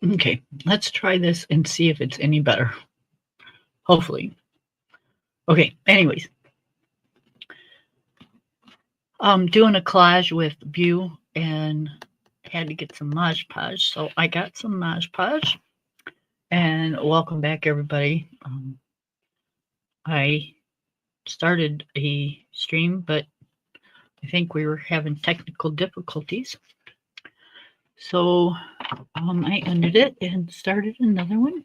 Okay, let's try this and see if it's any better. Hopefully. Okay, anyways. Doing a collage with Vue and had to get some Mod Podge. So I got some Mod Podge. And welcome back, everybody. I started a stream, but I think we were having technical difficulties. So I ended it and started another one.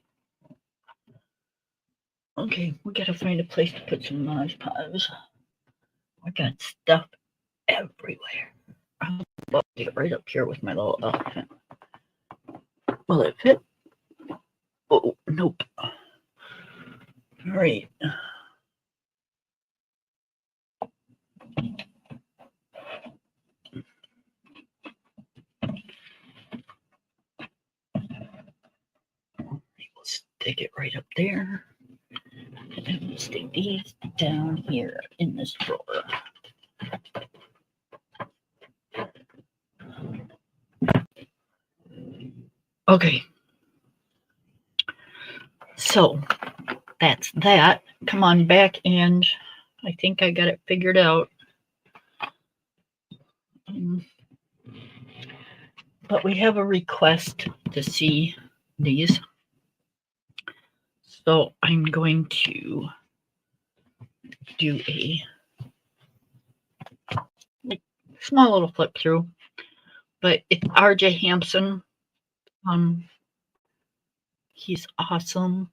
Okay, we gotta find a place to put some Mod Podge. I got stuff everywhere. I'll get it right up here with my little elephant. Will it fit? Oh, nope. All right. We'll stick it right up there. And then we'll stick these down here in this drawer. Okay. So that's that. Come on back, and I think I got it figured out. But we have a request to see these. So I'm going to do a small little flip through. But it's RJ Hampson. He's awesome.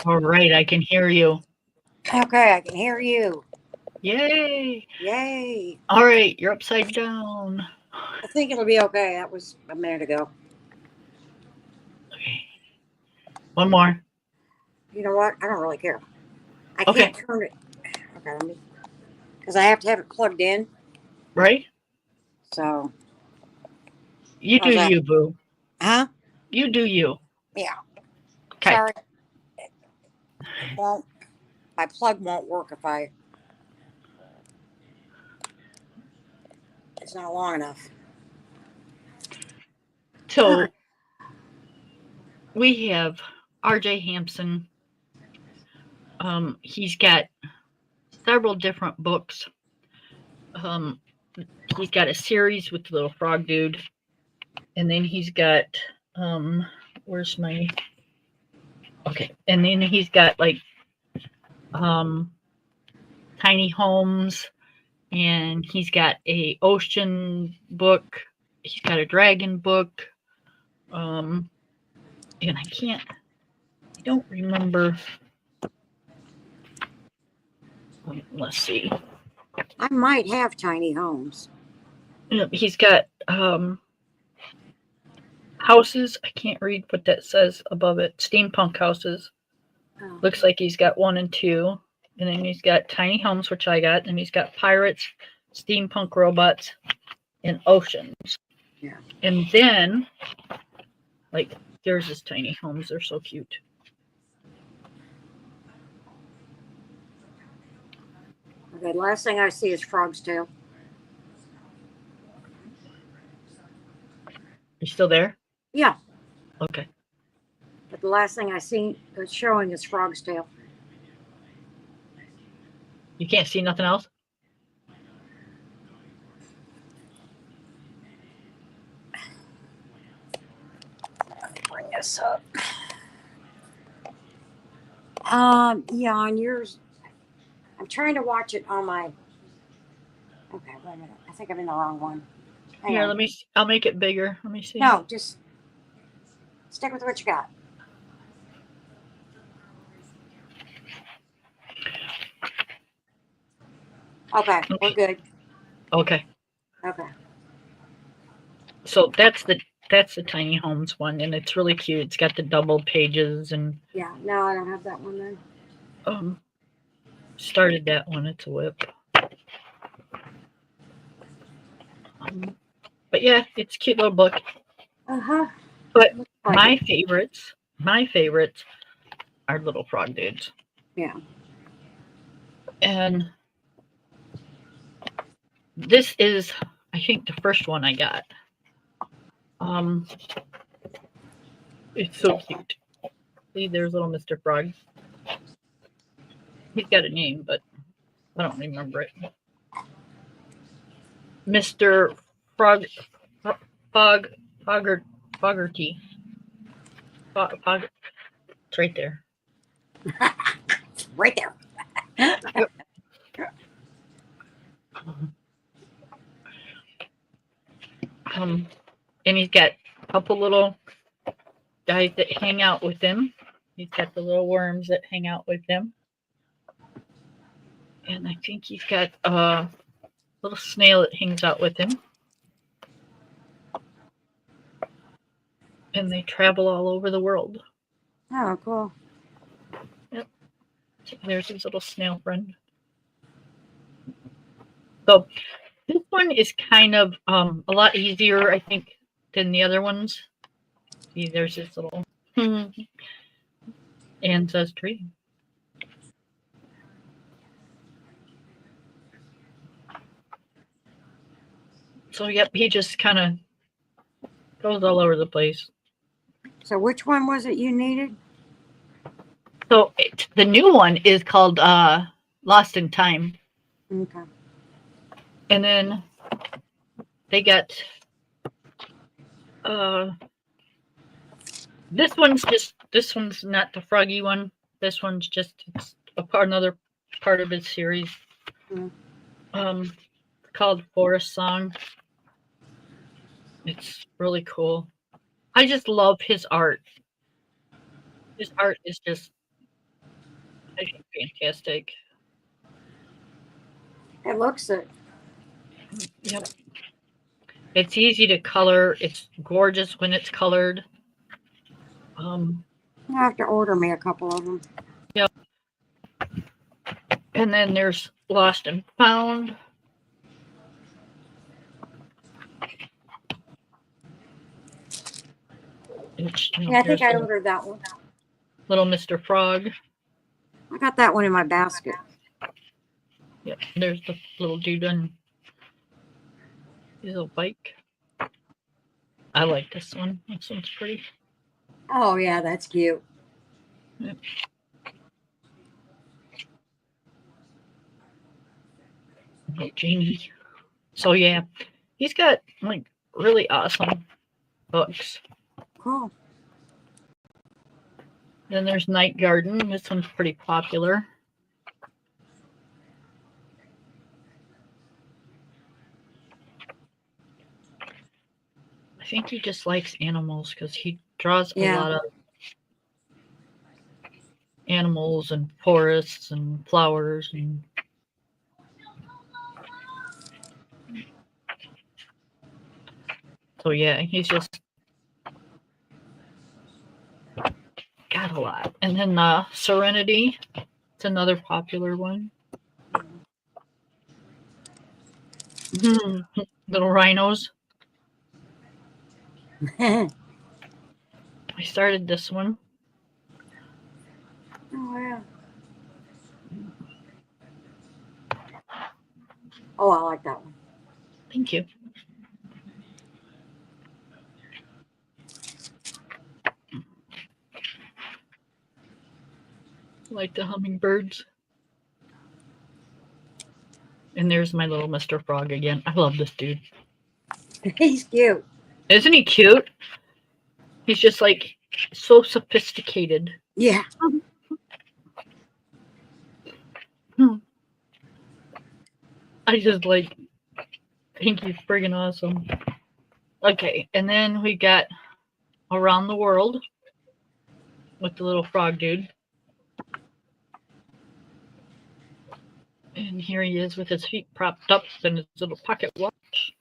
All right, I can hear you. Okay, I can hear you. Yay! Yay! All right, you're upside down. I think it'll be okay. That was a minute ago. Okay. One more. You know what? I don't really care. I Okay. can't turn it. Okay, let me. Because I have to have it plugged in. Right? So. You do you, boo. Huh? You do you. Yeah. Okay. Sorry. It won't. My plug won't work if I. It's not long enough. So we have RJ Hampson. He's got several different books. He's got a series with the little frog dude. And then he's got where's my okay. And then he's got like tiny homes, and he's got a ocean book. He's got a dragon book. And I don't remember. Let's see. I might have tiny homes. He's got houses. I can't read what that says above it. Steampunk houses. Oh. Looks like he's got 1 and 2. And then he's got tiny homes, which I got. And he's got pirates, steampunk robots, and oceans. Yeah. And then, like, there's his tiny homes. They're so cute. Okay, the last thing I see is Frog's Tail. You still there? Yeah. Okay. But the last thing I see that's showing is Frog's Tail. You can't see nothing else? Bring this up. Yeah, on yours. I'm trying to watch it on my. Okay, wait a minute. I think I'm in the wrong one. Hang on. I'll make it bigger. Let me see. No, just stick with what you got. Okay, we're good. Okay. Okay. So that's the tiny homes one, and it's really cute. It's got the double pages and. Yeah, no, I don't have that one then. Started that one. It's a whip. But yeah, it's a cute little book. But my favorites are little frog dudes. Yeah. And this is, I think, the first one I got. Um, it's so cute. See, there's little Mr. Frog. He's got a name, but I don't remember it. Mr. Frog, Foggerty. Fog, it's right there. Right there. And he's got a couple little guys that hang out with him. He's got the little worms that hang out with him. And I think he's got a little snail that hangs out with him. And they travel all over the world. Oh, cool. Yep. There's his little snail friend. So this one is kind of a lot easier, I think, than the other ones. See, there's this little ancestry. So, yep, he just kind of goes all over the place. So which one was it you needed? So the new one is called Lost in Time. Okay. And then they got this one's not the froggy one. This one's just another part of his series. Called Forest Song. It's really cool. I just love his art. His art is just, I think, fantastic. It looks it. Yep. It's easy to color. It's gorgeous when it's colored. You have to order me a couple of them. Yep. And then there's Lost and Found. Which, Yeah, I think I ordered that one. Little Mr. Frog. I got that one in my basket. Yep. There's the little dude on his little bike. I like this one. This one's pretty. Oh, yeah, that's cute. Yep. Genie. So yeah, he's got like really awesome books. Cool. Then there's Night Garden. This one's pretty popular. I think he just likes animals because he draws a lot of animals and forests and flowers and so yeah, he's just got a lot. And then Serenity, it's another popular one. Little rhinos. I started this one. Oh, yeah. Oh, I like that one. Thank you. Like the hummingbirds. And there's my little Mr. Frog again. I love this dude. He's cute. Isn't he cute? He's just like so sophisticated. Yeah. I just think he's friggin' awesome. Okay, and then we got Around the World with the little frog dude. And here he is with his feet propped up and his little pocket watch.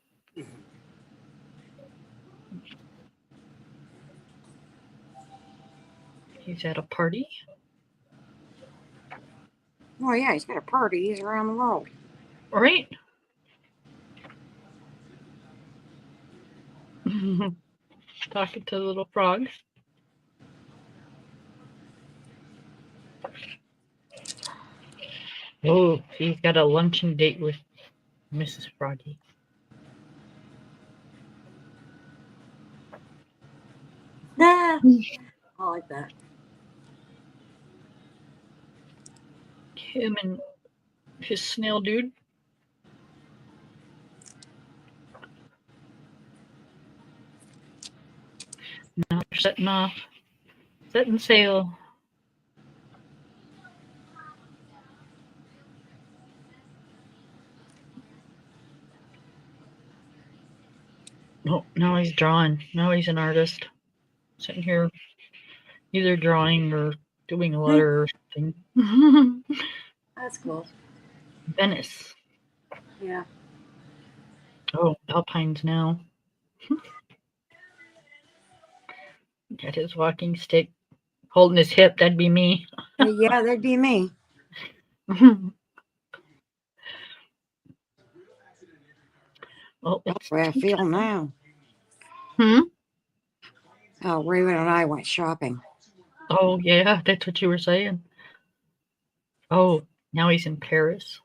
He's at a party. Oh, yeah, he's got a party. He's around the world. Right? Talking to the little frog. Oh, he's got a luncheon date with Mrs. Froggy. I like that. Him and his snail dude. Now they're setting off. Setting sail. Oh, now he's drawing. Now he's an artist. Sitting here either drawing or doing a letter or something. That's cool. Venice. Yeah. Oh, Alpines now. Got his walking stick. Holding his hip. That'd be me. Yeah, that'd be me. Oh, That's the way I feel now. Hmm? Oh, Raven and I went shopping. Oh, yeah, that's what you were saying. Oh, now he's in Paris.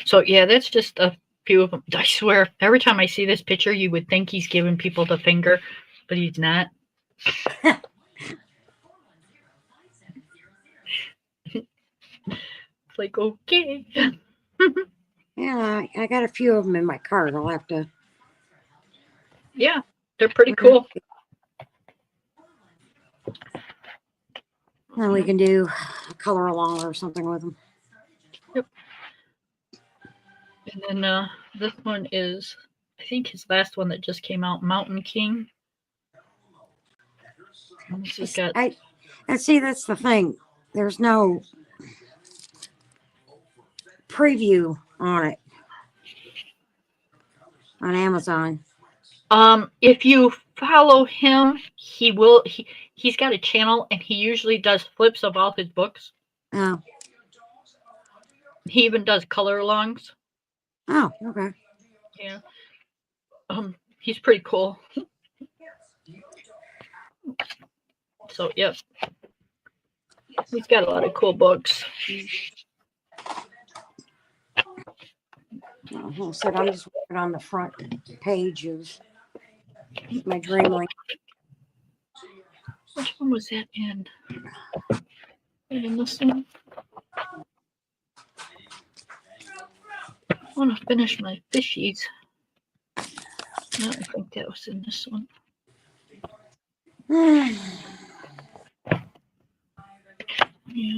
So, yeah, that's just a few of them. I swear, every time I see this picture, you would think he's giving people the finger, but he's not. It's like, okay. Yeah, I got a few of them in my cart. I'll have to. Yeah, they're pretty cool. And we can do a color along or something with them. Yep. And then this one is, I think his last one that just came out, Mountain King. And this has got, And see, that's the thing. There's no preview on it on Amazon. If you follow him, he's got a channel and he usually does flips of all his books. Oh. He even does color alongs. Oh, okay. Yeah. He's pretty cool. So, yep. He's got a lot of cool books. He said I'm just working on the front page of my Dreamland. Which one was that in? In this one? I want to finish my fishies. No, I think that was in this one. Yeah,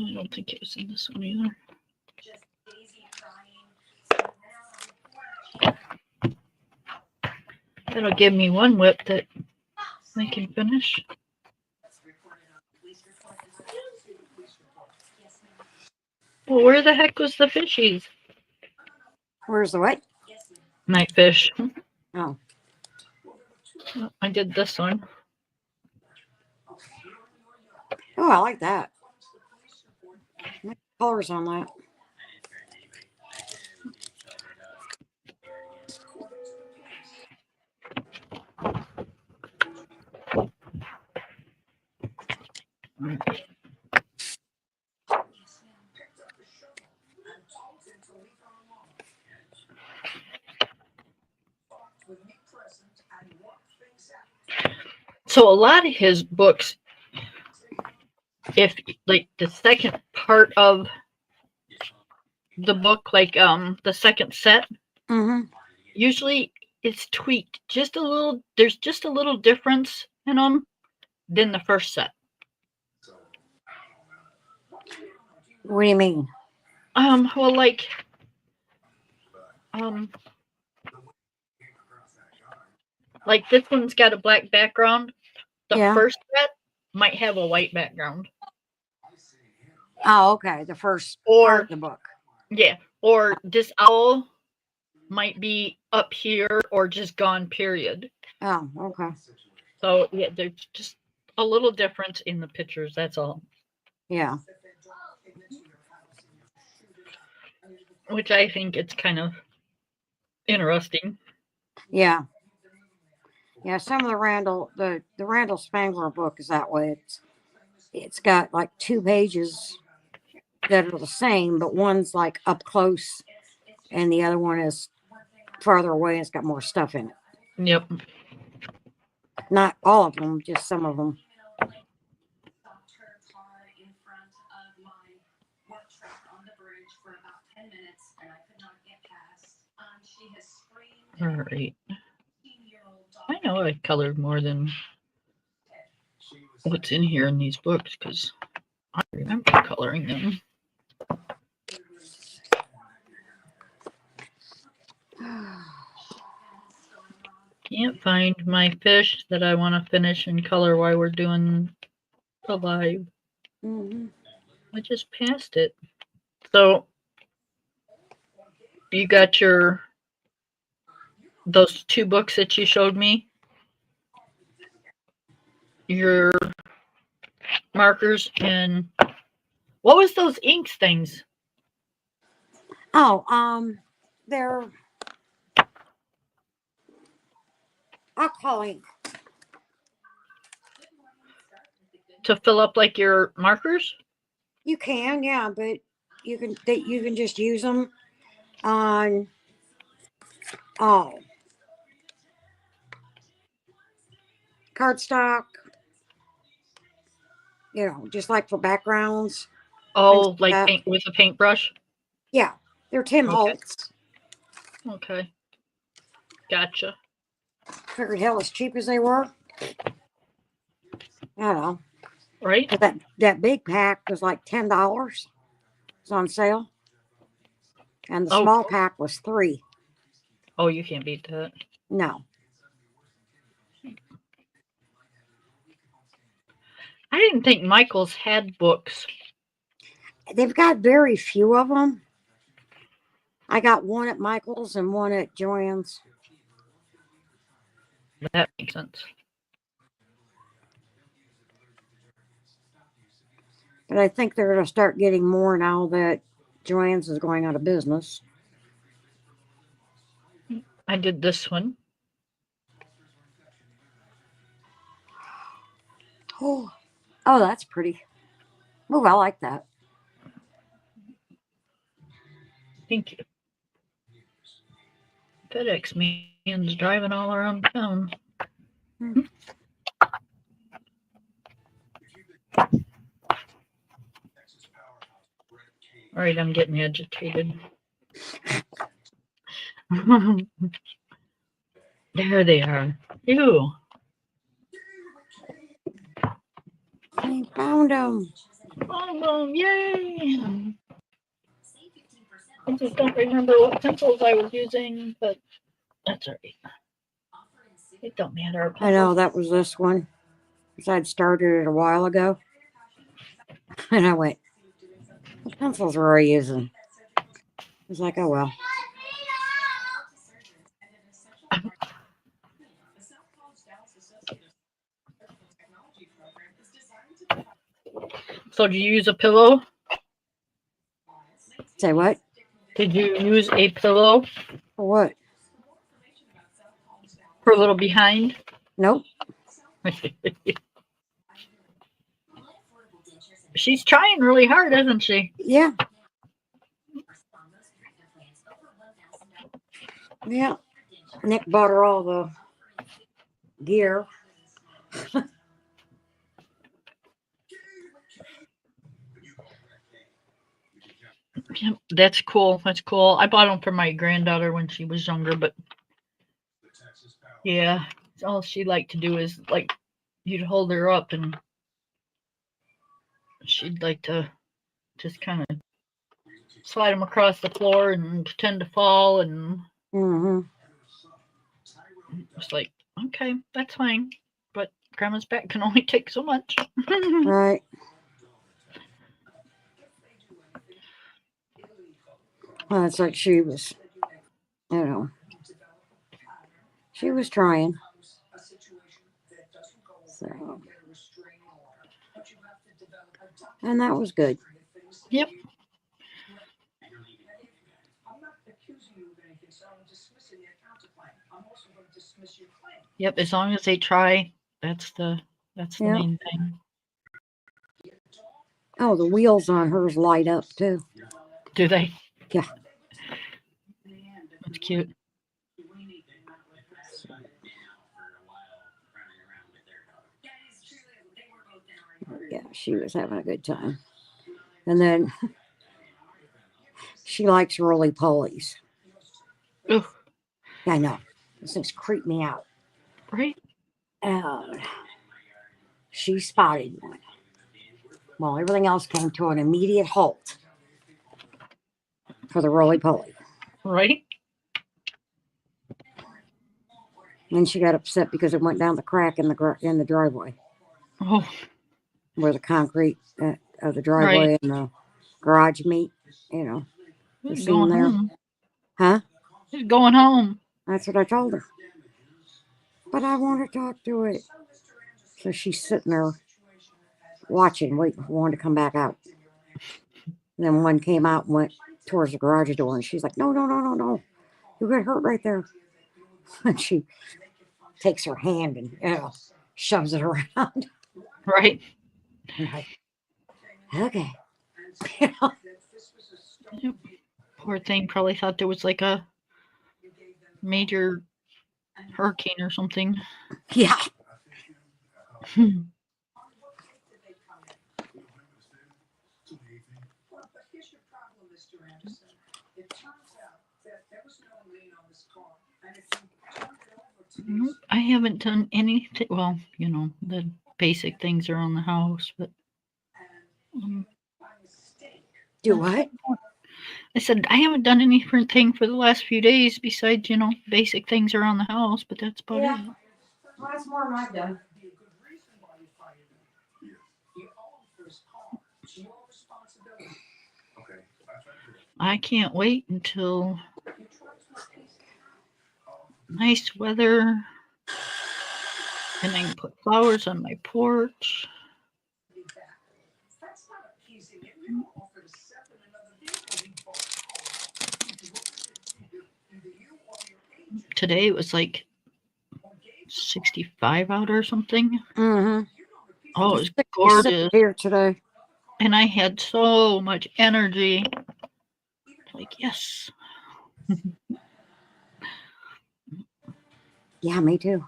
I don't think it was in this one either. That'll give me one whip that I can finish. Well, where the heck was the fishies? Where's the what? Night fish. Oh. I did this one. Oh, I like that. Nice colors on that. So a lot of his books, if like the second part of the book, like the second set, usually it's tweaked just a little. There's just a little difference in them than the first set. What do you mean? Well, like this one's got a black background. The first set might have a white background. Oh, okay. The first or part of the book. Yeah, or this owl might be up here or just gone, period. Oh, okay. So yeah, there's just a little difference in the pictures. That's all. Yeah. Which I think it's kind of interesting. Yeah. Yeah, some of the Randall Spangler book is that way. It's got like 2 pages that are the same, but one's like up close and the other one is farther away and it's got more stuff in it. Yep. Not all of them, just some of them. All right. I know I colored more than what's in here in these books because I remember coloring them. Can't find my fish that I want to finish and color while we're doing the live. Mhm. I just passed it. So you got those 2 books that you showed me, your markers, and what was those inks things? Oh, they're alcohol ink. To fill up like your markers? You can, yeah, but you can just use them on cardstock. Just like for backgrounds. Oh, like paint with a paintbrush? Yeah, they're Tim Holtz. Okay. Gotcha. Figured hell, as cheap as they were. I don't know. Right? But that big pack was like $10. It's on sale. And the small pack was $3. Oh, you can't beat that. No. I didn't think Michael's had books. They've got very few of them. I got one at Michael's and one at Joann's. That makes sense. But I think they're going to start getting more now that Joann's is going out of business. I did this one. Oh, that's pretty. Oh, I like that. Thank you. FedEx man's driving all around town. All right, I'm getting agitated. There they are. Ew. I found them. Found them. Yay. I just don't remember what pencils I was using, but that's all right. It don't matter. I know that was this one. Because I'd started it a while ago. And I went, what pencils were I using? I was like, oh well. So, do you use a pillow? Say what? Did you use a pillow? For what? For a little behind? Nope. She's trying really hard, isn't she? Yeah. Yeah. Nick bought her all the gear. Yeah, that's cool. That's cool. I bought them for my granddaughter when she was younger, but yeah, all she liked to do is like you'd hold her up and she'd like to just kind of slide them across the floor and pretend to fall, and it's like, okay, that's fine, but grandma's back can only take so much. Right. Well, it's like she was, she was trying. So, and that was good. Yep. Yep, as long as they try, that's the main thing. Oh, the wheels on hers light up too. Do they? Yeah. That's cute. Yeah, she was having a good time. And then she likes roly polies. Ugh, Yeah, I know. Those things creep me out. right? And she spotted one. Well, everything else came to an immediate halt for the roly poly. Right? And she got upset because it went down the crack in the driveway Oh, where the concrete of the right. driveway and the garage meet. You know, the He's seam going there. home. Huh? He's going home. That's what I told her. But I want to talk to it. So she's sitting there watching, waiting for one to come back out. And then one came out and went towards the garage door, and she's like, "No, no, no, no, no! You got hurt right there." And she takes her hand and shoves it around. Right? I'm like, okay. Yep. Poor thing probably thought there was like a major hurricane or something. Yeah. Nope, I haven't done anything. Well, the basic things around the house, but Do what? I said I haven't done anything for the last few days besides, basic things around the house, but that's about it. Well, that's more than I've done. I can't wait until nice weather and I can put flowers on my porch. Today it was like 65 out or something. Mm-hmm. Oh, it was 66 gorgeous. here today. And I had so much energy. Like, yes. Yeah, me too.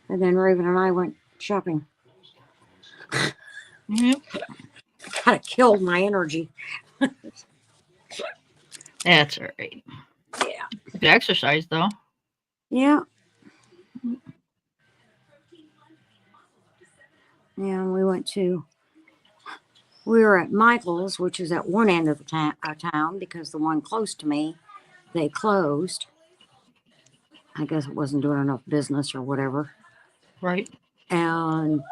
And then Raven and I went shopping. Yep. Kind of killed my energy. That's all right. Yeah. Good exercise, though. Yeah. Yeah, we were at Michael's, which is at one end of the town, because the one close to me, they closed. I guess it wasn't doing enough business or whatever. Right. And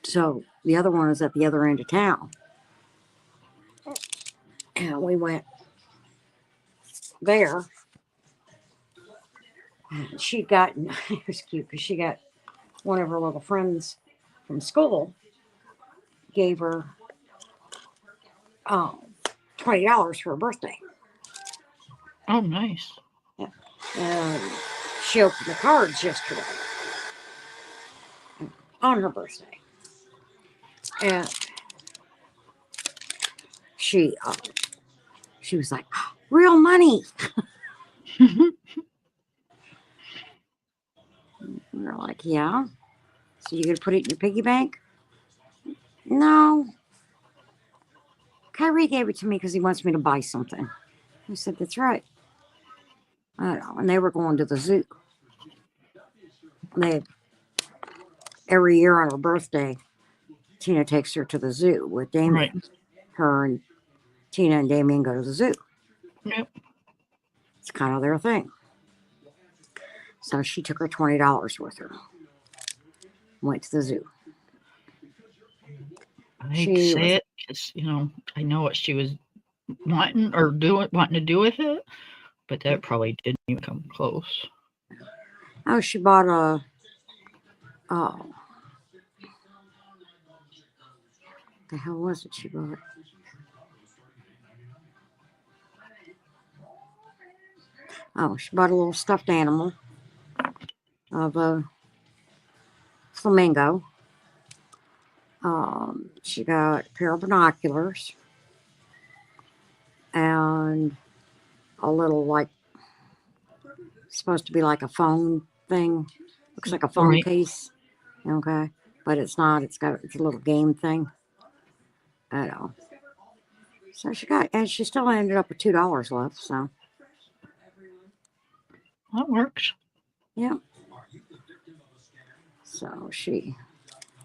so the other one is at the other end of town. And we went there. And she got, it was cute because she got one of her little friends from school gave her $20 for her birthday. Oh, nice. And she opened the cards yesterday on her birthday. And she was like, real money. We were like, yeah. So you gonna put it in your piggy bank? No. Kyrie gave it to me because he wants me to buy something. I said, that's right. I know. And they were going to the zoo. Every year on her birthday, Tina takes her to the zoo with Damien. Right. Her and Tina and Damien go to the zoo. Yep. It's kind of their thing. So she took her $20 with her. Went to the zoo. I hate to say it because, I know what she was wanting to do with it, but that probably didn't even come close. Oh, she bought the hell was it she bought? Oh, she bought a little stuffed animal of a flamingo. She got a pair of binoculars and a little, supposed to be like a phone thing. Looks like a phone Right. case. Okay. but it's not. It's a little game thing. I know. So she still ended up with $2 left. So That works. yeah.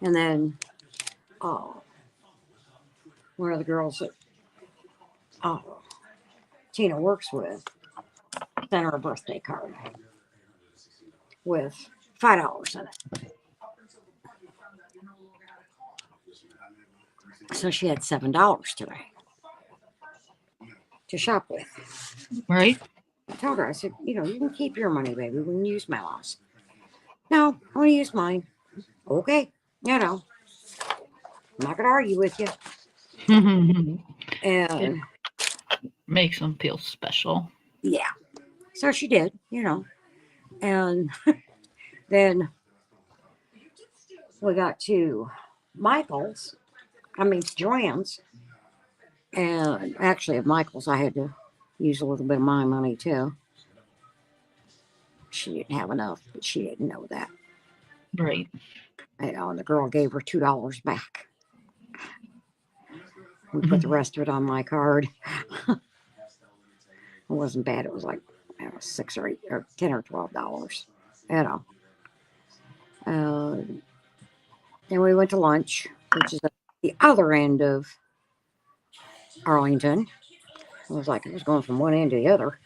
And then one of the girls that Tina works with sent her a birthday card with $5 in it. So she had $7 today to shop with. Right? I told her, I said, you can keep your money, baby. We can use my loss. No, I want to use mine. Okay. I'm not going to argue with you. And makes them feel special. Yeah. So she did, And then we got to Joann's. And actually, at Michael's, I had to use a little bit of my money too. She didn't have enough, but she didn't know that. Right. And the girl gave her $2 back. We put the rest of it on my card. It wasn't bad. It was like $6 or $8 or $10 or $12. Then we went to lunch, which is at the other end of Arlington. It was going from one end to the other.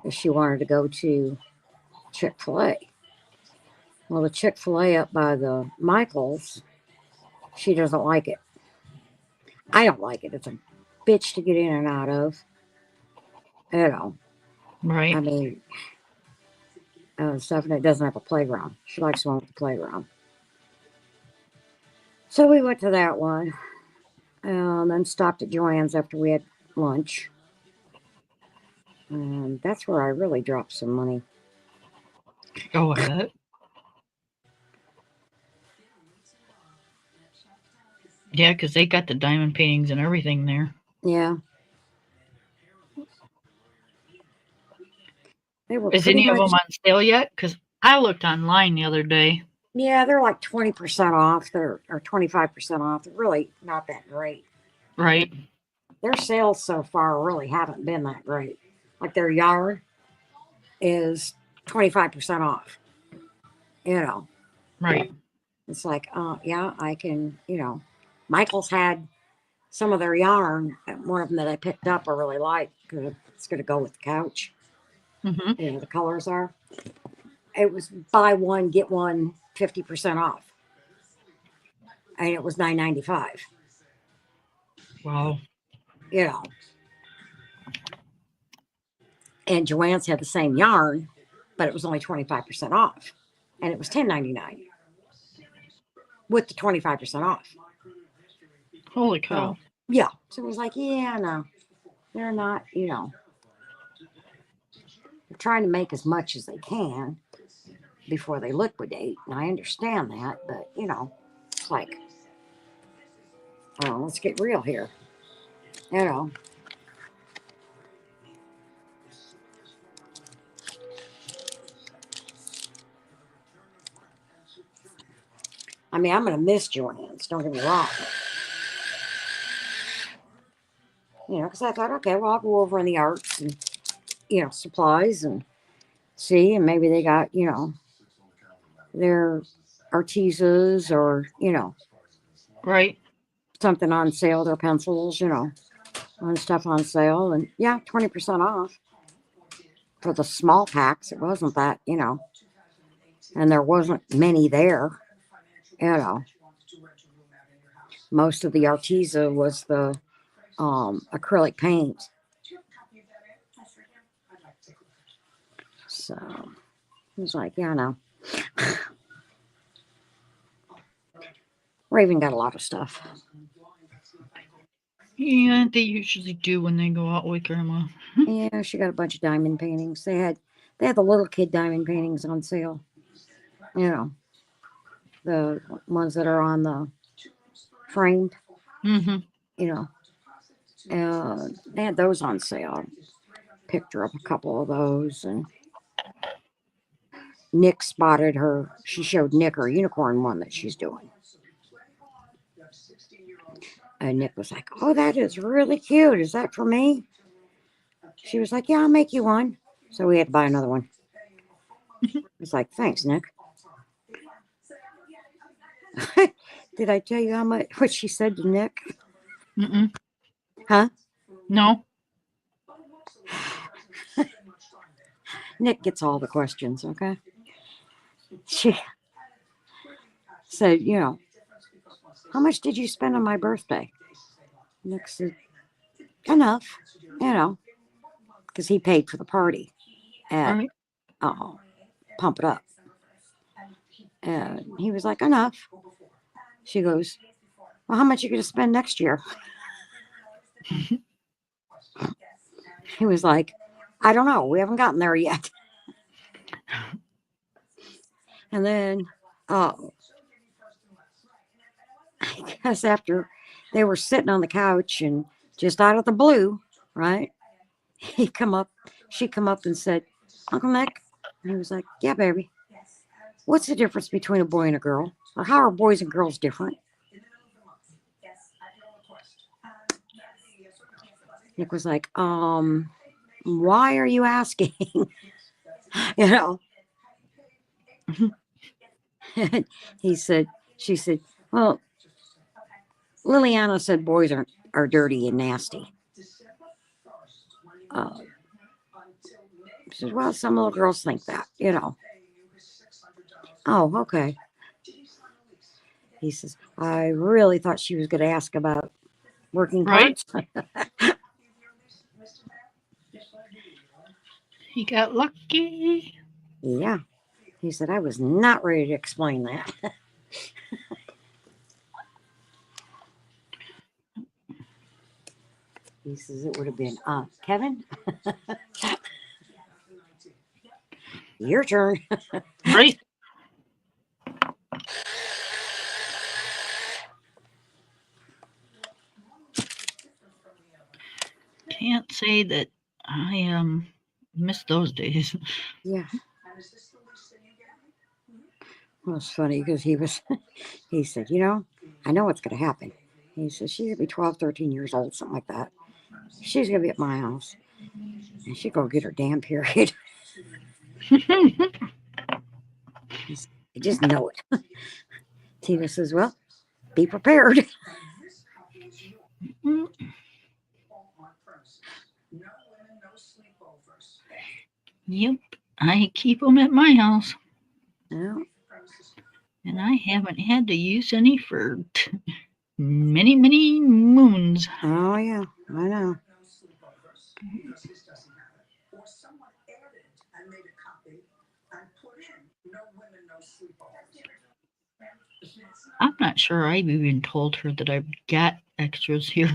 She wanted to go to Chick-fil-A. Well, the Chick-fil-A up by the Michaels, she doesn't like it. I don't like it. It's a bitch to get in and out of. Right. I mean, Stephanie doesn't have a playground. She likes the one with the playground. So we went to that one. And then stopped at Joann's after we had lunch. And that's where I really dropped some money. Go ahead. Yeah, because they got the diamond paintings and everything there. Yeah. Is any of them on sale yet? Because I looked online the other day. Yeah, they're like 20% off. Or 25% off. They're really not that great. Right. Their sales so far really haven't been that great. Like their yarn is 25% off. Right. It's like, yeah, I can, Michael's had some of their yarn. One of them that I picked up I really like because it's going to go with the couch. Mm-hmm. The colors are. It was buy one, get one 50% off. And it was $9.95. Wow. And Joann's had the same yarn, but it was only 25% off. And it was $10.99 with the 25% off. Holy cow. Yeah. So it was like, yeah, no. They're not, they're trying to make as much as they can before they liquidate. And I understand that, but, it's like, let's get real here. I mean, I'm going to miss Joann's, don't get me wrong. Because I thought, okay, well, I'll go over in the arts and, supplies and see, and maybe they got, their Artezas or, Right. something on sale, their pencils, on stuff on sale. And yeah, 20% off for the small packs. It wasn't that, and there wasn't many there, Most of the Arteza was the acrylic paint. So I was like, yeah, no. Raven got a lot of stuff. Yeah, they usually do when they go out with Grandma. Yeah, she got a bunch of diamond paintings. They had the little kid diamond paintings on sale. The ones that are on the framed. Mm-hmm. They had those on sale. Picked her up a couple of those, and Nick spotted her. She showed Nick her unicorn one that she's doing. And Nick was like, "Oh, that is really cute. Is that for me?" She was like, "Yeah, I'll make you one." So we had to buy another one. It's like, "Thanks, Nick." Did I tell you how much what she said to Nick? Mm-mm. Huh? No. Nick gets all the questions, okay? She said, "How much did you spend on my birthday?" Nick said, "Enough, because he paid for the party at Right. Pump It Up." And he was like, "Enough." She goes, "Well, how much are you going to spend next year?" He was like, "I don't know. We haven't gotten there yet." And then, I guess after they were sitting on the couch and just out of the blue, right? She come up and said, "Uncle Nick," and he was like, "Yeah, baby. What's the difference between a boy and a girl? Or how are boys and girls different?" Nick was like, "Why are you asking?" you know. She said, "Well, Liliana said boys are dirty and nasty." She said, "Well, some little girls think that. "Oh, okay." He says, "I really thought she was going to ask about working Right. parts." He got lucky. Yeah. He said, "I was not ready to explain that." He says, "It would have been, Kevin, your turn." Right. Can't say that I miss those days. Yeah. Well, it's funny because he said, "I know what's going to happen." He says, "She's going to be 12, 13 years old, something like that. She's going to be at my house. And she'll go get her damn period." I just know it. Tina says, "Well, be prepared." Yep. I keep them at my house. Well, And I haven't had to use any for many, many moons. oh, yeah, I know. I'm not sure I've even told her that I've got extras here.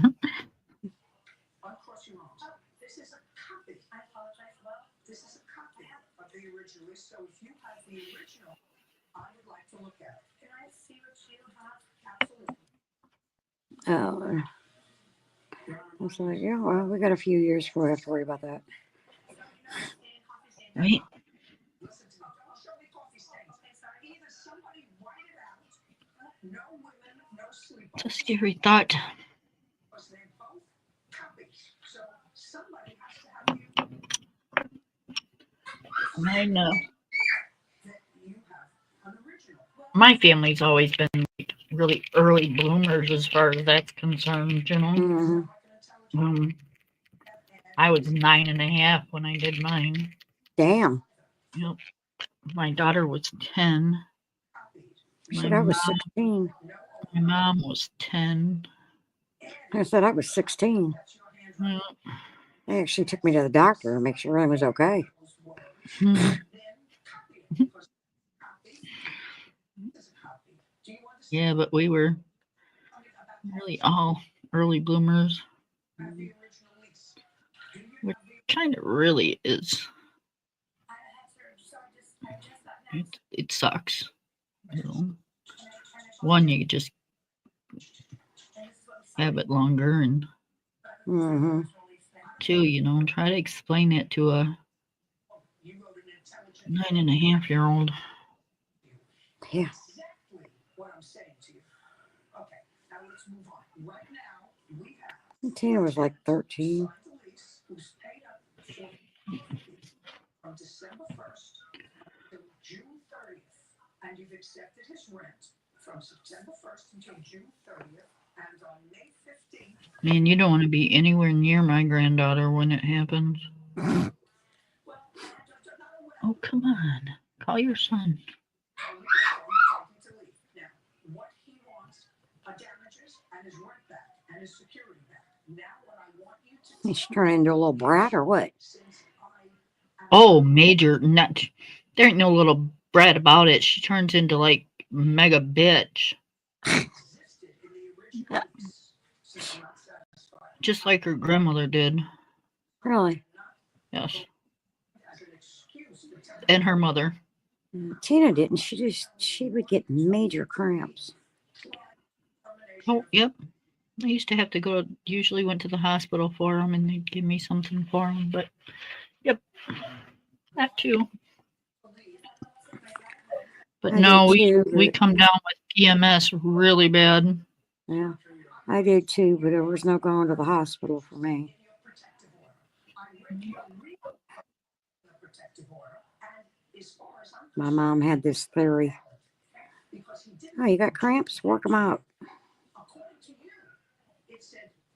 Oh, I was like, "Yeah, well, we got a few years before we have to worry about that." Right? It's a scary thought. Mine, my family's always been really early bloomers as far as that's concerned. Hmm. I was 9.5 when I did mine. Damn. Yep. My daughter was 10. I said I was 16. My mom was 10. I said I was 16. Well, They actually took me to the doctor to make sure everything was okay. yeah, but we were really all early bloomers. Which kind of really is. It sucks. One, you just have it longer, and Mm-hmm. two, try to explain it to a 9.5-year-old. Yeah. Tina was like 13. Man, you don't want to be anywhere near my granddaughter when it happens. Oh, come on. Call your son. She's turning into a little brat or what? Oh, major. Not, there ain't no little brat about it. She turns into like mega bitch. Just like her grandmother did. Really? Yes. And her mother. Tina didn't. She would get major cramps. Oh, yep. I used to have to go, usually went to the hospital for them and they'd give me something for them. But, yep. That too. But no, we come down with PMS really bad. Yeah, I did too, but there was no going to the hospital for me. My mom had this theory. Oh, you got cramps? Work them out.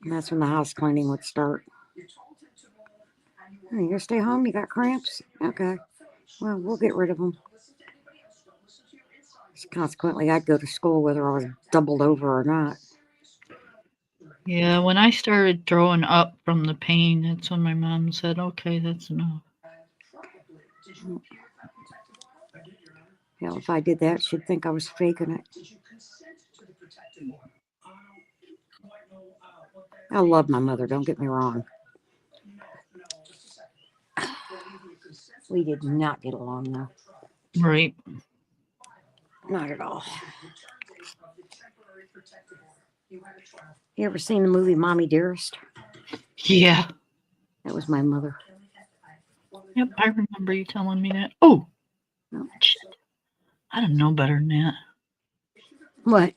And that's when the house cleaning would start. Oh, you gonna stay home? You got cramps? Okay. Well, we'll get rid of them. Consequently, I'd go to school whether I was doubled over or not. Yeah, when I started throwing up from the pain, that's when my mom said, okay, that's enough. Hell, if I did that, she'd think I was faking it. I love my mother, don't get me wrong. We did not get along, though. Right. Not at all. You ever seen the movie Mommy Dearest? Yeah. That was my mother. Yep, I remember you telling me that. Oh, shit. I don't know better than that. What?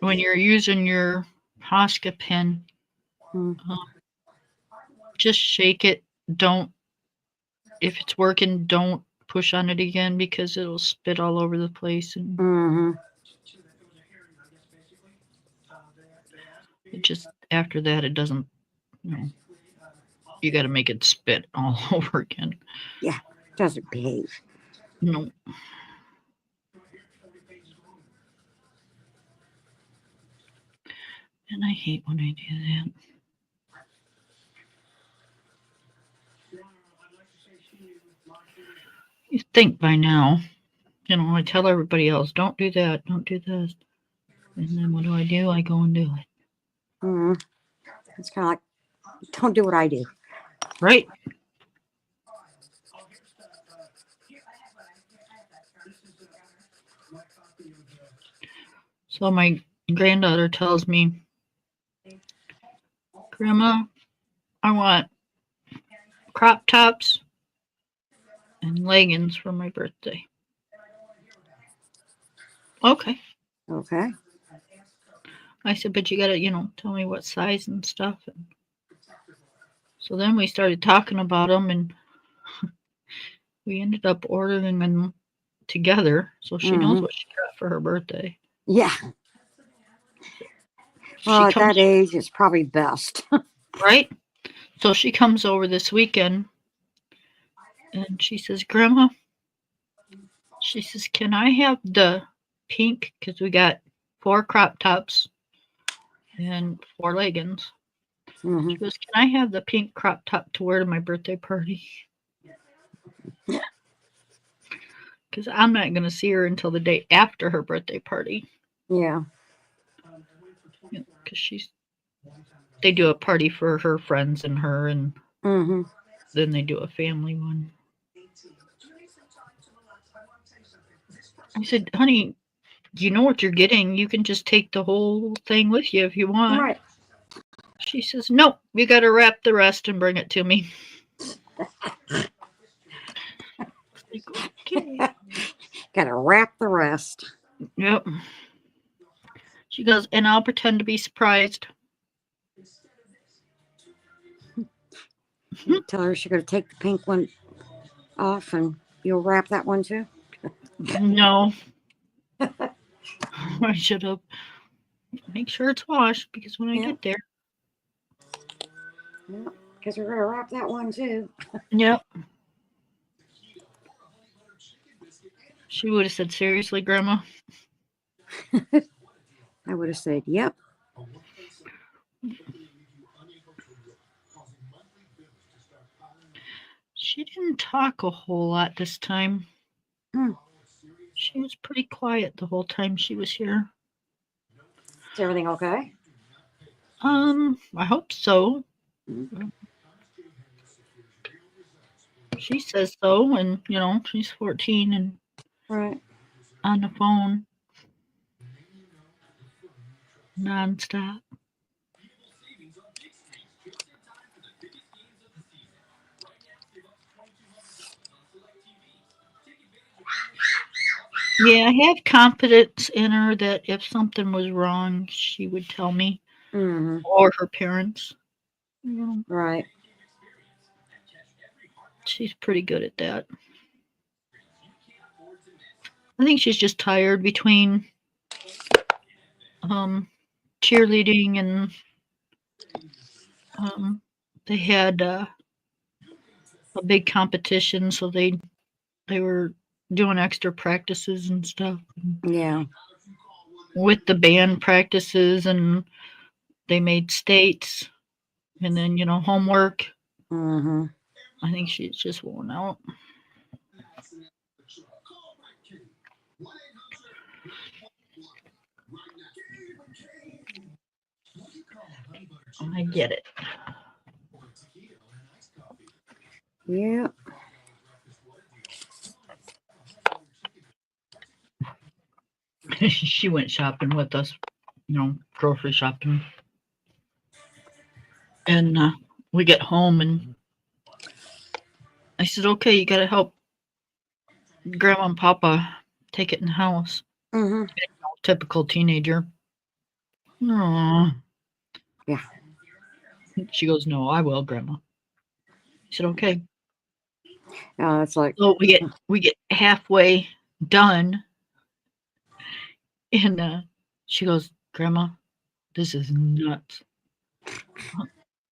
When you're using your Hoska pen, just shake it. Don't, if it's working, don't push on it again because it'll spit all over the place. And it just, after that, it doesn't, you got to make it spit all over again. Yeah, it doesn't behave. No. And I hate when I do that. You think by now, I tell everybody else, don't do that, don't do this. And then what do? I go and do it. It's kind of like, don't do what I do. Right. So my granddaughter tells me, Grandma, I want crop tops and leggings for my birthday. Okay. Okay. I said, but you got to, tell me what size and stuff. And so then we started talking about them and we ended up ordering them together. So she knows what she got for her birthday. Yeah. Well, at that age, it's probably best. Right? So she comes over this weekend and she says, Grandma, she says, can I have the pink? Because we got 4 crop tops and 4 leggings. She goes, can I have the pink crop top to wear to my birthday party? Because I'm not going to see her until the day after her birthday party. Yeah. Because they do a party for her friends and her, and then they do a family one. I said, honey, you know what you're getting. You can just take the whole thing with you if you want. Right. She says, nope, you got to wrap the rest and bring it to me. Like, okay. Gotta wrap the rest. Yep. She goes, and I'll pretend to be surprised. Tell her she's gonna take the pink one off, and you'll wrap that one too. No. I should have. Make sure it's washed because when I Yeah. get there. Because we're gonna wrap that one too. Yep. She would have said, seriously, Grandma? I would have said, "Yep." She didn't talk a whole lot this time. Hmm. She was pretty quiet the whole time she was here. Is everything okay? I hope so. Mhm. She says so, and she's 14 and Right. on the phone nonstop. Yeah, I have confidence in her that if something was wrong, she would tell me Mm-hmm. or her parents. Right. She's pretty good at that. I think she's just tired between cheerleading and they had a big competition, so they were doing extra practices and stuff Yeah. with the band practices, and they made states, and then homework. Mm-hmm. I think she's just worn out. I get it. Yeah. She went shopping with us, grocery shopping. And we get home, and I said, okay, you got to help Grandma and Papa take it in the house. Mm-hmm. Typical teenager. Aww. Yeah. She goes, no, I will, Grandma. I said, okay. It's like, So we get halfway done, and she goes, Grandma, this is nuts.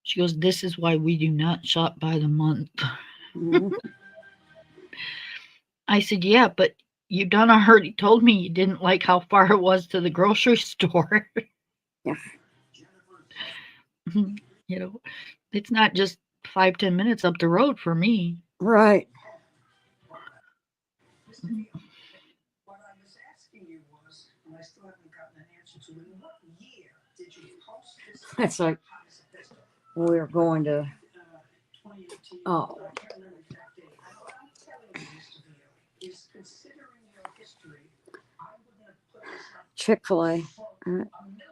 She goes, this is why we do not shop by the month. mm-hmm. I said, yeah, but you done already told me you didn't like how far it was to the grocery store. Yeah. It's not just 5-10 minutes up the road for me. Right. It's like we're going to Chick-fil-A.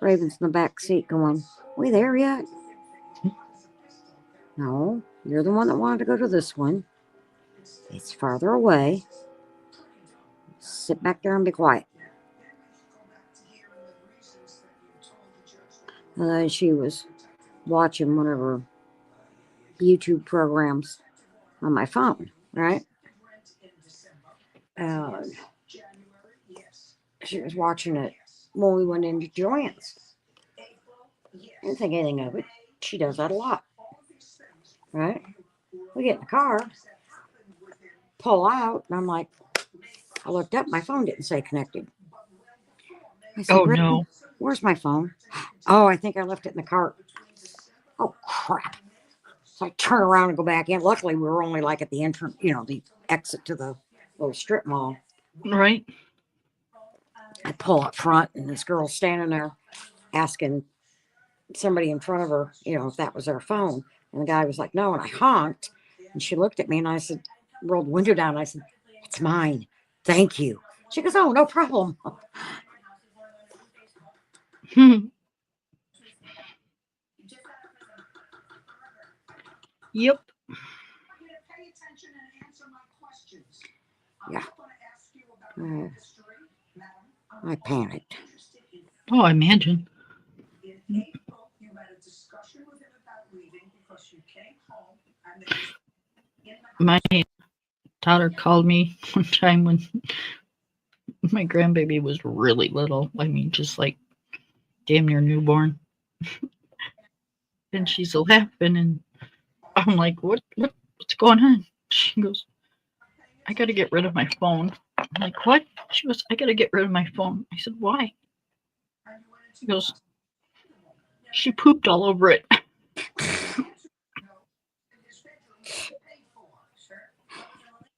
Raven's in the back seat going, we there yet? No, you're the one that wanted to go to this one. It's farther away. Sit back there and be quiet. And then she was watching one of her YouTube programs on my phone, right? And she was watching it when we went into Joann's. Didn't think anything of it. She does that a lot, right? We get in the car, pull out, and I'm like, I looked up, my phone didn't say connected. I said, Oh, no. Where's my phone? Oh, I think I left it in the cart. Oh, crap. So I turn around and go back in. Luckily, we were only like at the entrance, the exit to the little strip mall. Right. I pull up front, and this girl's standing there asking somebody in front of her, if that was their phone. And the guy was like, no. And I honked, and she looked at me, and I said, rolled the window down. And I said, it's mine. Thank you. She goes, oh, no problem. Yep. Yeah. I panicked. Oh, I imagine. My daughter called me one time when my grandbaby was really little. I mean, just like damn near newborn. And she's laughing, and I'm like, what's going on? She goes, I got to get rid of my phone. I'm like, what? She goes, I got to get rid of my phone. I said, why? She goes, she pooped all over it.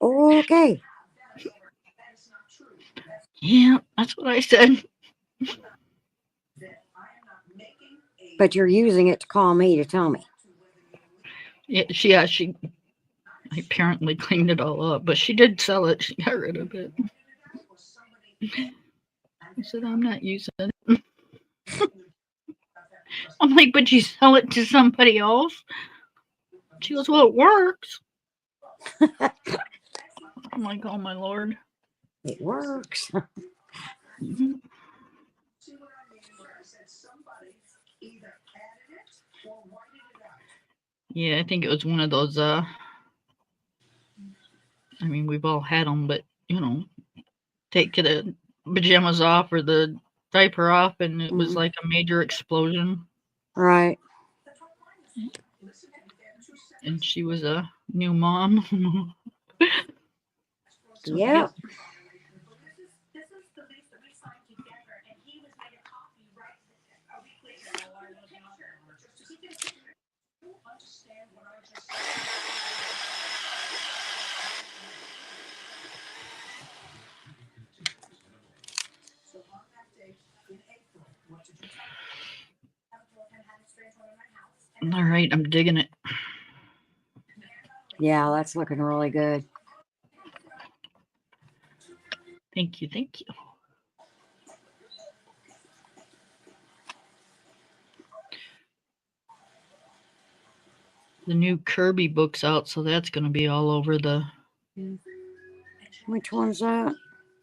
Okay. Yeah, that's what I said. But you're using it to call me to tell me. Yeah, she apparently cleaned it all up, but she did sell it. She got rid of it. I said, I'm not using it. I'm like, but you sell it to somebody else? She goes, well, it works. I'm like, oh my Lord. It works. Mhm. Yeah, I think it was one of those, I mean, we've all had them, but, take the pajamas off or the diaper off, and it was like a major explosion. Right. And she was a new mom. So, Yep. All right, I'm digging it. Yeah, that's looking really good. Thank you. The new Kirby book's out, so that's going to be all over the. Which one's that?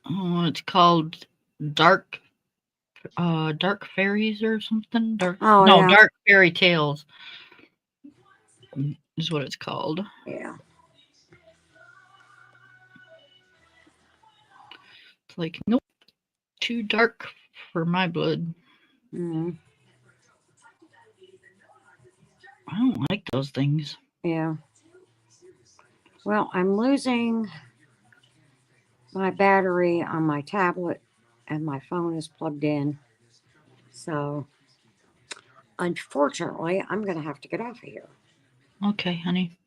Oh, it's called Dark Dark Fairies or something. Oh, No, yeah. Dark Fairy Tales is what it's called. Yeah. It's like, nope, too dark for my blood. Mm-hmm. I don't like those things. Yeah. Well, I'm losing my battery on my tablet and my phone is plugged in. So, unfortunately, I'm going to have to get off of here. Okay, honey.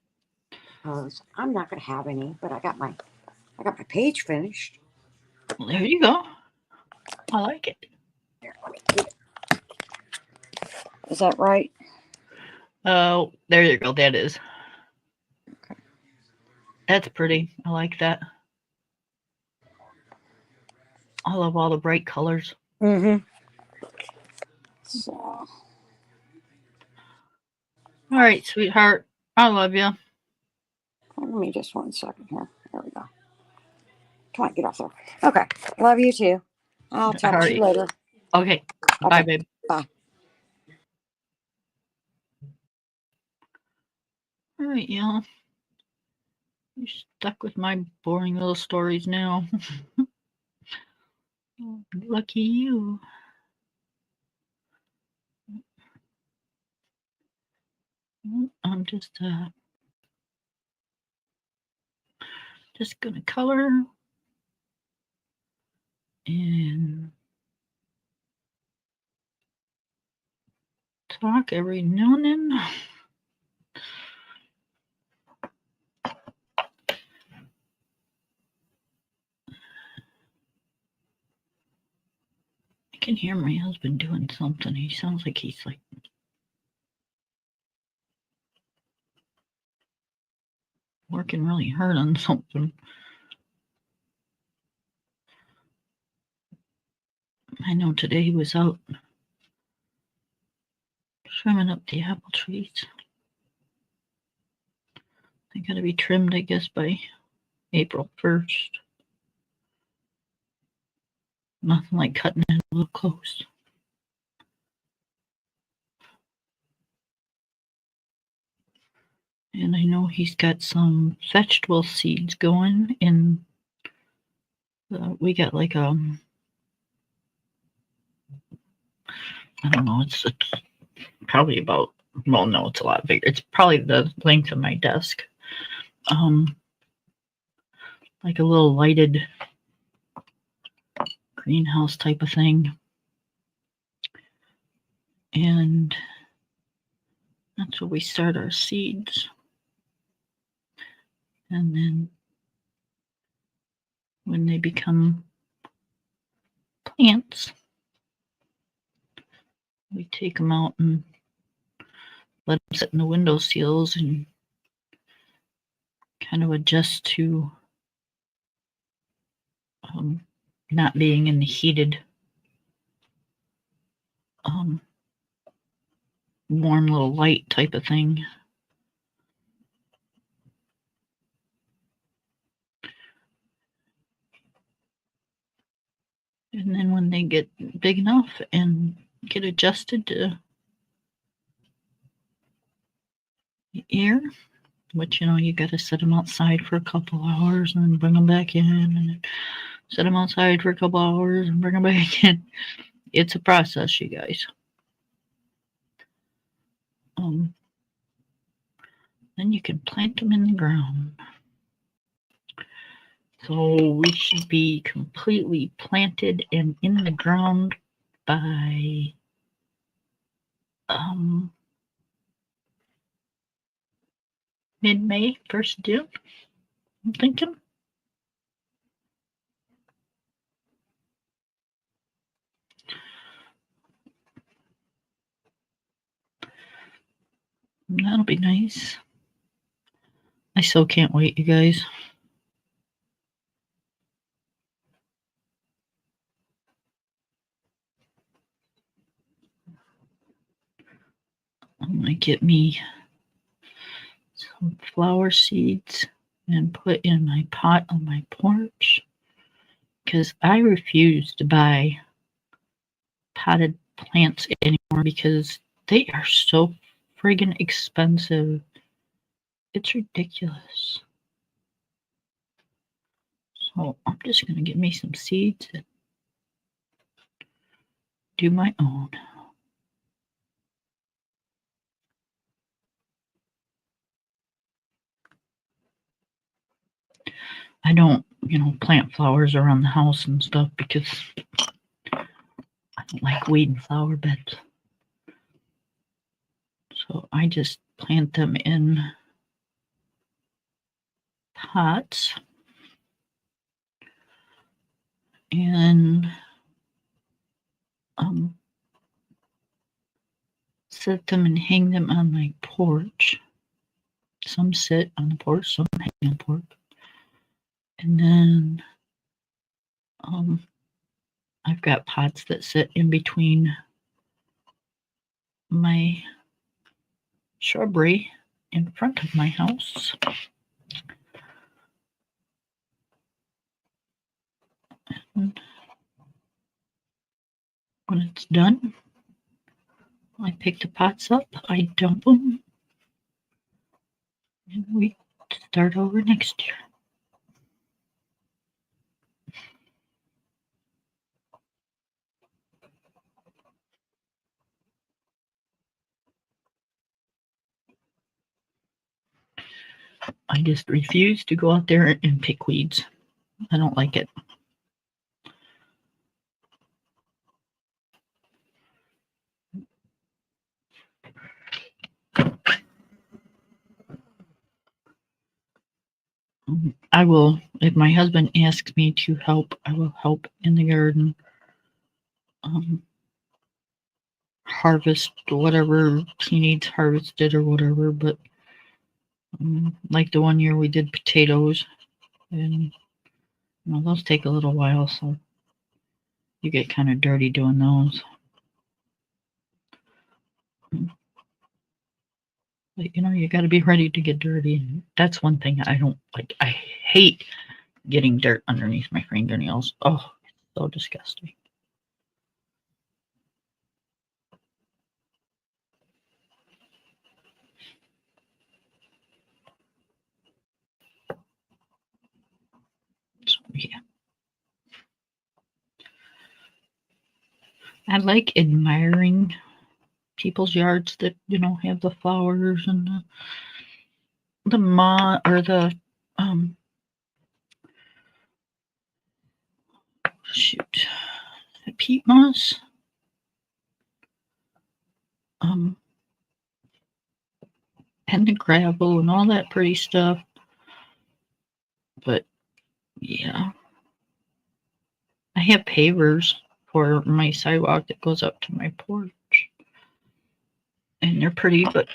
Because I'm not going to have any, but I got my page finished. Well, there you go. I like it. Here, let me get it. Is that right? Oh, there you go. That is. Okay. That's pretty. I like that. I love all the bright colors. Mm-hmm. So. All right, sweetheart. I love you. Let me just 1 second here. There we go. Come on, get off there. Okay. Love you too. I'll talk to you later. Okay. Bye, babe. Bye. All right, y'all. You're stuck with my boring little stories now. Lucky you. I'm just gonna color and talk every now and then. I can hear my husband doing something. He sounds like he's like working really hard on something. I know today he was out trimming up the apple trees. They gotta be trimmed, I guess, by April 1st. Nothing like cutting it a little close. And I know he's got some vegetable seeds going in. We got like I don't know, it's probably about, well, no, it's a lot bigger. It's probably the length of my desk. Like a little lighted greenhouse type of thing. And that's where we start our seeds. And then when they become plants, we take them out and let them sit in the window sills and kind of adjust to not being in the heated, warm little light type of thing. And then when they get big enough and get adjusted to the air, which, you know, you got to set them outside for a couple hours and then bring them back in, and set them outside for a couple hours and bring them back in. It's a process, you guys. Then you can plant them in the ground. So we should be completely planted and in the ground by mid-May, 1st June, I'm thinking. That'll be nice. I still can't wait, you guys. I'm gonna get me some flower seeds and put in my pot on my porch, because I refuse to buy potted plants anymore because they are so friggin' expensive. It's ridiculous. So I'm just gonna get me some seeds and do my own. I don't, plant flowers around the house and stuff because I don't like weeding flower beds. So I just plant them in pots and set them and hang them on my porch. Some sit on the porch, some hang on the porch. And then I've got pots that sit in between my shrubbery in front of my house. And when it's done, I pick the pots up, I dump them, and we start over next year. I just refuse to go out there and pick weeds. I don't like it. I will, if my husband asks me to help, I will help in the garden. Harvest whatever he needs harvested or whatever, but like the one year we did potatoes, and those take a little while, so you get kind of dirty doing those. But you got to be ready to get dirty. That's one thing I don't like. I hate getting dirt underneath my fingernails. Oh, So disgusting. So, yeah. I like admiring people's yards that, have the flowers and the moss or the shoot, the peat moss. And the gravel and all that pretty stuff. But yeah. I have pavers for my sidewalk that goes up to my porch. And they're pretty, but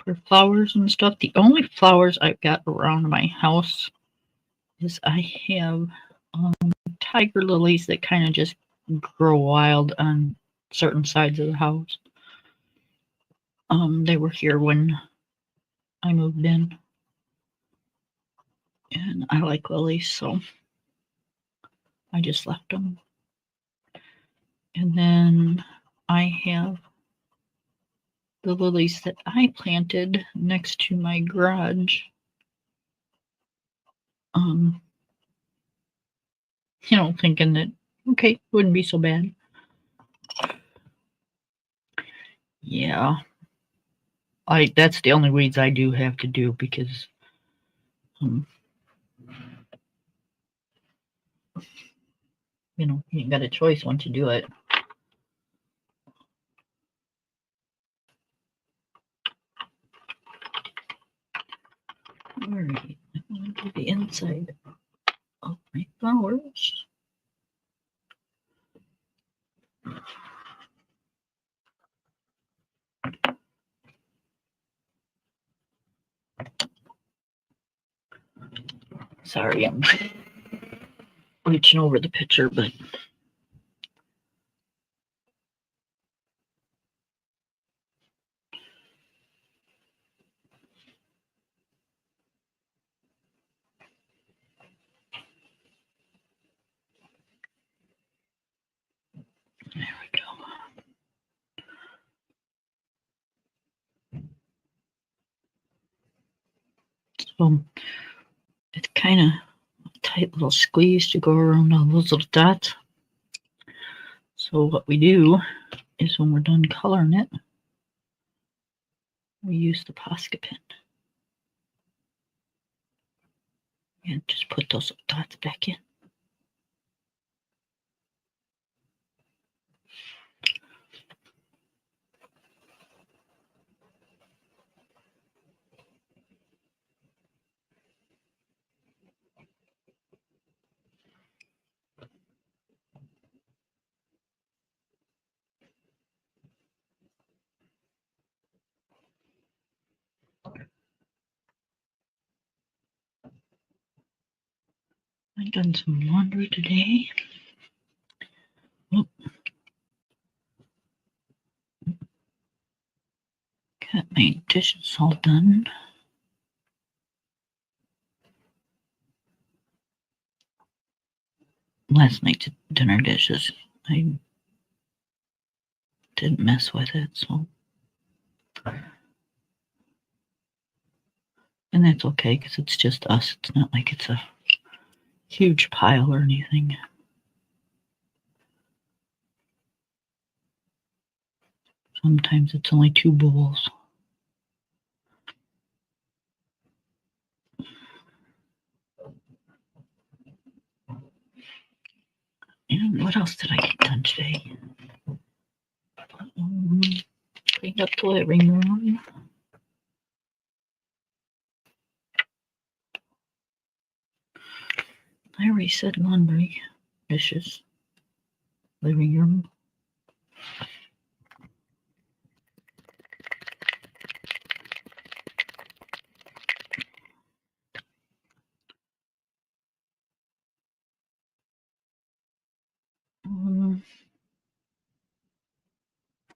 for flowers and stuff, the only flowers I've got around my house is I have tiger lilies that kind of just grow wild on certain sides of the house. They were here when I moved in. And I like lilies, so I just left them. And then I have the lilies that I planted next to my garage. Thinking that, okay, wouldn't be so bad. Yeah. That's the only weeds I do have to do because you ain't got a choice once you do it. All right, I'm going to do the inside of my flowers. Sorry, I'm reaching over the picture, but there we go. So it's kind of a tight little squeeze to go around all those little dots. So what we do is when we're done coloring it, we use the Posca pen and just put those dots back in. I've done some laundry today. Got my dishes all done. Last night's dinner dishes, I didn't mess with it, so. And that's okay, because it's just us. It's not like it's a huge pile or anything. Sometimes it's only 2 bowls. And what else did I get done today? Cleaned up the living room. I already said laundry, dishes, living room.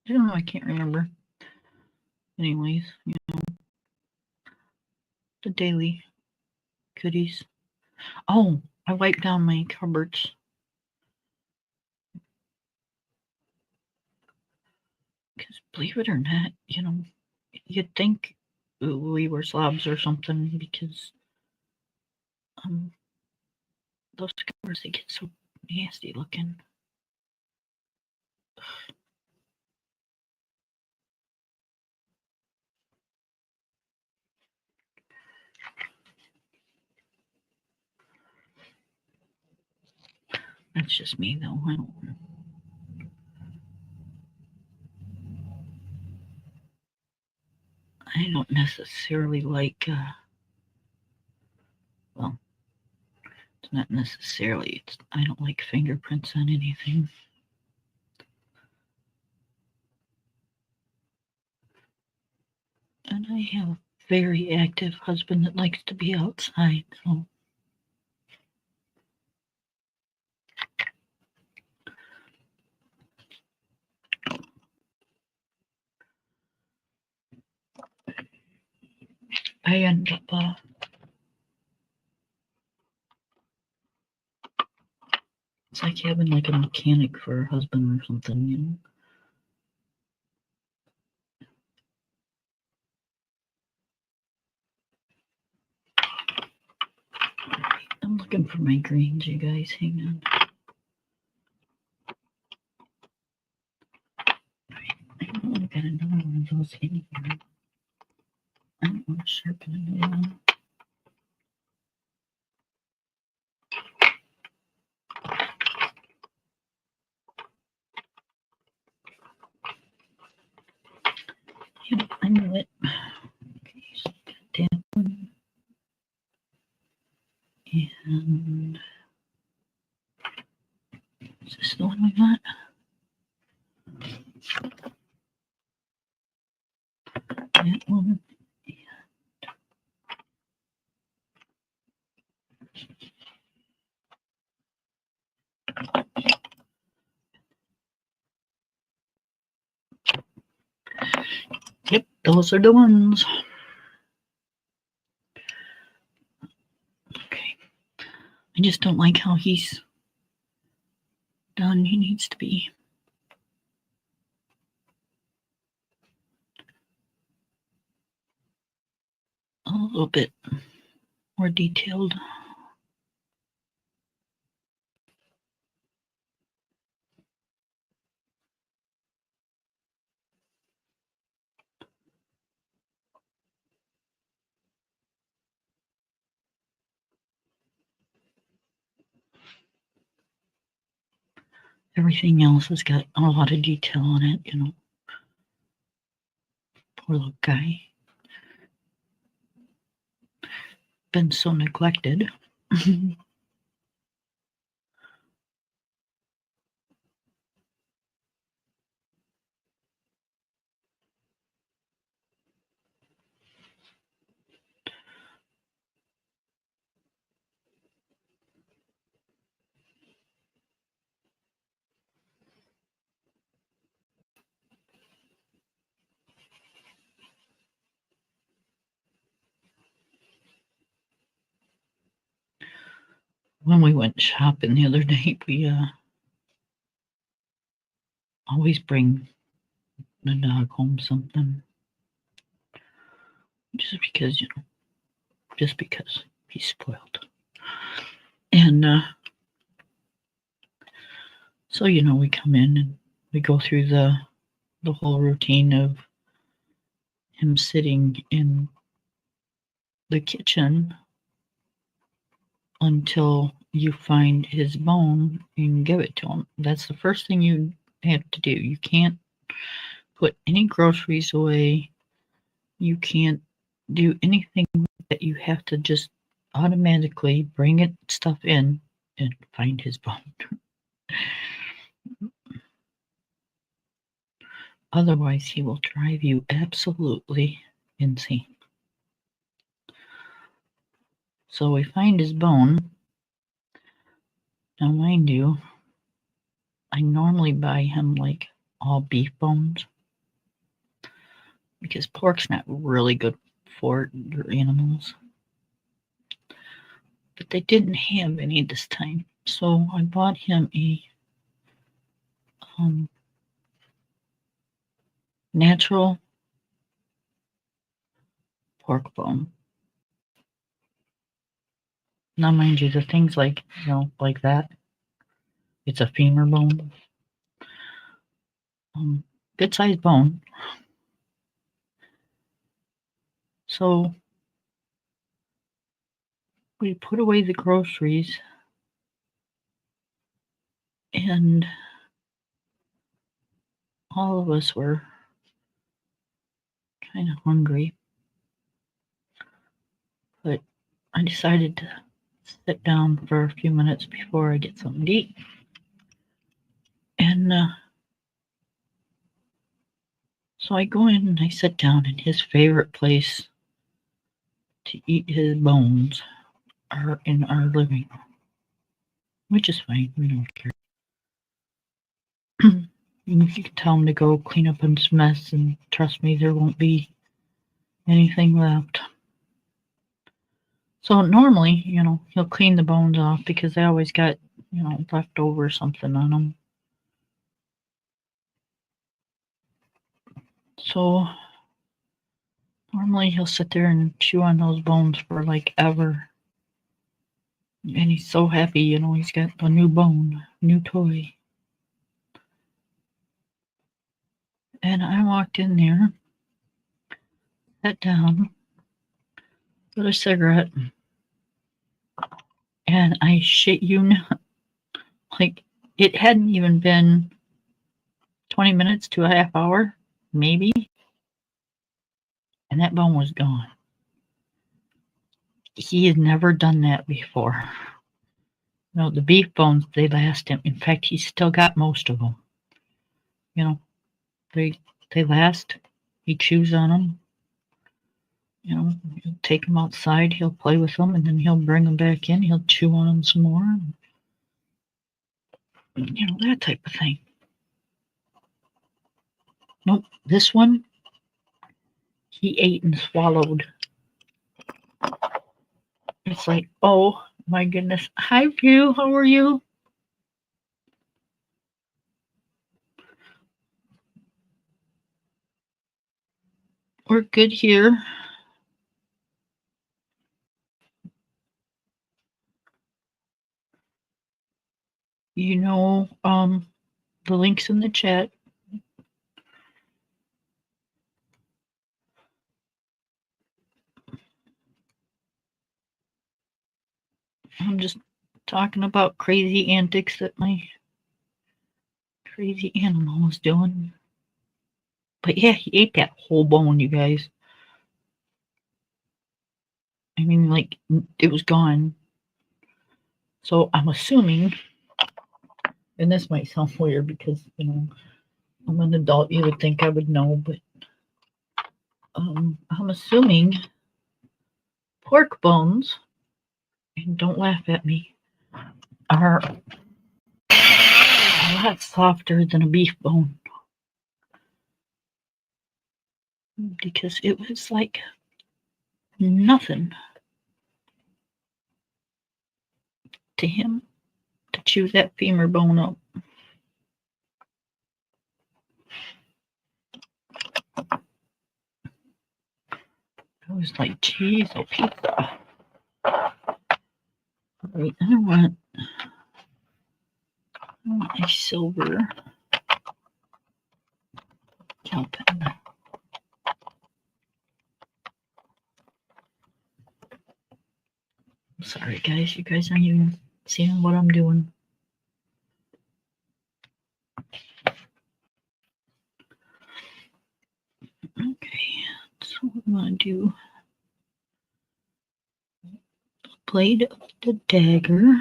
I don't know, I can't remember. Anyways, the daily goodies. Oh, I wiped down my cupboards. Because believe it or not, you'd think we were slobs or something because those cupboards, they get so nasty looking. That's just me though. I don't necessarily like well, it's not necessarily, I don't like fingerprints on anything. And I have a very active husband that likes to be outside, so I end up it's like having like a mechanic for a husband or something, I'm looking for my greens, you guys. Hang on. I know I got another one of those in here. I don't want to sharpen another one. Yep, I knew it. Okay, so that one. And is this the one we got? That one. Yep, those are the ones. Okay. I just don't like how he's done. He needs to be a little bit more detailed. Everything else has got a lot of detail on it, Poor little guy. Been so neglected. When we went shopping the other night, we always bring the dog home something. Just because, he's spoiled. And so, we come in and we go through the whole routine of him sitting in the kitchen until you find his bone and give it to him. That's the first thing you have to do. You can't put any groceries away. You can't do anything that. You have to just automatically bring it stuff in and find his bone. Otherwise, he will drive you absolutely insane. So we find his bone. Now, mind you, I normally buy him like all beef bones because pork's not really good for your animals. but they didn't have any this time. So I bought him a natural pork bone. Now, mind you, the things like, like that, it's a femur bone. Good sized bone. So we put away the groceries and all of us were kind of hungry. But I decided to sit down for a few minutes before I get something to eat. And so I go in and I sit down, and his favorite place to eat his bones are in our living room, which is fine. We don't care. You can tell him to go clean up his mess, and trust me, there won't be anything left. So normally, he'll clean the bones off because they always got, leftover something on them. So normally he'll sit there and chew on those bones for like ever. And he's so happy, he's got a new bone, new toy. And I walked in there, sat down, lit a cigarette, and I shit you not, like it hadn't even been 20 minutes to a half hour, maybe, and that bone was gone. He had never done that before. The beef bones, they last him. In fact, he's still got most of them. They last. He chews on them. He'll take them outside, he'll play with them, and then he'll bring them back in, he'll chew on them some more. That type of thing. Nope, this one, he ate and swallowed. It's like, oh my goodness. Hi, Pew, how are you? We're good here. The link's in the chat. I'm just talking about crazy antics that my crazy animal was doing. But yeah, he ate that whole bone, you guys. I mean, like, it was gone. So I'm assuming, and this might sound weird because, I'm an adult, you would think I would know, but I'm assuming pork bones, and don't laugh at me, are a lot softer than a beef bone. Because it was like nothing to him to chew that femur bone up. I was like, geez, oh, pizza. Wait, I want a silver gel pen. I'm sorry, guys. You guys aren't even seeing what I'm doing. Okay, so I'm going to do the blade of the dagger.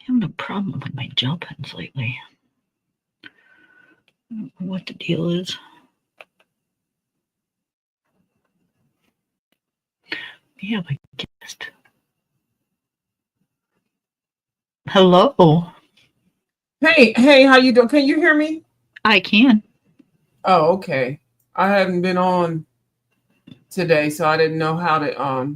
I'm having a problem with my gel pens lately. I don't know what the deal is. We have a guest. Hello. Hey, how you doing? Can you hear me? I can. Oh, okay. I haven't been on today, so I didn't know how to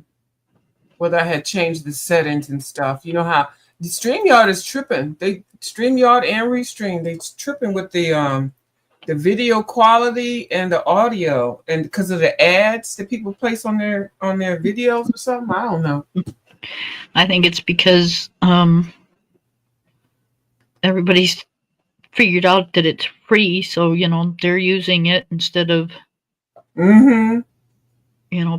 whether I had changed the settings and stuff. You know how the StreamYard is tripping. They StreamYard and Restream, they tripping with the video quality and the audio, and because of the ads that people place on their videos or something. I don't know. I think it's because everybody's figured out that it's free, so they're using it instead of Mm-hmm.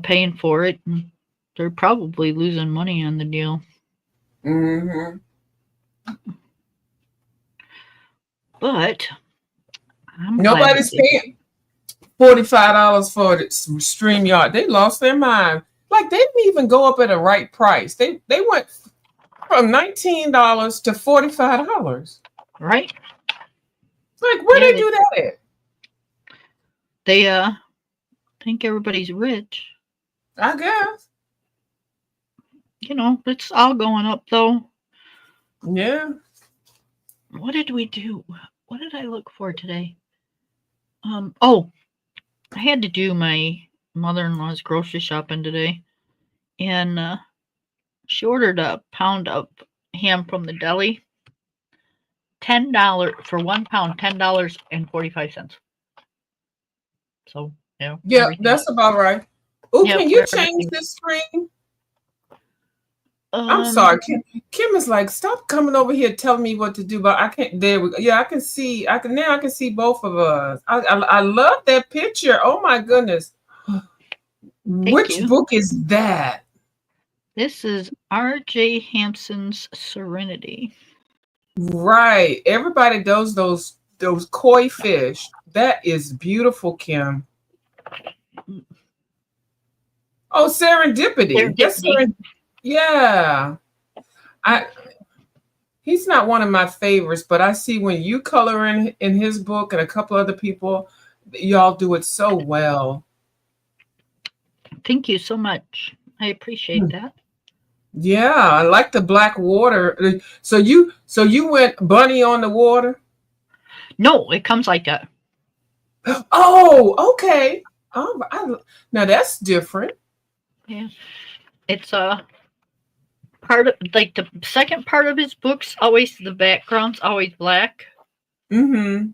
paying for it. And they're probably losing money on the deal. Mm-hmm. But I'm glad Nobody's that they- paying $45 for the StreamYard. They lost their mind. Like they didn't even go up at a right price. They went from $19 to $45. right? Like where Yeah, they do that at? They think everybody's rich. I guess. It's all going up though. Yeah. What did we do? What did I look for today? Oh, I had to do my mother-in-law's grocery shopping today, and she ordered a pound of ham from the deli. $10 for 1 pound, $10.45. So Yeah, everything. that's about right. Oh, Yep, can you change everything. this screen? I'm sorry. Kim is like, stop coming over here telling me what to do, but I can't. There we go. Yeah, I can see. I can see both of us. I love that picture. Oh my goodness. Which you. book is that? This is R.J. Hampson's Serenity. Right. Everybody does those koi fish. That is beautiful, Kim. Oh, serendipity. That's yeah. He's not one of my favorites, but I see when you color in his book and a couple other people, y'all do it so well. Thank you so much. I appreciate that. Yeah, I like the black water. So you went bunny on the water? No, it comes like that. Oh, okay. Now that's different. Yeah. It's part of like the second part of his books, always the background's always black. Mm-hmm.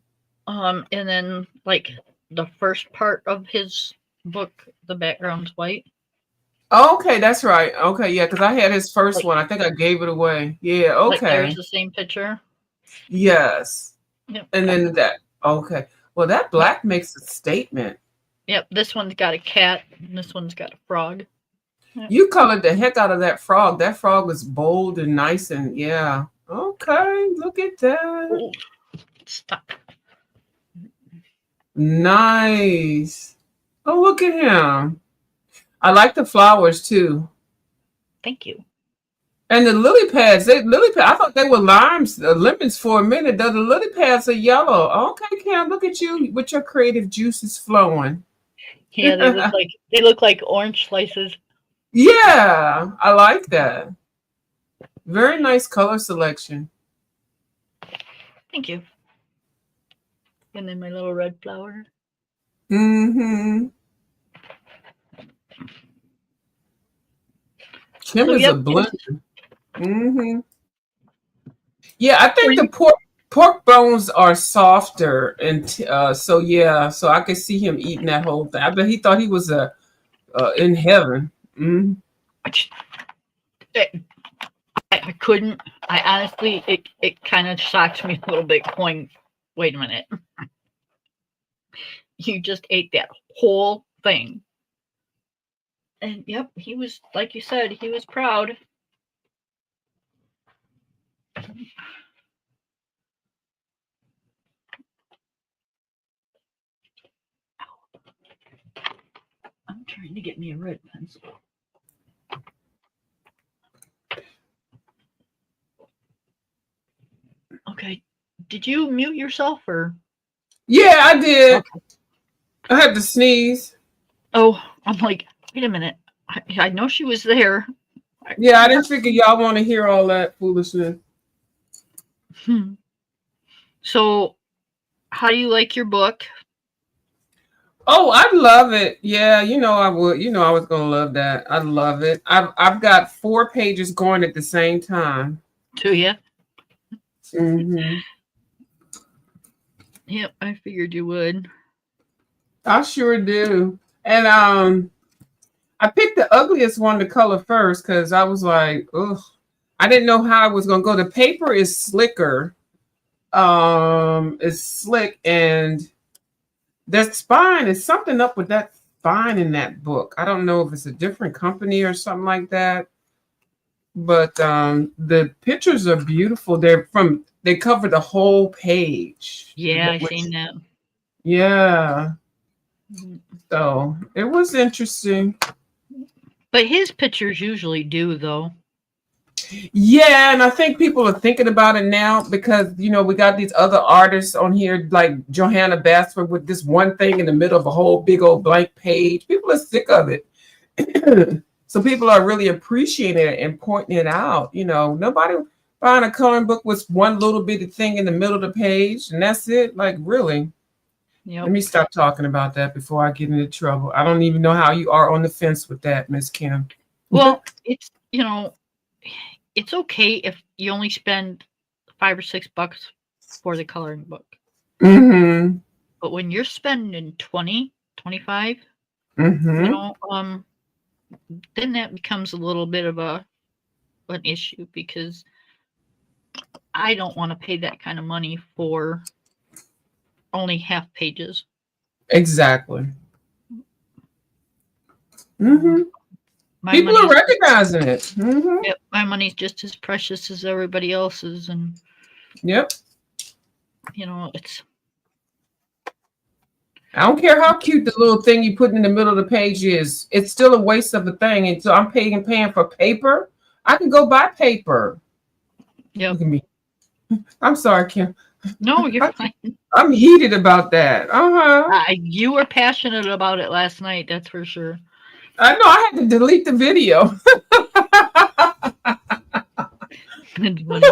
And then like the first part of his book, the background's white. Okay, that's right. Okay, yeah, because I had his first one. I think I gave it away. Yeah, okay. Like there's the same picture. Yes. Yep. And then that. Okay. Well, that black makes a statement. Yep. This one's got a cat, and this one's got a frog. Yep. You colored the heck out of that frog. That frog was bold and nice, and yeah. Okay, look at that. Ooh, stop. Nice. Oh, look at him. I like the flowers too. Thank you. And the lily pads, I thought they were lemons for a minute. The lily pads are yellow. Okay, Cam, look at you with your creative juices flowing. Yeah, they look like orange slices. Yeah, I like that. Very nice color selection. Thank you. And then my little red flower. Mm-hmm. Kim is a blender. Mm-hmm. Yeah, I think the pork bones are softer, and so I could see him eating that whole thing. I bet he thought he was in heaven. Mm-hmm. I couldn't. I honestly, it kind of shocked me a little bit. Going, wait a minute, you just ate that whole thing. And yep, he was, like you said, he was proud. I'm trying to get me a red pencil. Okay, did you mute yourself or? Yeah, I did. Okay. I had to sneeze. Oh, I'm like, wait a minute. I know she was there. Yeah, I didn't figure y'all want to hear all that foolishness. So, how do you like your book? Oh, I love it. Yeah, I would. I was gonna love that. I love it. I've got 4 pages going at the same time. Do you? Hmm. Yep, I figured you would. I sure do. And I picked the ugliest one to color first because I was like, ugh, I didn't know how I was gonna go. The paper is slicker. It's slick, and the spine is something up with that spine in that book. I don't know if it's a different company or something like that. But the pictures are beautiful. They cover the whole page. Yeah, I seen that. Yeah. So it was interesting. But his pictures usually do, though. Yeah, and I think people are thinking about it now because we got these other artists on here like Johanna Basford with this one thing in the middle of a whole big old blank page. People are sick of it. So people are really appreciating it and pointing it out. Nobody buying a coloring book with one little bitty thing in the middle of the page, and that's it. Like, really? Yep. Let me stop talking about that before I get into trouble. I don't even know how you are on the fence with that, Miss Kim. Well, it's it's okay if you only spend $5 or $6 for the coloring book. Mm-hmm. But when you're spending 20, 25, Mm-hmm. Then that becomes a little bit of an issue because I don't want to pay that kind of money for only half pages. Exactly. Mm-hmm. My People are money's recognizing it. Mm-hmm. Yep, my money's just as precious as everybody else's, and Yep. it's. I don't care how cute the little thing you put in the middle of the page is. It's still a waste of a thing. And so I'm paying for paper. I can go buy paper. Yep. Look at me. I'm sorry, Kim. No, you're fine. I'm heated about that. You were passionate about it last night, that's for sure. I know. I had to delete the video. It's funny.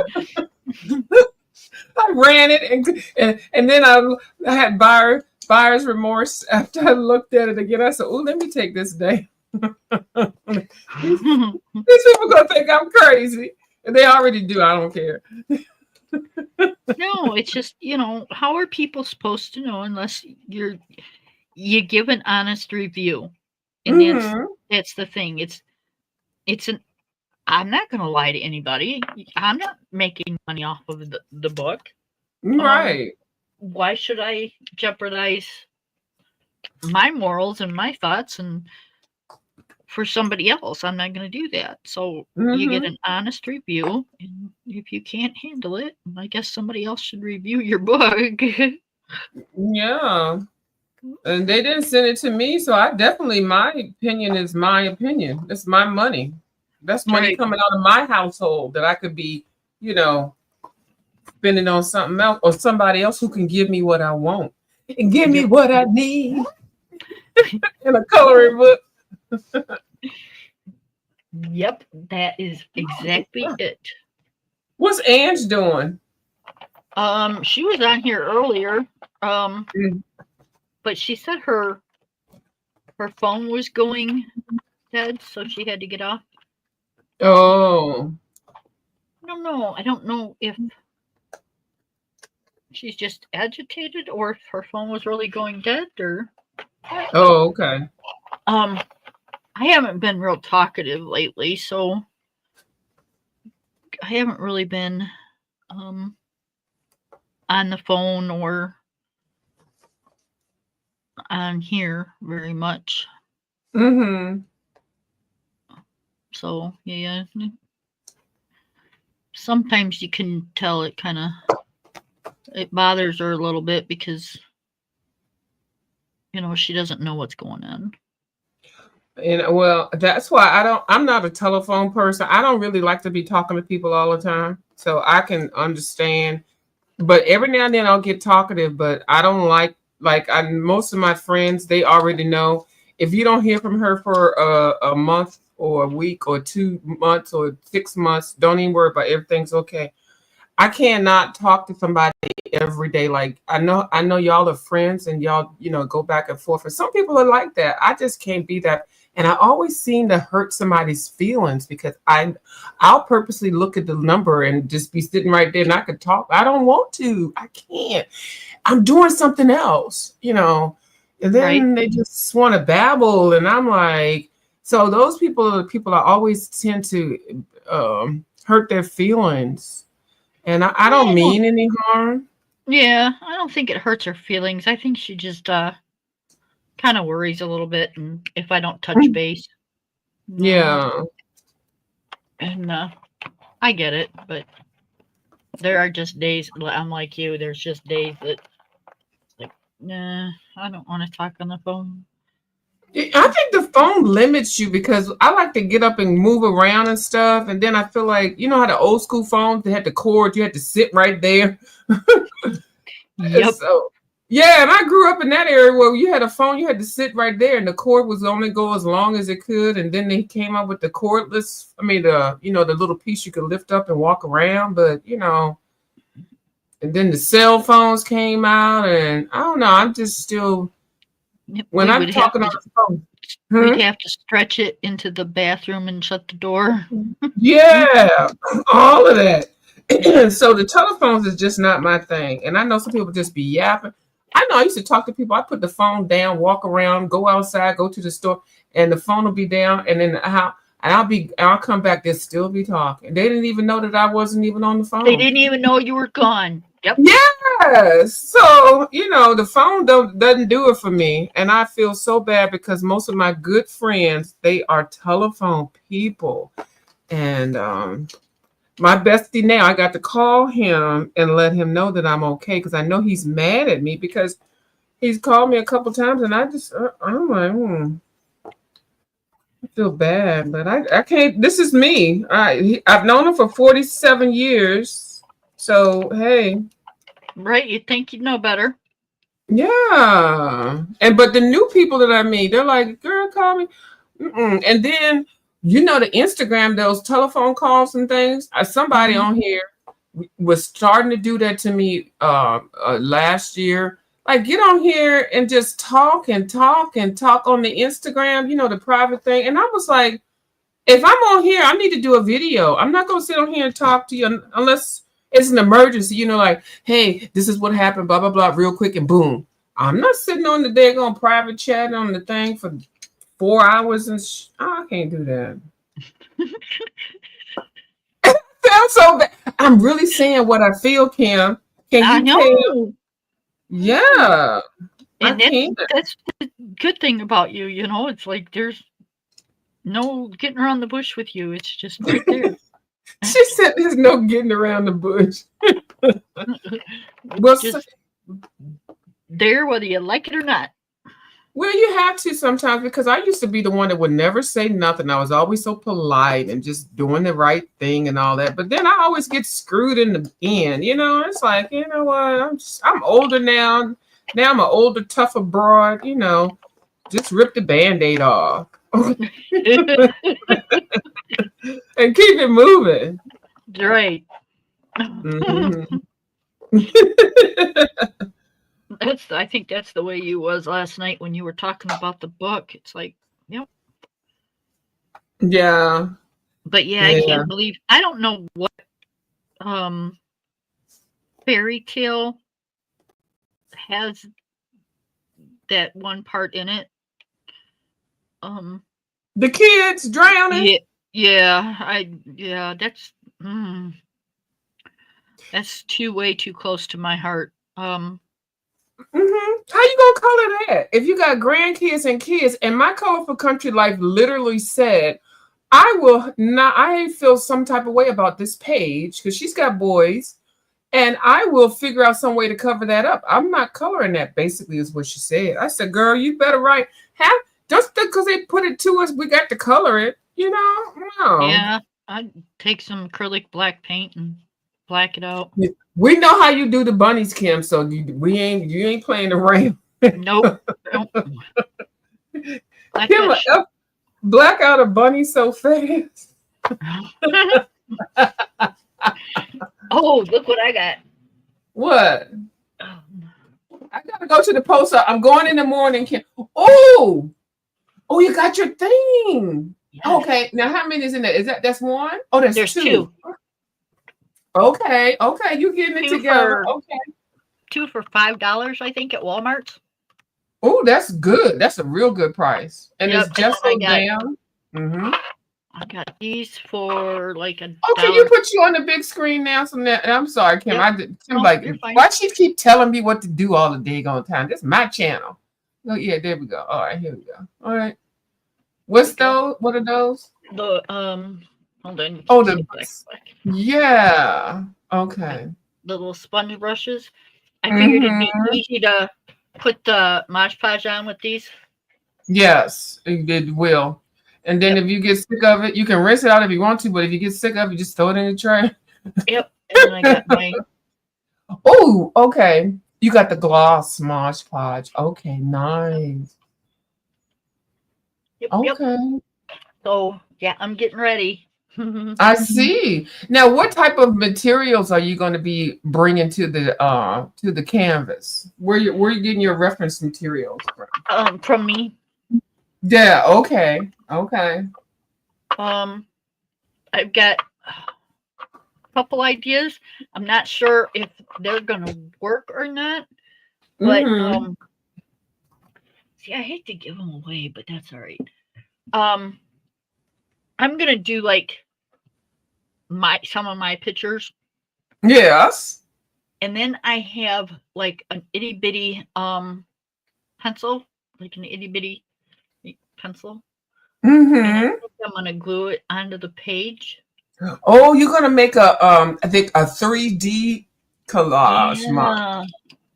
I ran it and then I had buyer's remorse after I looked at it again. I said, "Oh, let me take this day." These people gonna think I'm crazy, and they already do. I don't care. No, it's just how are people supposed to know unless you give an honest review, and that's the thing. It's an I'm not going to lie to anybody. I'm not making money off of the book. Right. Why should I jeopardize my morals and my thoughts and for somebody else? I'm not going to do that. So you get an honest review, and if you can't handle it, I guess somebody else should review your book. Yeah. And they didn't send it to me, so my opinion is my opinion. It's my money. That's money coming out of my household that I could be, spending on something else or somebody else who can give me what I want and give me what I need in a coloring book. Yep, that is exactly it. What's Ange doing? She was on here earlier. But she said her phone was going dead, so she had to get off. Oh. I don't know if she's just agitated or if her phone was really going dead or. Oh, okay. I haven't been real talkative lately, so I haven't really been on the phone or on here very much. So yeah, sometimes you can tell it bothers her a little bit because she doesn't know what's going on. And well, that's why I'm not a telephone person. I don't really like to be talking to people all the time, so I can understand. But every now and then I'll get talkative, but I don't most of my friends, they already know if you don't hear from her for a month or a week or 2 months or 6 months, don't even worry about it. Everything's okay. I cannot talk to somebody every day. Like I know y'all are friends and y'all, go back and forth. And some people are like that. I just can't be that. And I always seem to hurt somebody's feelings because I'll purposely look at the number and just be sitting right there and I could talk. I don't want to. I can't. I'm doing something else, And then they just want to babble. And I'm like, so those people are the people I always tend to hurt their feelings. And I don't mean any harm. Yeah, I don't think it hurts her feelings. I think she just kind of worries a little bit, and if I don't touch base. Yeah. And I get it, but there are just days, I'm like you, there's just days that, like, nah, I don't want to talk on the phone. I think the phone limits you because I like to get up and move around and stuff. And then I feel like, you know how the old school phones, they had the cord, you had to sit right there. Yep. So, yeah, and I grew up in that area where you had a phone, you had to sit right there and the cord was only go as long as it could. And then they came up with the cordless, the little piece you could lift up and walk around. But, and then the cell phones came out and I don't know, I'm just still... When I'm talking on the phone, we'd have to stretch it into the bathroom and shut the door. Yeah, all of that. So the telephones is just not my thing. And I know some people just be yapping. I know I used to talk to people. I put the phone down, walk around, go outside, go to the store, and the phone will be down. And then I'll come back. They'll still be talking. They didn't even know that I wasn't even on the phone. They didn't even know you were gone. Yep. Yes. So, the phone doesn't do it for me. And I feel so bad because most of my good friends, they are telephone people. And my bestie now, I got to call him and let him know that I'm okay because I know he's mad at me because he's called me a couple times and I'm like, I feel bad, but I can't. This is me. I've known him for 47 years. So, hey. Right, you'd think you'd know better. Yeah. But the new people that I meet, they're like, girl, call me. And then, the Instagram, those telephone calls and things. Somebody on here was starting to do that to me last year. Like, get on here and just talk and talk and talk on the Instagram, the private thing. And I was like, if I'm on here, I need to do a video. I'm not going to sit on here and talk to you unless it's an emergency, like, hey, this is what happened, blah, blah, blah, real quick, and boom. I'm not sitting on the daggone private chat on the thing for 4 hours and I can't do that. It sounds so bad. I'm really saying what I feel, Kim. Can you tell? Yeah. And that's the good thing about you, it's like there's no getting around the bush with you. It's just right there. She said there's no getting around the bush. Well, just there whether you like it or not. Well, you have to sometimes because I used to be the one that would never say nothing. I was always so polite and just doing the right thing and all that. But then I always get screwed in the end. It's like, you know what? I'm older now. Now I'm an older, tougher broad. Just rip the Band-Aid off. And keep it moving. Right. Mm-hmm. I think that's the way you was last night when you were talking about the book. It's like, yep. Yeah. But yeah, I can't believe I don't know what fairy tale has that one part in it. The kids drowning. Yeah, that's way too close to my heart. How you gonna color that if you got grandkids and kids? And My Colorful Country Life literally said, I feel some type of way about this page because she's got boys, and I will figure out some way to cover that up. I'm not coloring that, basically, is what she said. I said, girl, you better write. Just because they put it to us, we got to color it, No. Yeah, I'd take some acrylic black paint and black it out. We know how you do the bunnies, Kim, so you ain't playing around. Nope. Kim, black out a bunny so fast. Oh, Oh, look what I got. What? Um, I gotta go to the post. I'm going in the morning. Oh, you got your thing. yes. Okay, now how many is in there? That's one? Oh, There's two. Okay, you getting it Two together. for- Okay. 2 for $5, I think, at Walmart. Oh, that's good. That's a real good price. And Yep, it's just and so then I down. Mm-hmm. I got these for like $1. Oh, can you put you on the big screen now? I'm sorry, Kim. Yep. Kim, No, like, you're fine. why she keep telling me what to do all the daggone time? This is my channel. Oh, yeah, there we go. All right, here we go. All right. What's those? What are those? The hold on. Oh, yeah. Okay. The little sponge brushes. I figured it'd be Mhm. easy to put the Mod Podge on with these. Yes, it will. And then Yep. if you get sick of it, you can rinse it out if you want to, but if you get sick of it, just throw it in the tray. Yep. And then I got my Oh, okay. You got the gloss Mod Podge. Okay, nice. yep. Okay. So yeah, I'm getting ready. I see. Now, what type of materials are you going to be bringing to the canvas? Where you getting your reference materials from? From me. Yeah. Okay. I've got a couple ideas. I'm not sure if they're gonna work or not, but Mhm. see, I hate to give them away, but that's all right. I'm gonna do like some of my pictures, Yes. and then I have like an itty bitty pencil, like an itty bitty pencil. Mm-hmm. I'm gonna glue it onto the page. Oh, you're gonna make I think a 3D collage. Yeah.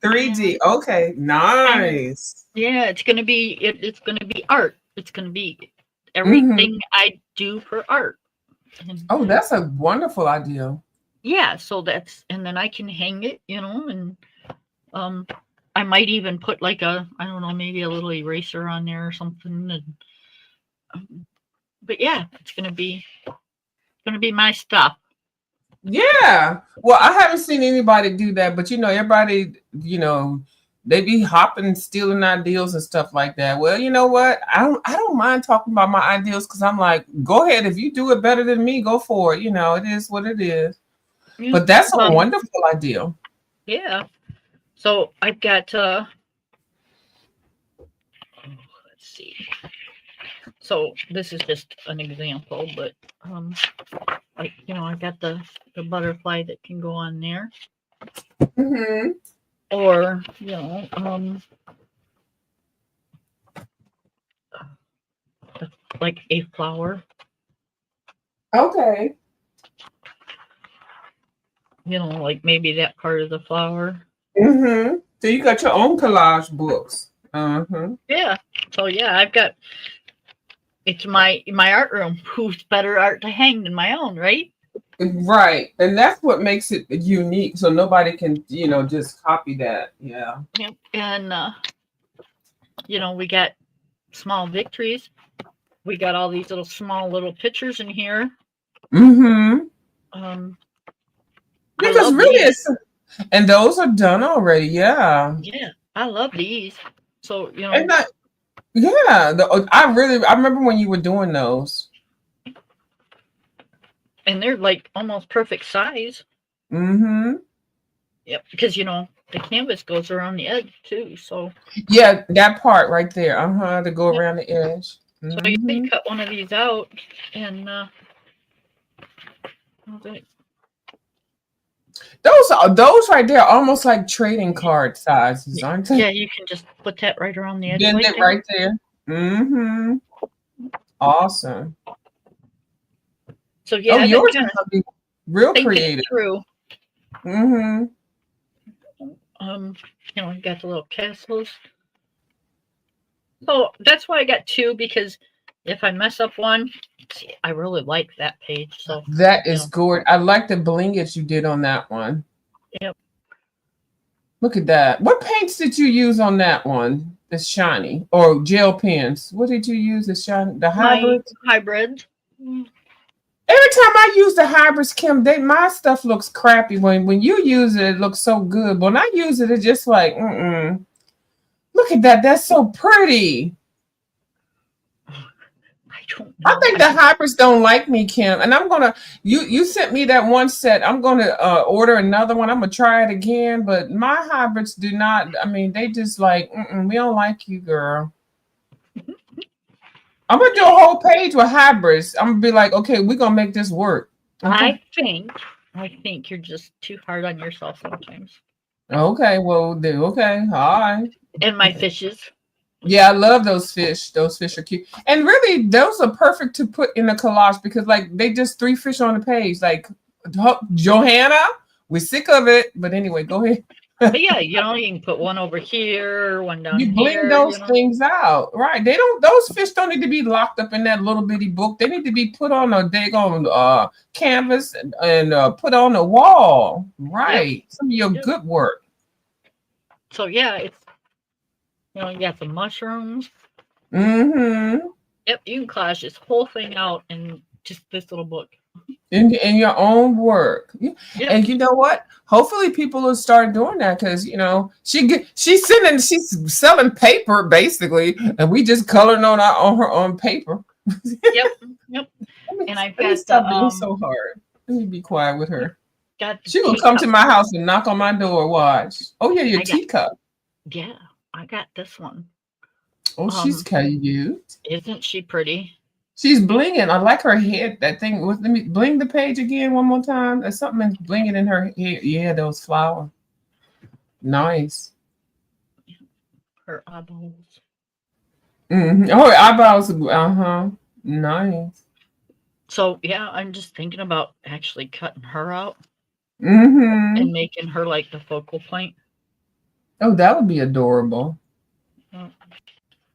3D. Okay, nice. Yeah, it's gonna be it's gonna be art. It's gonna be everything I do for art. And Oh, that's a wonderful idea. yeah, so and then I can hang it, and I might even put like I don't know, maybe a little eraser on there or something. And but yeah, it's gonna be my stuff. Yeah. Well, I haven't seen anybody do that, but everybody, they be hopping, stealing ideas and stuff like that. Well, you know what? I don't mind talking about my ideas because I'm like, go ahead. If you do it better than me, go for it. It is what it is. Yeah. But that's a wonderful idea. Yeah. So I've got let's see. So this is just an example, but I got the butterfly that can go on there. Mm-hmm. Or like a flower. Okay. Like maybe that part of the flower. Mm-hmm. So you got your own collage books. Uh-huh. Yeah. So yeah, I've got. It's my art room. Who's better art to hang than my own, right? Right, and that's what makes it unique. So nobody can, just copy that. Yeah. Yep. And we got small victories. We got all these small little pictures in here. Mm-hmm. I Because love really, these. and those are done already. Yeah. Yeah, I love these. So And I remember when you were doing those. And they're like almost perfect size. Mm-hmm. Yep, because the canvas goes around the edge too. So yeah, that part right there. To go around the edge. So you can cut one of these out and those right there are almost like trading card sizes, aren't they? Yeah, you can just put that right around the edge. Bend it right there. Mm-hmm. Awesome. So yeah, yours is gonna be real creative. True. Mm-hmm. You got the little castles. So that's why I got two, because if I mess up one, see, I really like that page. So that is good. I like the blingage you did on that one. Yep. Look at that. What paints did you use on that one? That's shiny, or gel pens? What did you use? The shiny, the hybrid. Hybrid. Every time I use the hybrids, Kim, my stuff looks crappy. When you use it, it looks so good. But when I use it, it's just like, look at that. That's so pretty. I don't I know. think the hybrids don't like me, Kim. And I'm gonna you sent me that one set. I'm gonna order another one. I'm gonna try it again. But my hybrids do not. I mean, they just like, we don't like you, girl. I'm gonna do a whole page with hybrids. I'm gonna be like, okay, we're gonna make this work. Okay. I think you're just too hard on yourself sometimes. Okay, well, okay, all right. And my fishes. Yeah, I love those fish. Those fish are cute. And really, those are perfect to put in a collage because, like, they just 3 fish on the page. Like, Johanna, we're sick of it. But anyway, go ahead. But yeah, you can put one over here, one down You bling here. those things out, right? Those fish don't need to be locked up in that little bitty book. They need to be put on a daggone canvas and put on the wall, right? Yep. Some of your good work. So yeah, it's you got some mushrooms. Mm-hmm. Yep, you can collage this whole thing out in just this little book. In your own work. Yep. And you know what? Hopefully people will start doing that because she's selling paper basically, and we just coloring on her own paper. Yep. And I've got stop being so hard. Let me be quiet with her. She will come to my house and knock on my door. Watch. Oh yeah, your teacup. Yeah, I got this one. Oh, she's cute. Isn't she pretty? She's blinging. I like her head. That thing. Let me bling the page again one more time. There's something blinging in her hair. Yeah, those flowers. Nice. Her eyeballs. Mm-hmm. Oh, her eyeballs. Nice. So yeah, I'm just thinking about actually cutting her out and making her like the focal point. Oh, that would be adorable.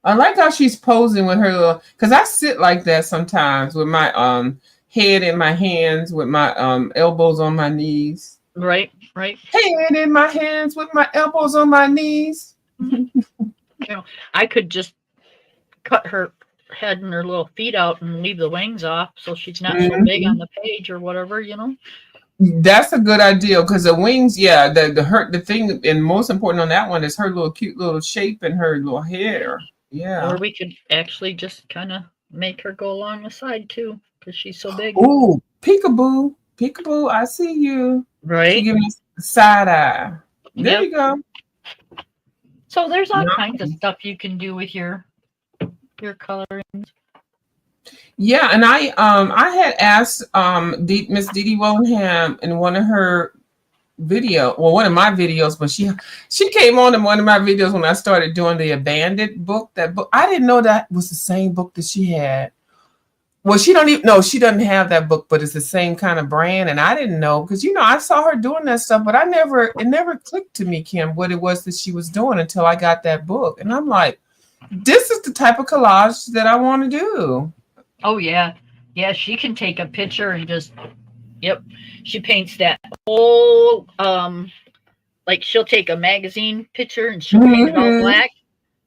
I like how she's posing with her little, because I sit like that sometimes with my head in my hands, with my elbows on my knees. Right. Head in my hands with my elbows on my knees. I could just cut her head and her little feet out and leave the wings off so she's not so big on the page or whatever, That's a good idea because the wings, the thing, and most important on that one is her little cute little shape and her little hair. Yeah. Or we could actually just kind of make her go along the side too, because she's so big. Ooh, peekaboo, peekaboo! I see you. Right. She give me side eye. There you go. So there's all kinds of stuff you can do with your colorings. Yeah, and I had asked Miss Dee Dee Willingham in one of her one of my videos, but she came on in one of my videos when I started doing the Abandoned book. That book, I didn't know that was the same book that she had. Well, she doesn't have that book, but it's the same kind of brand, and I didn't know because I saw her doing that stuff, but it never clicked to me, Kim, what it was that she was doing until I got that book, and I'm like, this is the type of collage that I want to do. Oh yeah, she can take a picture and just. Yep. She paints that whole like she'll take a magazine picture and she'll paint it all black.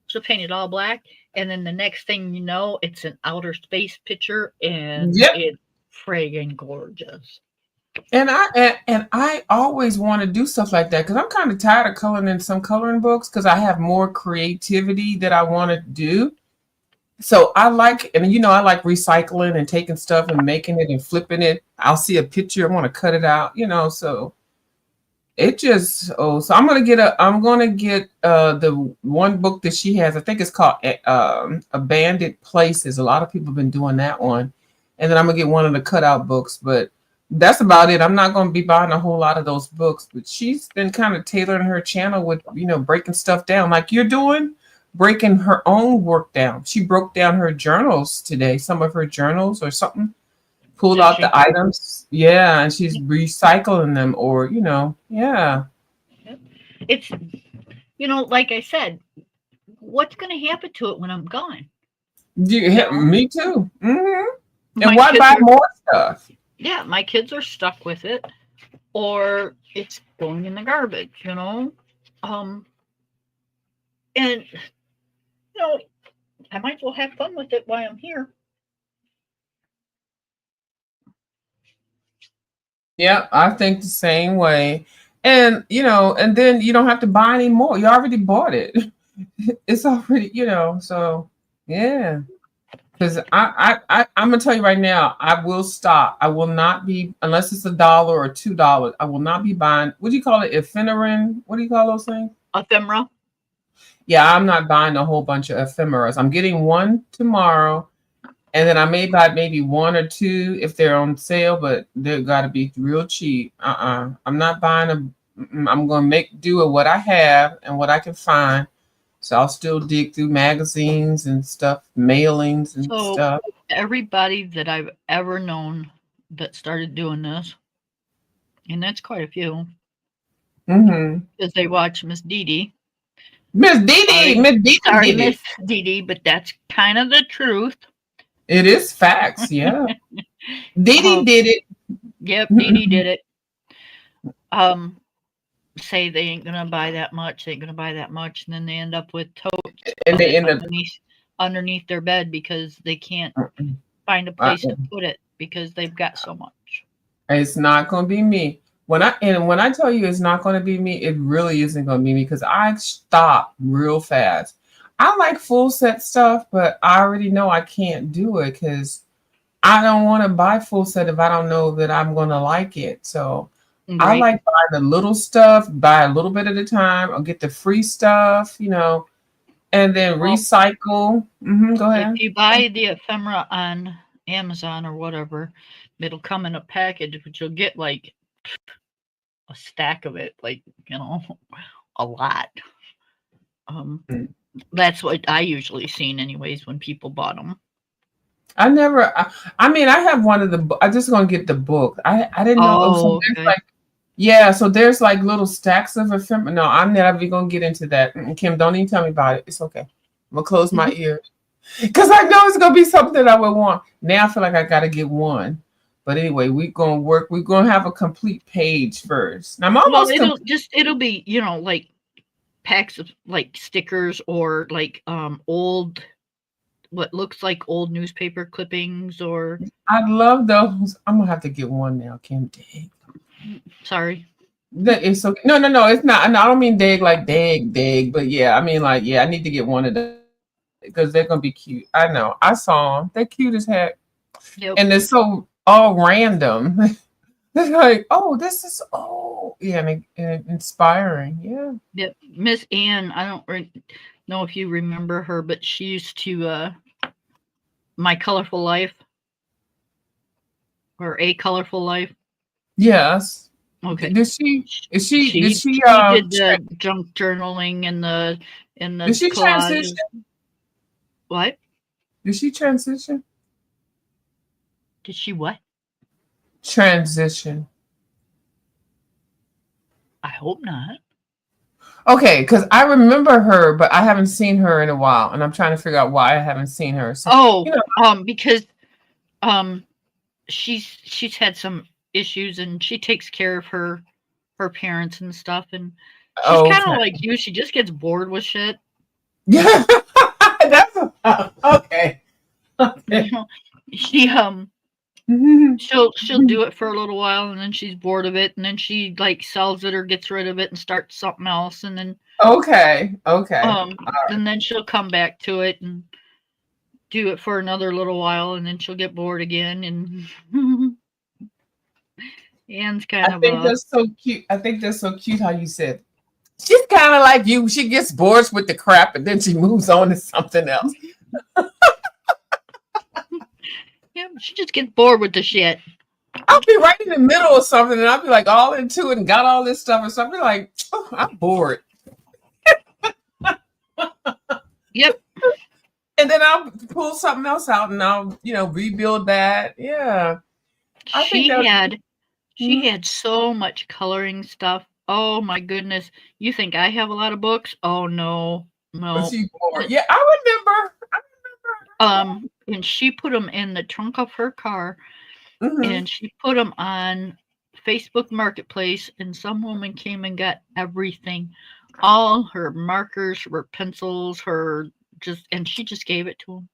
She'll paint it all black. And then the next thing you know, it's an outer space picture and it's friggin' gorgeous. And I always want to do stuff like that because I'm kind of tired of coloring in some coloring books because I have more creativity that I want to do. So I like recycling and taking stuff and making it and flipping it. I'll see a picture, I want to cut it out, so it just, so I'm going to get the one book that she has. I think it's called Abandoned Places. A lot of people have been doing that one. And then I'm going to get one of the cutout books, but that's about it. I'm not going to be buying a whole lot of those books, but she's been kind of tailoring her channel with, breaking stuff down like you're doing. Breaking her own work down. She broke down her journals today, some of her journals or something, pulled out the items. Yeah, and she's recycling them or, It's, like I said, what's going to happen to it when I'm gone? Me too. Mm-hmm. And why buy more stuff? Yeah, my kids are stuck with it or it's going in the garbage, And I might as well have fun with it while I'm here. Yeah, I think the same way. And and then you don't have to buy any more. You already bought it. It's already, so yeah. Because I'm gonna tell you right now, I will stop. I will not be unless it's $1 or $2. I will not be buying. What do you call it? Ephemerin? What do you call those things? Ephemera. Yeah, I'm not buying a whole bunch of ephemeras. I'm getting one tomorrow, and then I may buy maybe one or two if they're on sale, but they've got to be real cheap. I'm not buying I'm gonna make do with what I have and what I can find. So I'll still dig through magazines and stuff, mailings and So stuff. everybody that I've ever known that started doing this, and that's quite a few, Mm-hmm. because they watch Miss Dee Dee. Miss Dee Sorry, Miss Dee sorry, did it. Miss Dee Dee, but that's kind of the truth. It is facts, yeah. Dee Um, did it. yep, Dee Dee did it. Say they ain't gonna buy that much, they ain't gonna buy that much, and then they end up with totes And of they it end up underneath their bed because they can't find a place to put it because they've got so much. it's not gonna be me. When I tell you it's not gonna be me, it really isn't gonna be me because I stop real fast. I like full set stuff, but I already know I can't do it because I don't want to buy full set if I don't know that I'm gonna like it. So I Right. like buying the little stuff, buy a little bit at a time, or get the free stuff, and then Well, recycle. Go if ahead. you buy the ephemera on Amazon or whatever, it'll come in a package, but you'll get like a stack of it, like, a lot. Um, Mm. that's what I usually seen anyways when people bought them. I never. I mean, I have one of the. I just gonna get the book. I didn't know. So Oh, there's okay. like, yeah. So there's like little stacks of ephemera. No, I'm never even gonna get into that. Kim, don't even tell me about it. It's okay. I'm gonna close my ears because I know it's gonna be something that I would want. Now I feel like I gotta get one. But anyway, we're gonna work. We're gonna have a complete page first. Now, I'm Well, almost it'll be, like packs of like stickers or like old what looks like old newspaper clippings or I love those. I'm gonna have to get one now, Kim. Dang. sorry. That is okay. No, no, no. It's not. No, I don't mean dig like dig, but yeah, I mean like yeah. I need to get one of them because they're gonna be cute. I know. I saw them. They're cute as heck, Yep. and they're so all random. They're like, oh, this is yeah, and inspiring. Yeah. Yep. Miss Ann, I don't know if you remember her, but she used to My Colorful Life or A Colorful Life. Yes. Okay. Did she? Is she? Did She she? did the junk journaling and the Did she collages. transition? What? Did she transition? Did she what? Transition. I hope not. Okay, because I remember her, but I haven't seen her in a while, and I'm trying to figure out why I haven't seen her. So, Oh, you know, because she's had some issues and she takes care of her parents and stuff, and she's kind of okay, like you. She just gets bored with shit. yeah, that's okay. You Okay. know, she Mhm. she'll do it for a little while and then she's bored of it and then she like sells it or gets rid of it and starts something else and then Okay, okay. and then she'll come back to it and do it for another little while and then she'll get bored again and Anne's kind I of think a that's so cute. I think that's so cute how you said she's kind of like you. She gets bored with the crap, and then she moves on to something else. yeah, she just gets bored with the shit. I'll be right in the middle of something, and I'll be like all into it and got all this stuff, and something like, oh, I'm bored. Yep. And then I'll pull something else out and I'll, rebuild that. Yeah. I think She that had mhm. she had so much coloring stuff. Oh my goodness. You think I have a lot of books? Oh no. No. She's bored. Yeah, I remember. And she put them in the trunk of her car Mhm. and she put them on Facebook Marketplace and some woman came and got everything. All her markers, her pencils, and she just gave it to him.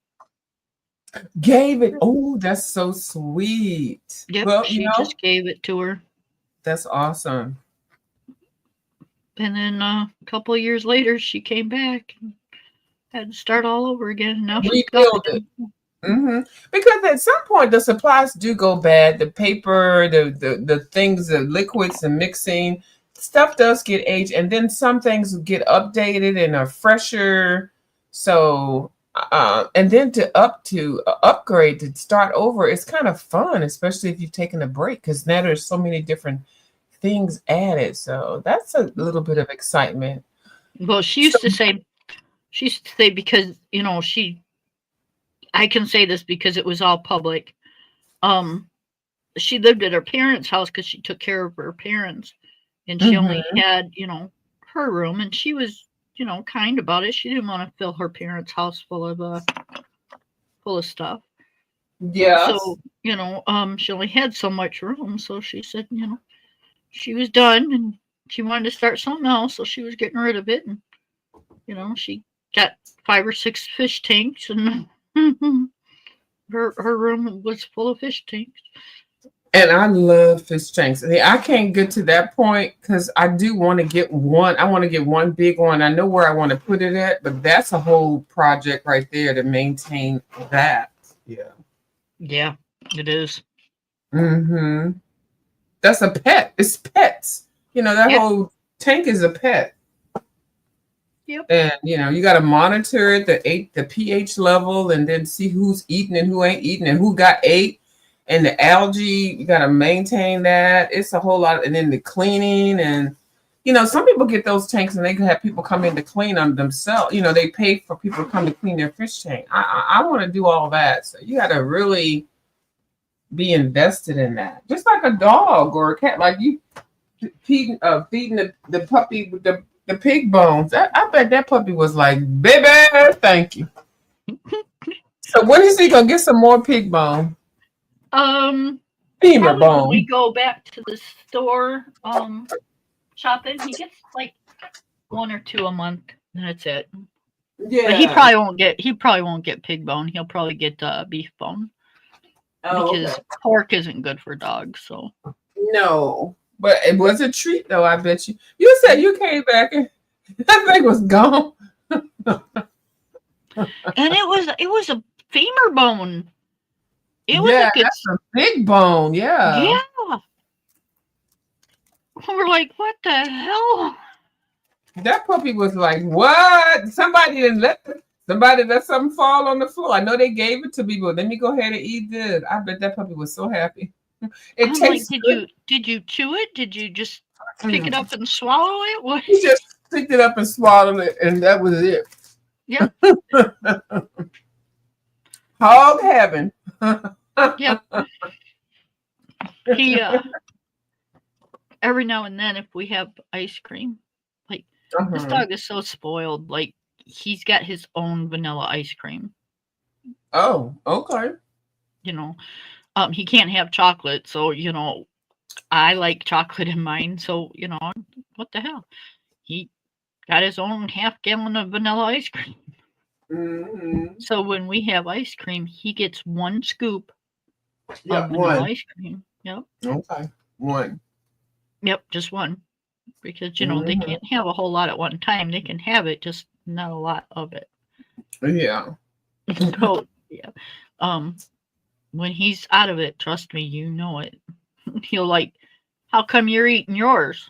Gave it. Oh, that's so sweet. Yep, Well, she just gave it to her. That's awesome. And then a couple of years later, she came back and had to start all over again. Now she's got Rebuild it. Because at some point the supplies do go bad. The paper, the things, the liquids, the mixing stuff does get aged, and then some things get updated and are fresher. So, and then to upgrade to start over, it's kind of fun, especially if you've taken a break, because now there's so many different things added. So that's a little bit of excitement. Well, she used to say because I can say this because it was all public. She lived at her parents' house because she took care of her parents, and she only had her room, and she was kind about it. She didn't want to fill her parents' house full of stuff. Yeah. So she only had so much room, so she said she was done and she wanted to start something else, so she was getting rid of it, and she got 5 or 6 fish tanks, and her room was full of fish tanks. And I love fish tanks. I can't get to that point because I do want to get one. I want to get one big one. I know where I want to put it at, but that's a whole project right there to maintain that. Yeah. Yeah, it is. That's a pet. It's pets. That whole tank is a pet. Yep. And you got to monitor it, the pH level, and then see who's eating and who ain't eating and who got ate. And the algae, you got to maintain that. It's a whole lot. And then the cleaning, and some people get those tanks and they can have people come in to clean them themselves. They pay for people to come to clean their fish tank. I want to do all that. So you got to really be invested in that. Just like a dog or a cat, like you feeding the puppy with the pig bones. I bet that puppy was like, baby, thank you. So when is he gonna get some more pig bone? Femur bone. When we go back to the store shopping, he gets like 1 or 2 a month, and that's it. Yeah. But he probably won't get pig bone. He'll probably get beef bone. Because pork isn't good for dogs. So no. But it was a treat though, I bet you. You said you came back and that thing was gone. And it was a femur bone. It was that's a big bone, yeah. Yeah. We're like, what the hell? That puppy was like, what? Somebody let something fall on the floor. I know they gave it to me, but let me go ahead and eat this. I bet that puppy was so happy. It tastes good. Did you chew it? Did you just pick it up and swallow it? What? He just picked it up and swallowed it, and that was it. Yep. Hog heaven. Yep. He every now and then, if we have ice cream, like this dog is so spoiled, like he's got his own vanilla ice cream. Oh, okay. He can't have chocolate, so I like chocolate in mine, so what the hell? He got his own half-gallon of vanilla ice cream. So when we have ice cream, he gets 1 scoop of vanilla ice cream. Yep. Okay. 1. Yep, just 1. Because they can't have a whole lot at one time. They can have it, just not a lot of it. Yeah. So yeah. When he's out of it, trust me, you know it. He'll like, how come you're eating yours?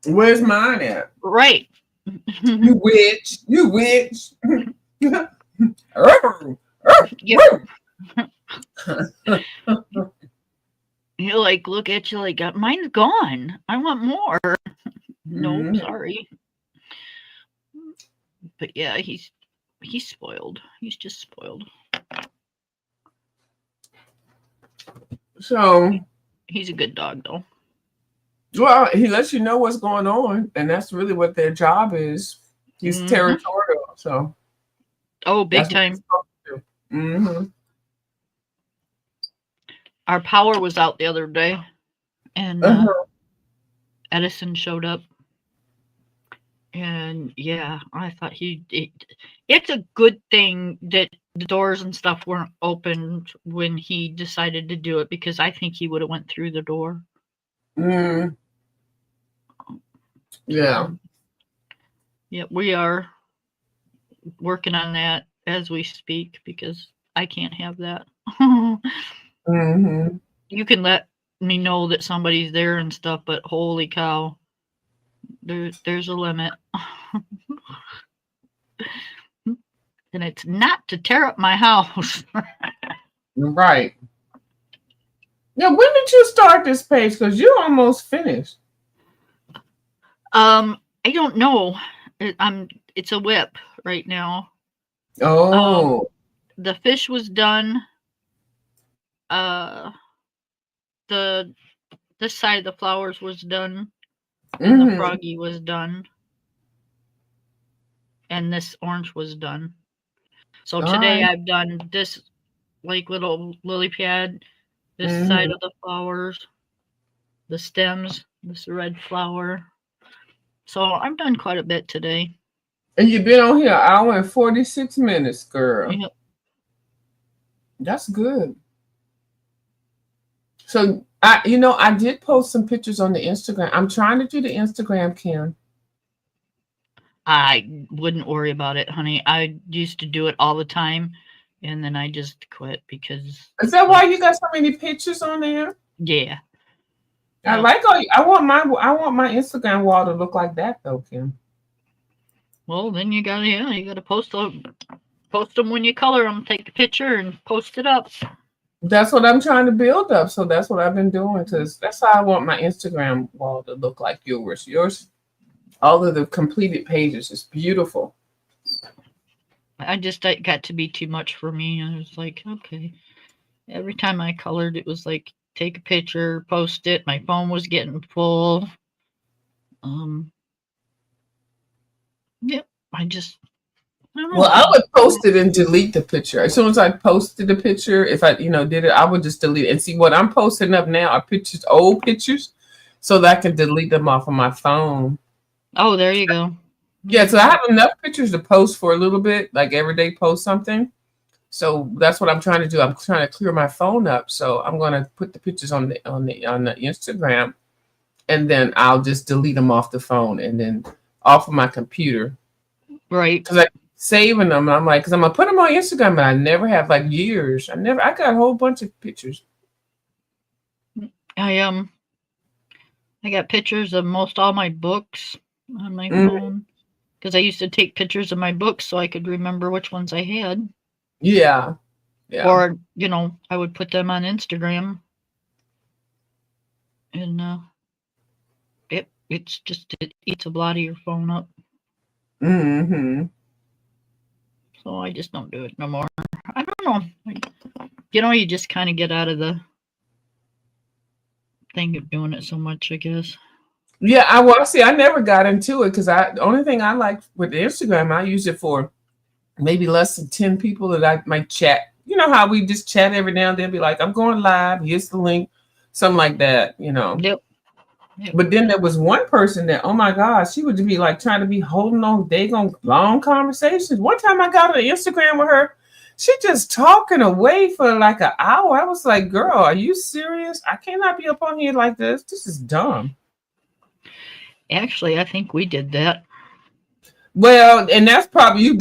Where's mine at? Right. You witch. You witch. Yep. He'll like look at you like, mine's gone. I want more. No, sorry. But yeah, he's spoiled. He's just spoiled. So he's a good dog though. Well, he lets you know what's going on, and that's really what their job is. He's territorial, so. Oh, big time. Our power was out the other day, and Edison showed up. And yeah, I thought it's a good thing that the doors and stuff weren't opened when he decided to do it, because I think he would have went through the door. Mm, yeah. Yeah, we are working on that as we speak because I can't have that. Hmm. You can let me know that somebody's there and stuff, but holy cow, there's a limit. And it's not to tear up my house. Right. Yeah. When did you start this page? Because you're almost finished. I don't know. It's a whip right now. Oh. The fish was done. Uh, the this side of the flowers was done, and the Hmm. froggy was done, and this orange was done. So All today right. I've done this like little lily pad, this side Hmm. of the flowers, the stems, this red flower. So I've done quite a bit today. And you've been on here an hour and 46 minutes, girl. Yep. That's good. So I did post some pictures on the Instagram. I'm trying to do the Instagram, Kim. I wouldn't worry about it, honey. I used to do it all the time, and then I just quit because, Is that why like, you got so many pictures on there? yeah. I Yep. like I want my Instagram wall to look like that though, Kim. Well, then you gotta post them when you color them. Take a picture and post it up. That's what I'm trying to build up. So that's what I've been doing because that's how I want my Instagram wall to look like yours. Yours, all of the completed pages is beautiful. It got to be too much for me. I was like, okay. Every time I colored, it was like take a picture, post it. My phone was getting full. Um, yep. I don't know. Well, I would post it and delete the picture. As soon as I posted the picture, if I, did it, I would just delete it. And see what I'm posting up now are pictures, old pictures, so that I can delete them off of my phone. Oh, there you go. Yeah, so I have enough pictures to post for a little bit, like every day post something. So that's what I'm trying to do. I'm trying to clear my phone up. So I'm gonna put the pictures on the Instagram, and then I'll just delete them off the phone and then off of my computer. Right. Because I saving them, and I'm like, because I'm gonna put them on Instagram, but I never have like years. I got a whole bunch of pictures. I got pictures of most all my books on my Mhm. phone because I used to take pictures of my books so I could remember which ones I had. Yeah, yeah. Or, I would put them on Instagram. And it eats a lot of your phone up. Hmm. So I just don't do it no more. I don't know. You just kind of get out of the thing of doing it so much, I guess. Yeah, I never got into it because the only thing I like with Instagram, I use it for maybe less than 10 people that I might chat. You know how we just chat every now and then, be like, I'm going live, here's the link, something like that, Yep. But then there was one person that, oh my gosh, she would be like trying to be holding on daggone long conversations. One time I got on Instagram with her, she just talking away for like an hour. I was like, girl, are you serious? I cannot be up on here like this. This is dumb. Actually, I think we did that. Well, and that's probably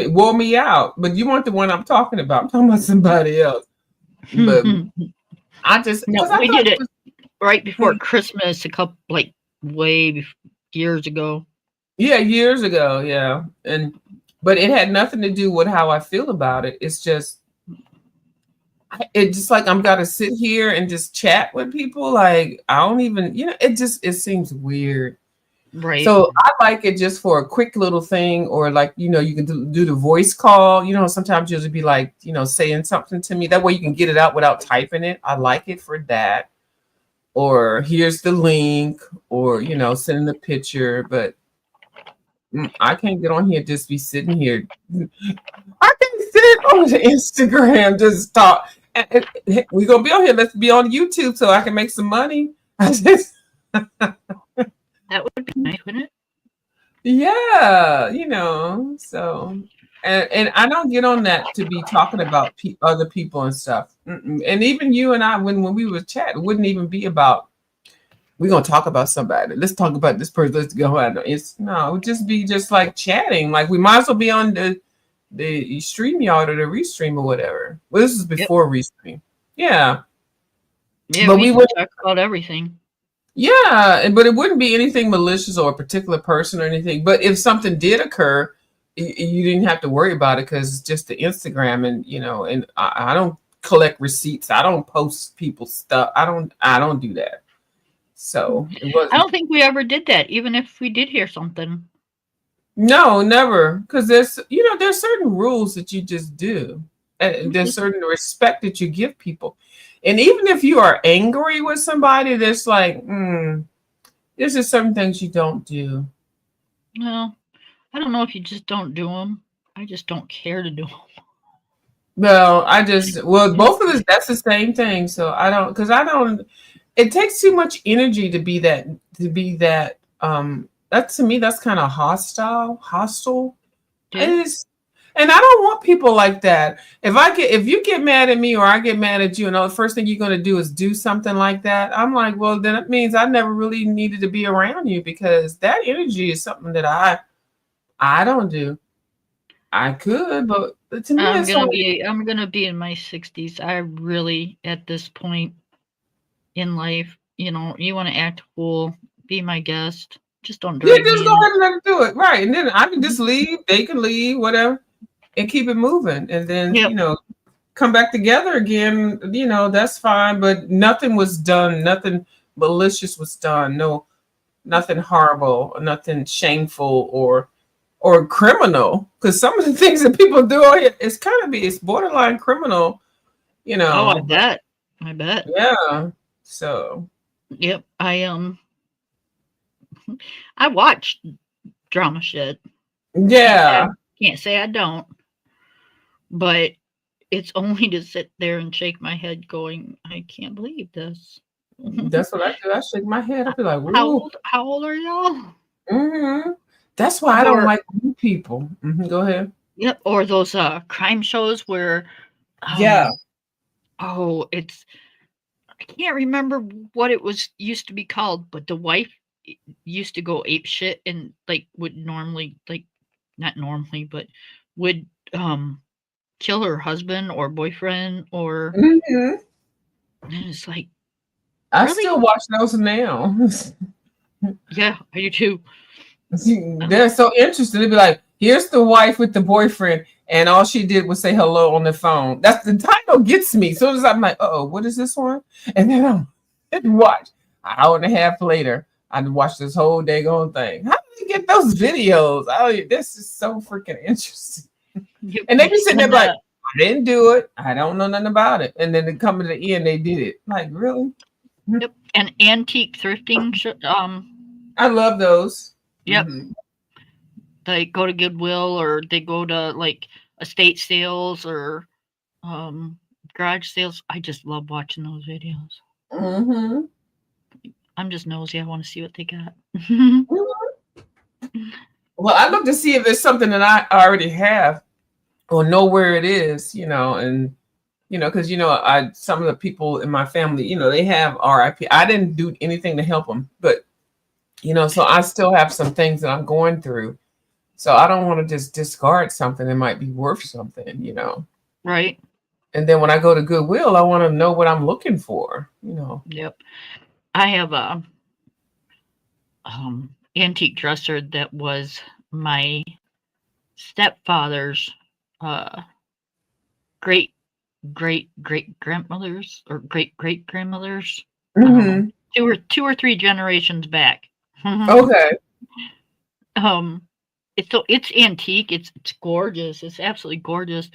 wore me out. But you weren't the one I'm talking about. I'm talking about somebody else. But I just no, we did it right before Christmas, years ago. Yeah, years ago, yeah. But it had nothing to do with how I feel about it. It's just like I'm gotta sit here and just chat with people. Like I don't even, it seems weird. Right. So I like it just for a quick little thing, or like, you can do the voice call. Sometimes you'll be like, saying something to me. That way you can get it out without typing it. I like it for that. Or here's the link, or sending the picture. But I can't get on here just be sitting here. I can sit on the Instagram just talk. We're gonna be on here. Let's be on YouTube so I can make some money. That would be nice, wouldn't it? Yeah, so and I don't get on that to be talking about other people and stuff. And even you and I, when we were chatting, it wouldn't even be about we're gonna talk about somebody. Let's talk about this person. Let's go out. It's no, it would just be just like chatting. Like we might as well be on the StreamYard or the Restream or whatever. Well, this is before Restream. Yeah. Yeah, But we we can would, talk about everything. yeah, but it wouldn't be anything malicious or a particular person or anything. But if something did occur, you didn't have to worry about it because it's just the Instagram, and and I don't collect receipts. I don't post people's stuff. I don't do that. So it I wasn't. don't think we ever did that, even if we did hear something. No, never. Because there's certain rules that you just do. And there's certain respect that you give people. And even if you are angry with somebody, there's like, there's just certain things you don't do. No, I don't know if you just don't do them. I just don't care to do them. Well, both of us, that's the same thing. So it takes too much energy to be that, that to me, that's kind of hostile. It Yeah. is. And I don't want people like that. If you get mad at me or I get mad at you, and the first thing you're going to do is do something like that, I'm like, well, then it means I never really needed to be around you, because that energy is something that I don't do. I could, but to me, I'm it's gonna like, be I'm gonna be in my 60s. I really, at this point in life, you want to act cool, be my guest. Just don't yeah, drag just me go in. ahead and let it do it, right? And then I can just leave. They can leave, whatever, and keep it moving, and then Yep. come back together again. That's fine. But nothing was done. Nothing malicious was done. No, nothing horrible, nothing shameful or criminal. Because some of the things that people do, it's borderline criminal. Oh, I But bet. I bet. yeah. So Yep. I watch drama shit. yeah, Can't say I don't, but it's only to sit there and shake my head going, I can't believe this. that's what I do. I shake my head. I be like, How "Woo." old are y'all? That's why I don't Or like new people. Go ahead. yep, or those crime shows where Yeah. oh, I can't remember what it was used to be called, but the wife used to go ape shit and like would normally like not normally, but would kill her husband or boyfriend or hmm and it's like I really? still watch those now. Yeah, I do too. See, they're so interesting. They'd be like, here's the wife with the boyfriend, and all she did was say hello on the phone. That's the title gets me. So as I'm like, oh, what is this one? And then I'm watch. An hour and a half later, I watched this whole daggone thing. How did you get those videos? This is so freaking interesting. Yep. And they be sitting there And, like, I didn't do it. I don't know nothing about it. And then they come to the end, they did it. Like, really? yep, and antique thrifting. I love those. Yep, Mhm. they go to Goodwill or they go to like estate sales or garage sales. I just love watching those videos. Mhm. I'm just nosy. I want to see what they got. Well, I look to see if there's something that I already have or know where it is, and because I some of the people in my family, they have RIP. I didn't do anything to help them, but so I still have some things that I'm going through. So I don't want to just discard something that might be worth something. Right. And then when I go to Goodwill, I want to know what I'm looking for. Yep. I have a antique dresser that was my stepfather's great great grandmother's or great grandmother's. I don't know, two or three generations back. Okay. It's antique. It's gorgeous. It's absolutely gorgeous.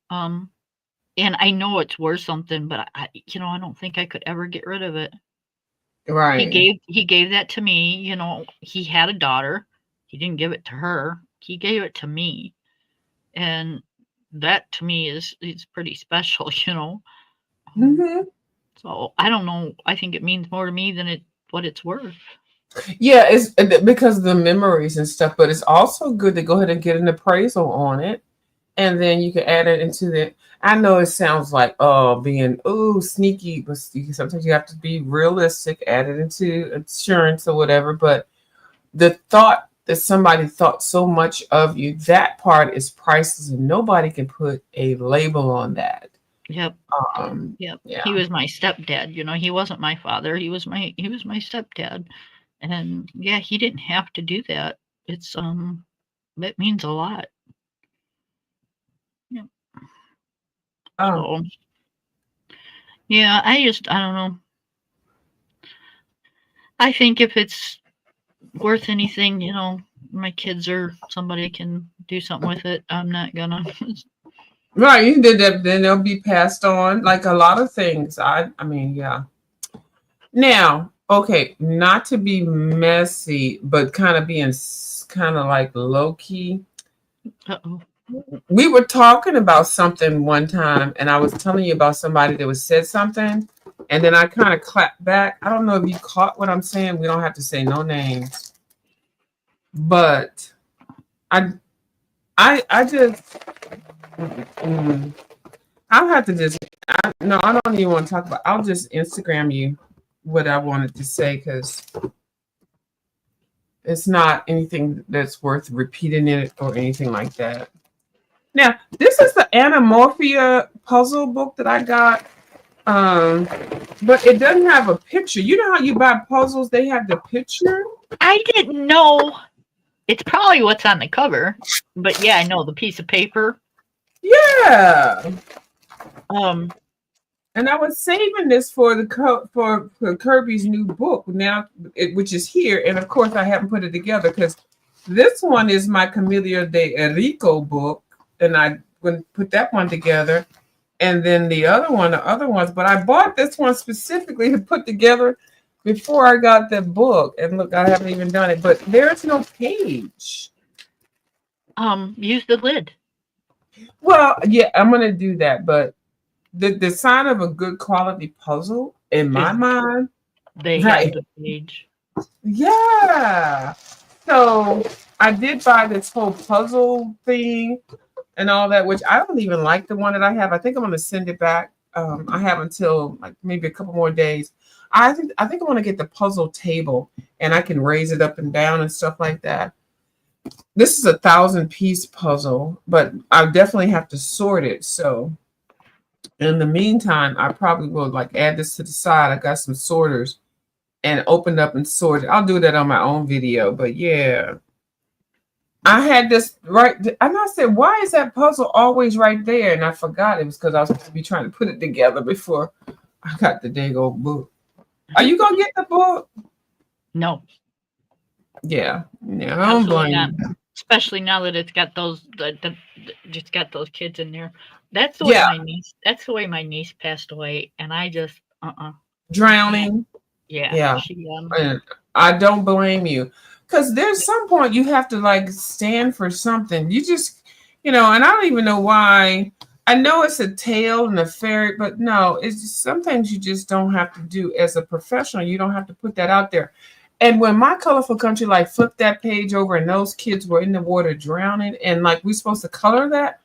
And I know it's worth something, but I don't think I could ever get rid of it. Right. He gave that to me. He had a daughter. He didn't give it to her. He gave it to me, and that to me is pretty special. Mm-hmm. So I don't know. I think it means more to me than what it's worth. Yeah, it's because of the memories and stuff, but it's also good to go ahead and get an appraisal on it and then you can add it into the. I know it sounds like being sneaky, but sometimes you have to be realistic. Add it into insurance or whatever. But the thought that somebody thought so much of you, that part is priceless, and nobody can put a label on that. Yep. Yeah. He was my stepdad. You know, he wasn't my father. He was my stepdad, and yeah, he didn't have to do that. It's that means a lot. Yeah. So, yeah, I don't know. I think if it's worth anything, you know, my kids or somebody can do something with it. I'm not gonna. Right, you did that, then they'll be passed on like a lot of things. I mean, yeah. Now, okay, not to be messy, but kind of being kind of like low key. Uh-oh. We were talking about something one time, and I was telling you about somebody that was said something, and then I kind of clapped back. I don't know if you caught what I'm saying. We don't have to say no names, but I just I'll have to just I don't even want to talk about. I'll just Instagram you what I wanted to say because it's not anything that's worth repeating it or anything like that. Now, this is the Anamorphia puzzle book that I got, but it doesn't have a picture. You know how you buy puzzles, they have the picture? I didn't know. It's probably what's on the cover, but yeah, I know the piece of paper. Yeah. And I was saving this for for Kirby's new book now, which is here, and of course I haven't put it together because this one is my Camilla de Enrico book, and I wouldn't put that one together, and then the other ones. But I bought this one specifically to put together before I got the book, and look, I haven't even done it. But there's no page. Use the lid. Well, yeah, I'm gonna do that, but. The sign of a good quality puzzle, in my mind, they have the page. Yeah. So I did buy this whole puzzle thing and all that, which I don't even like the one that I have. I think I'm going to send it back. I have until like maybe a couple more days. I think I want to get the puzzle table, and I can raise it up and down and stuff like that. This is a 1,000-piece puzzle, but I definitely have to sort it. So. In the meantime, I probably will like add this to the side. I got some sorters and opened up and sorted. I'll do that on my own video, but yeah. I had this right, and I said, why is that puzzle always right there? And I forgot it was because I was supposed to be trying to put it together before I got the dang old book. Are you going to get the book? No. Yeah. Yeah, I don't blame you. Especially now that it's got those, just got those kids in there. That's the way my niece. That's the way my niece passed away, and I just drowning. Yeah. I don't blame you, because there's some point you have to like stand for something. You just, and I don't even know why. I know it's a tale and a fairy, but no, it's just, sometimes you just don't have to do as a professional. You don't have to put that out there. And when My Colorful Country like flipped that page over and those kids were in the water drowning, and like we're supposed to color that.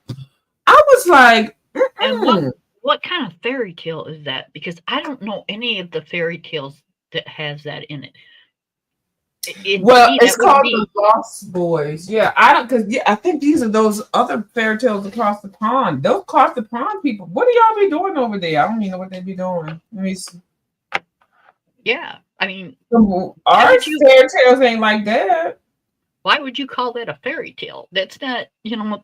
I was like, and what kind of fairy tale is that? Because I don't know any of the fairy tales that has that in it. It's called The Lost Boys. Yeah, I think these are those other fairy tales across the pond. Those across the pond people. What do y'all be doing over there? I don't even know what they be doing. Let me see. Yeah, I mean, our fairy tales ain't like that. Why would you call that a fairy tale? That's not,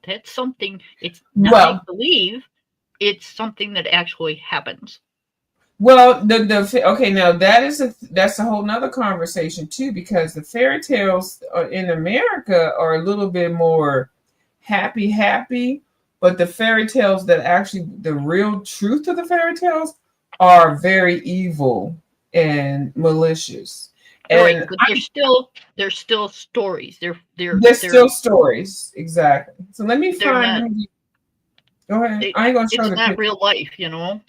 that's something. It's not make believe. It's something that actually happens. Well, okay, now that's a whole nother conversation too, because the fairy tales in America are a little bit more happy, but the fairy tales that actually the real truth of the fairy tales are very evil and malicious. And right, but they're still stories. They're still stories, exactly. So let me find. Go ahead. I ain't gonna show it's not real life, And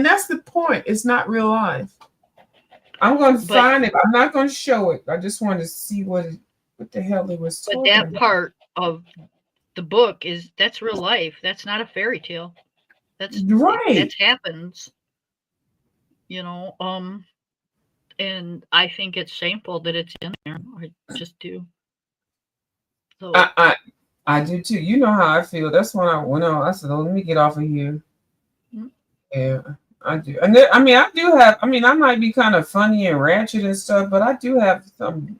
that's the point. It's not real life. I'm going to find it. I'm not going to show it. I just want to see what the hell it was. But that part of the book that's real life. That's not a fairy tale. That's Right. that happens. You know, and I think it's shameful that it's in there. I just do. So I do too. You know how I feel. That's when I went on. I said, "Oh, let me get off of here." mm, Yeah, I do. And then, I mean, I do have. I mean, I might be kind of funny and ratchet and stuff, but I do have some.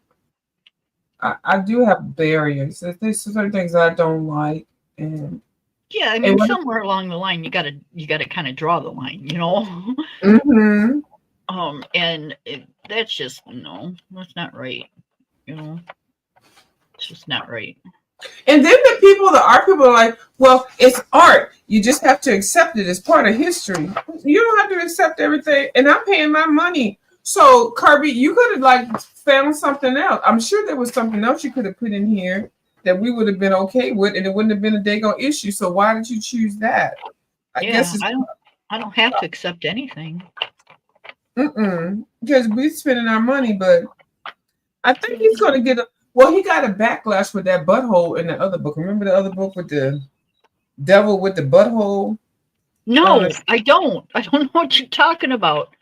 I do have barriers. There's certain things I don't like, and yeah, I and mean, when. somewhere along the line, you gotta kind of draw the line, you know. Mm-hmm. And that's just no, that's not right. You know, it's just not right. And then the art people are like, well, it's art. You just have to accept it as part of history. You don't have to accept everything. And I'm paying my money. So, Kirby, you could have like found something else. I'm sure there was something else you could have put in here that we would have been okay with, and it wouldn't have been a daggone issue. So why did you choose that? I Yeah, guess it's I don't have to accept anything. because we're spending our money, but I think he's going to get a. Well, he got a backlash with that butthole in the other book. Remember the other book with the devil with the butthole? No, I don't. I don't know what you're talking about.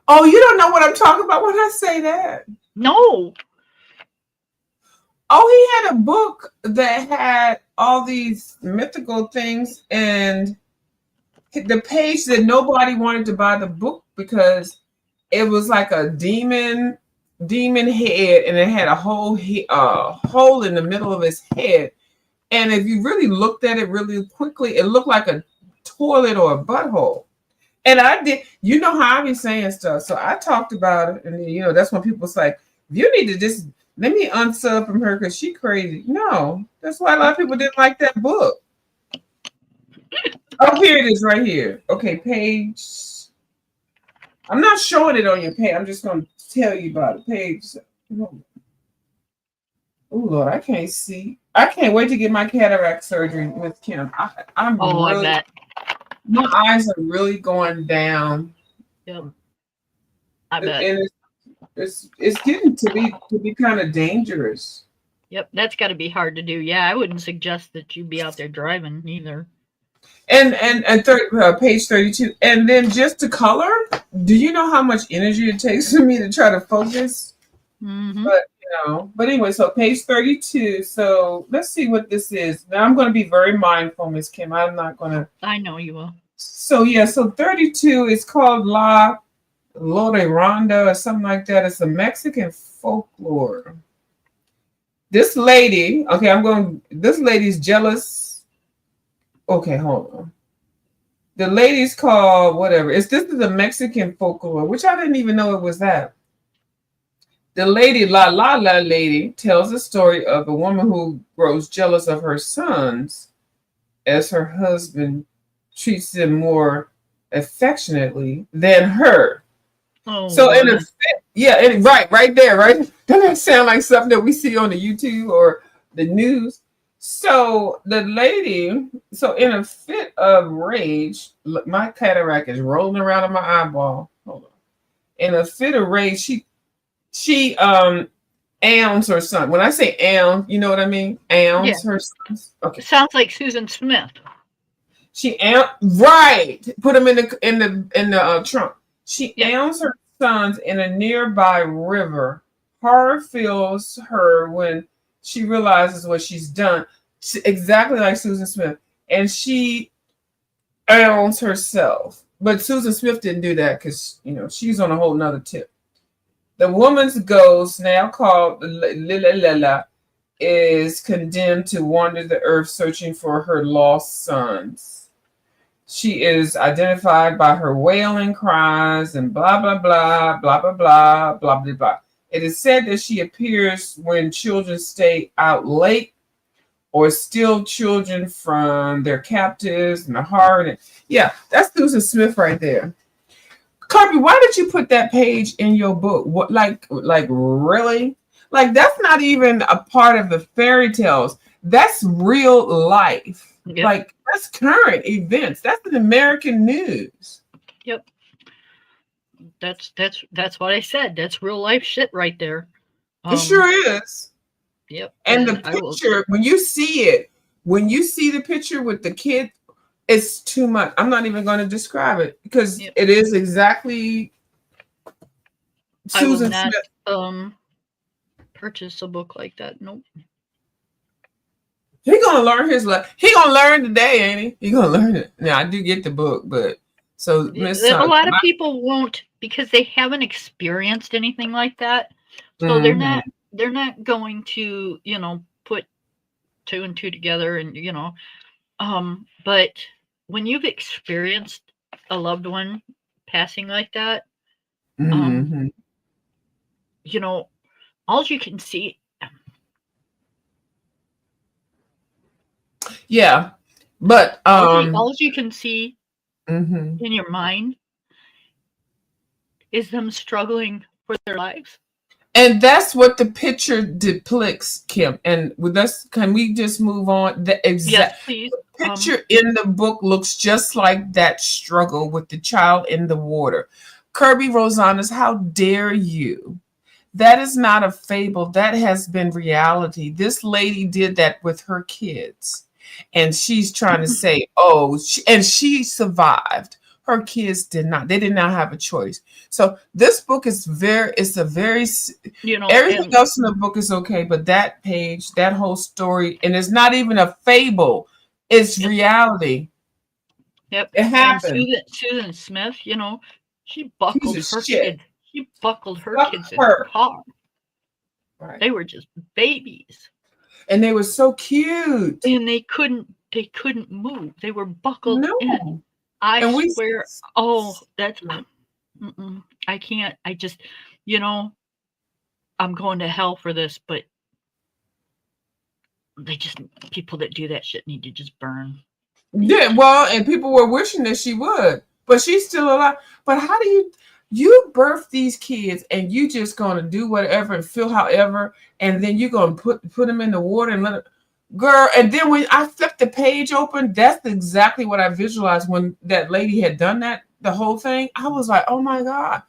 Oh, you don't know what I'm talking about when I say that. No. Oh, he had a book that had all these mythical things, and the page that nobody wanted to buy the book because it was like a demon head, and it had a hole in the middle of his head. And if you really looked at it really quickly, it looked like a toilet or a butthole. And I did, you know how I be saying stuff. So I talked about it, and you know, that's when people's like, you need to just let me unsub from her because she crazy. No, that's why a lot of people didn't like that book. Oh, here it is right here. Okay, page. I'm not showing it on your page. I'm just going to tell you about it. Page. Oh, Lord, I can't see. I can't wait to get my cataract surgery with Kim. I'm Oh, really, I bet. my eyes are really going down. Yep. I And bet. it's getting to be kind of dangerous. Yep, that's got to be hard to do. Yeah, I wouldn't suggest that you be out there driving either. And page 32. And then just to color, do you know how much energy it takes for me to try to focus? Mm-hmm. But but anyway, so page 32. So let's see what this is. Now I'm going to be very mindful, Miss Kim. I'm not going to. I know you will. So yeah, so 32 is called La Llorona or something like that. It's a Mexican folklore. This lady, okay, this lady's jealous. Okay, hold on. The lady's called whatever. This is a Mexican folklore, which I didn't even know it was that. The lady, La lady, tells the story of a woman who grows jealous of her sons as her husband treats them more affectionately than her. Oh, So in Lord. right there, right? Doesn't that sound like something that we see on the YouTube or the news? So the lady, so in a fit of rage, look, my cataract is rolling around in my eyeball. Hold on. In a fit of rage, she owns her son. When I say own, you know what I mean? Owns her sons. Okay. It sounds like Susan Smith. She right. Put him in the trunk. She owns her sons in a nearby river. Horror fills her when she realizes what she's done. Exactly like Susan Smith. And she owns herself. But Susan Smith didn't do that because, you know, she's on a whole nother tip. The woman's ghost, now called Lila, is condemned to wander the earth searching for her lost sons. She is identified by her wailing cries and blah, blah, blah, blah, blah, blah, blah, blah, blah. It is said that she appears when children stay out late or steal children from their captives and the heart. Yeah, that's Susan Smith right there. Kirby, why did you put that page in your book? What, like really? Like that's not even a part of the fairy tales. That's real life. Yep. Like that's current events. That's an American news. Yep. That's what I said. That's real life shit right there. It sure is. Yep. And the I will. picture, when you see the picture with the kid, it's too much. I'm not even going to describe it because Yep. it is exactly I will Susan not Smith. purchase a book like that. Nope. He gonna learn his lesson. He gonna learn today, ain't he? He gonna learn it. Now I do get the book, but so Miss A lot of people won't because they haven't experienced anything like that. So they're not going to, put two and two together and, but when you've experienced a loved one passing like that, all you can see. Yeah, but all you can see in your mind is them struggling for their lives. And that's what the picture depicts, Kim. And with us, can we just move on? The exact picture in the book looks just like that struggle with the child in the water. Kirby Rosanas, how dare you? That is not a fable. That has been reality. This lady did that with her kids. And she's trying to say, she survived. Her kids did not. They did not have a choice. So this book is everything else in the book is okay, but that page, that whole story, and it's not even a fable. It's reality. Yep. It happened. And Susan Smith, she buckled her kids. She buckled her kids in her car. Right. They were just babies. And they were so cute. And they couldn't move. They were buckled in. I swear. That's I can't. I just, I'm going to hell for this, but people that do that shit need to just burn. Yeah, well, and people were wishing that she would, but she's still alive. But how do you birth these kids and you just gonna do whatever and feel however, and then you're gonna put them in the water and let it, girl. And then when I flipped the page open, that's exactly what I visualized when that lady had done that, the whole thing. I was like, oh my God.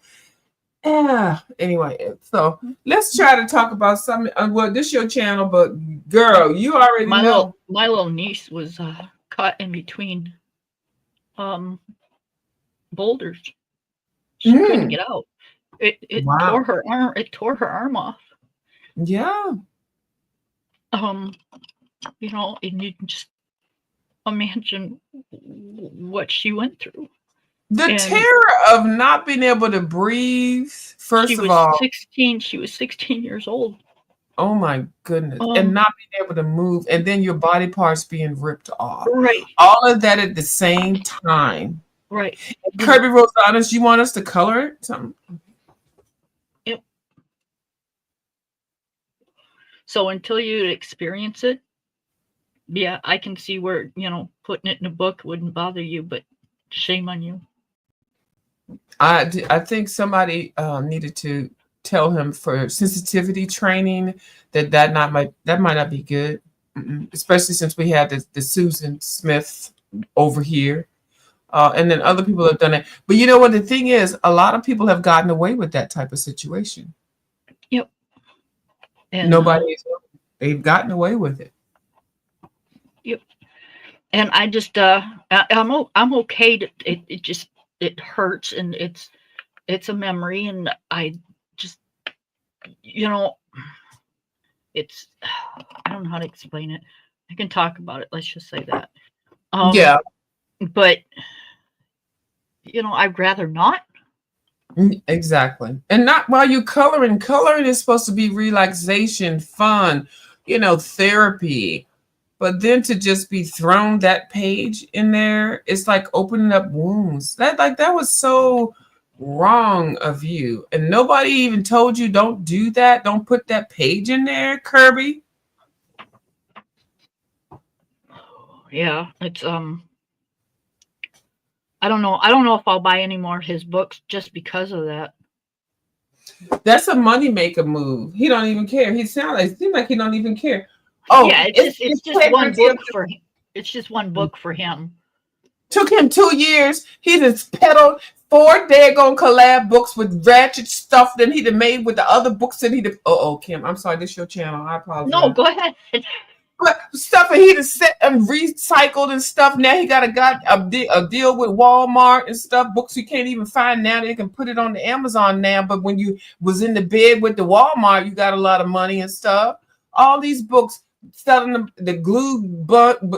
Yeah. Anyway, so let's try to talk about something. Well, this is your channel, but girl, you already know. My little niece was caught in between boulders. She couldn't get out. It tore her arm. It tore her arm off. Yeah. And you can just imagine what she went through. The terror of not being able to breathe, first of all. She was 16 years old. Oh my goodness. And not being able to move, and then your body parts being ripped off. Right. All of that at the same time. Right. Kirby Rosanas, you want us to color it? Something? Yep. So until you experience it, yeah, I can see where, putting it in a book wouldn't bother you, but shame on you. I think somebody needed to tell him for sensitivity training that might not be good, especially since we have the Susan Smith over here, and then other people have done it. But you know what the thing is, a lot of people have gotten away with that type of situation. Yep. And they've gotten away with it. Yep. And I just I'm okay. It hurts, and it's a memory, and I just it's I don't know how to explain it. I can talk about it. Let's just say that. Yeah. But I'd rather not. Exactly. And not while you coloring. Coloring is supposed to be relaxation, fun, therapy. But then to just be thrown that page in there, it's like opening up wounds. That was so wrong of you. And nobody even told you don't do that. Don't put that page in there, Kirby. Yeah, it's I don't know if I'll buy any more of his books just because of that. That's a moneymaker move. He don't even care. It seems like he don't even care. Oh yeah, it's just one book for him. It's just one book for him. Took him 2 years. He just pedaled 4 daggone collab books with ratchet stuff that he'd have made with the other books that he'd have. Oh, Kim, I'm sorry, this is your channel. I apologize. No, go ahead. But stuff that he'd have set and recycled and stuff. Now he got a deal with Walmart and stuff. Books you can't even find now. They can put it on the Amazon now. But when you was in the bed with the Walmart, you got a lot of money and stuff. All these books selling the glue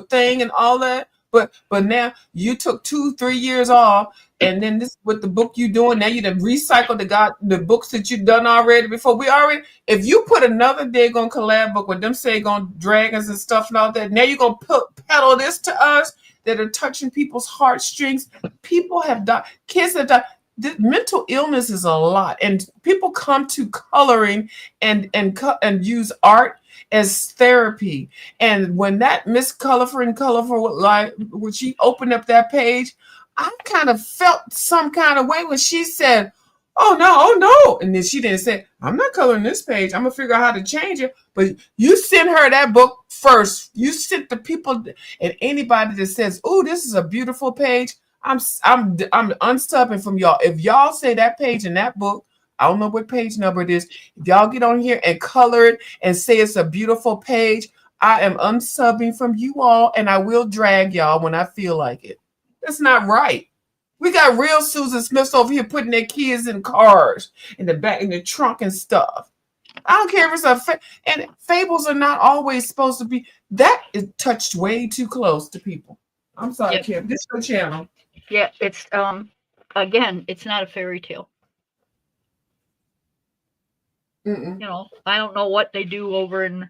thing and all that. But now you took 2-3 years off, and then this with the book you doing now, you done recycled the books that you've done already before. If you put another daggone collab book with them say on dragons and stuff and all that, now you're gonna peddle this to us that are touching people's heartstrings. People have died, kids have died. The mental illness is a lot, and people come to coloring and use art as therapy. And when that Miss Colorful like when she opened up that page, I kind of felt some kind of way when she said, oh no. And then she didn't say, I'm not coloring this page. I'm gonna figure out how to change it. But you sent her that book first. You sent the people and anybody that says, oh, this is a beautiful page. I'm unstubbing from y'all. If y'all say that page in that book, I don't know what page number it is. If y'all get on here and color it and say it's a beautiful page, I am unsubbing from you all, and I will drag y'all when I feel like it. That's not right. We got real Susan Smiths over here putting their kids in cars in the back in the trunk and stuff. I don't care if it's and fables are not always supposed to be. That is touched way too close to people. I'm sorry, Yep. Kim. This is your channel. Yeah, it's again, it's not a fairy tale. Mm-mm. You know, I don't know what they do over in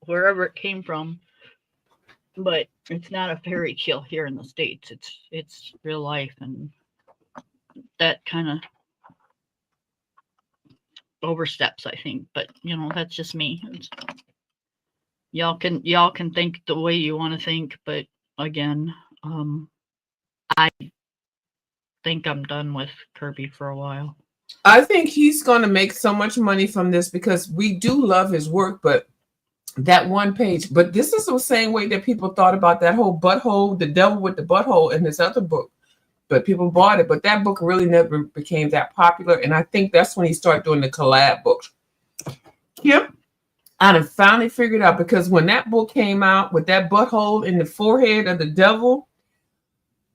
wherever it came from, but it's not a fairy tale here in the States. It's real life, and that kind of oversteps, I think. But you know, that's just me. Y'all can think the way you want to think, but again, I think I'm done with Kirby for a while. I think he's going to make so much money from this because we do love his work, but that one page. But this is the same way that people thought about that whole butthole, the devil with the butthole in this other book. But people bought it. But that book really never became that popular. And I think that's when he started doing the collab books. Kim, I done finally figured out because when that book came out with that butthole in the forehead of the devil,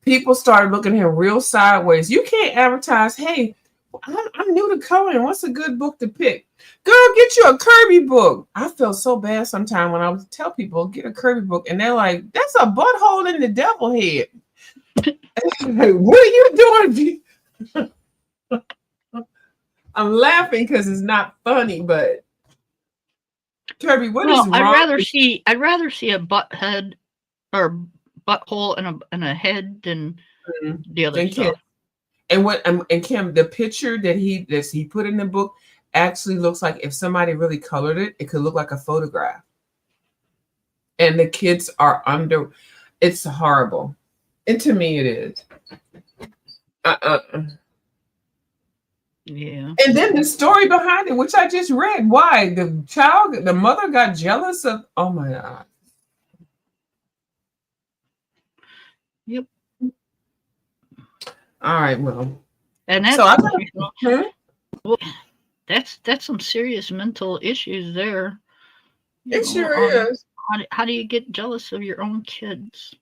people started looking at him real sideways. You can't advertise, hey, I'm new to coloring. What's a good book to pick? Girl, get you a Kirby book. I feel so bad sometimes when I would tell people, get a Kirby book. And they're like, that's a butthole in the devil head. Like, what are you doing? I'm laughing because it's not funny, but Kirby, what is wrong? I'd rather see a butt head or butthole and a head than the other stuff. And Kim, the picture that he put in the book actually looks like if somebody really colored it, it could look like a photograph. And the kids are under. It's horrible. And to me, it is. Yeah. And then the story behind it, which I just read, why the mother got jealous of. Oh my God. Yep. All right, well, and that's so well, that's some serious mental issues there. It sure is. How do you get jealous of your own kids?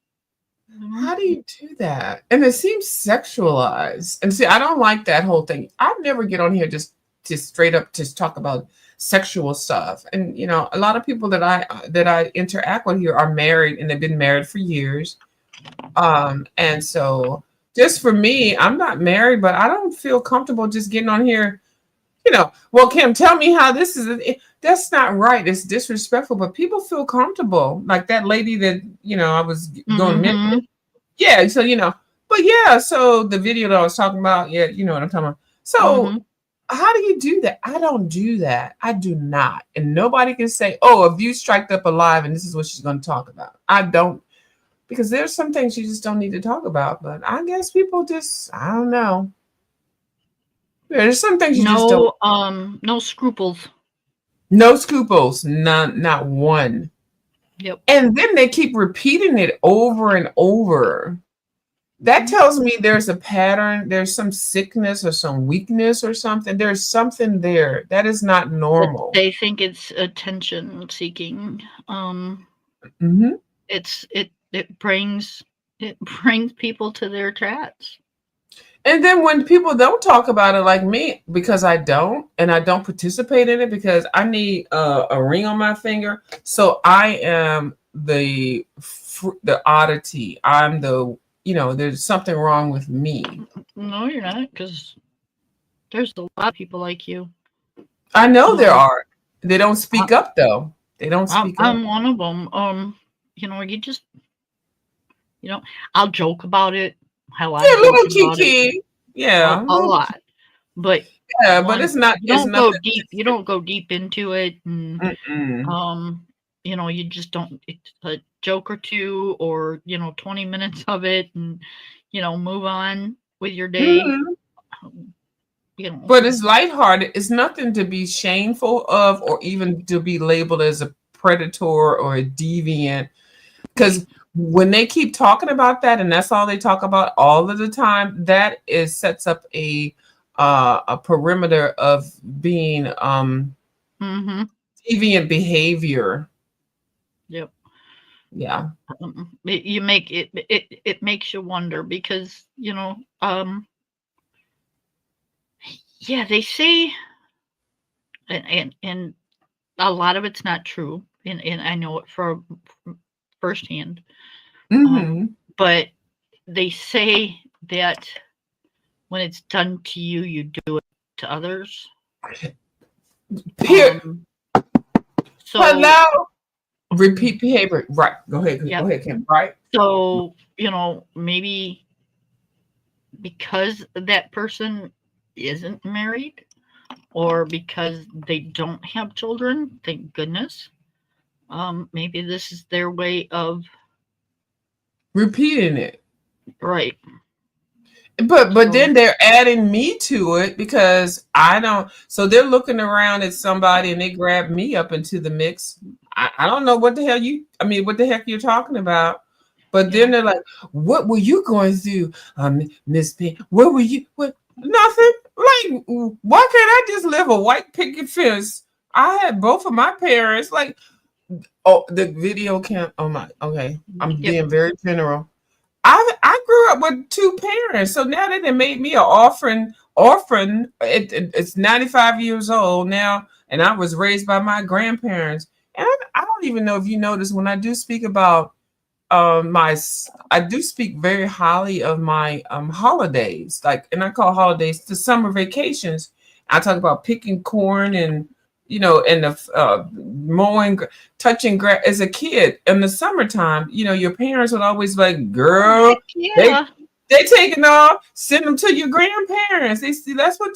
How do you do that? And it seems sexualized. And see, I don't like that whole thing. I never get on here just straight up just talk about sexual stuff. And you know, a lot of people that I interact with here are married and they've been married for years. And so just for me, I'm not married, but I don't feel comfortable just getting on here. You know, well, Kim, tell me how this is. That's not right. It's disrespectful, but people feel comfortable. Like that lady that, you know, I was going to mention. Yeah. So, you know, but yeah. So the video that I was talking about, yeah, you know what I'm talking about. So how do you do that? I don't do that. I do not. And nobody can say, oh, if you striked up alive and this is what she's going to talk about. I don't. Because there's some things you just don't need to talk about. But I guess people just, I don't know. There's some things you just don't. No scruples. No scruples. Not one. Yep. And then they keep repeating it over and over. that tells me there's a pattern, there's some sickness or some weakness or something. There's something there that is not But normal. they think it's attention seeking. Hmm. It brings people to their chats. And then when people don't talk about it like me, because I don't, and I don't participate in it because I need a ring on my finger. So I am the oddity. I'm the, there's something wrong with me. No, you're not, because there's a lot of people like you. I know there are. They don't speak up though. They don't speak up. I'm one of them. I'll joke about it. How I Yeah, little joke about it Kiki. Yeah. a lot, but Yeah, but it's not. you don't It's go nothing. deep. You don't go deep into it, and Mm-mm. you just don't. It's a joke or two, or 20 minutes of it, and move on with your day. Mhm. You know, But it's lighthearted. It's nothing to be shameful of, or even to be labeled as a predator or a deviant. Because when they keep talking about that, and that's all they talk about all of the time, that sets up a perimeter of being mm-hmm. deviant behavior. Yep. Yeah. It makes you wonder, because yeah, they say, and a lot of it's not true, and I know it from firsthand. Mm-hmm. But they say that when it's done to you, you do it to others. Here. So Hello. Repeat behavior. Right. Go ahead. Yep. Go ahead, Kim. Right. So maybe because that person isn't married, or because they don't have children, thank goodness, maybe this is their way of Repeating it. right. But then they're adding me to it because I don't. So they're looking around at somebody and they grab me up into the mix. I don't know what the hell what the heck you're talking about. But then they're like, "What were you going through, Miss P? What were you? What? Nothing. Like, why can't I just live a white picket fence? I had both of my parents. Like, oh, the video cam. Oh my. Okay, I'm being very general. I grew up with two parents, so now they made me an orphan. It's 95 years old now, and I was raised by my grandparents. And I don't even know if you notice when I do speak about I do speak very highly of my holidays, and I call holidays the summer vacations. I talk about picking corn and and the mowing, touching grass as a kid in the summertime. Your parents would always be like, girl, Yeah. they taking off, send them to your grandparents. They see that's what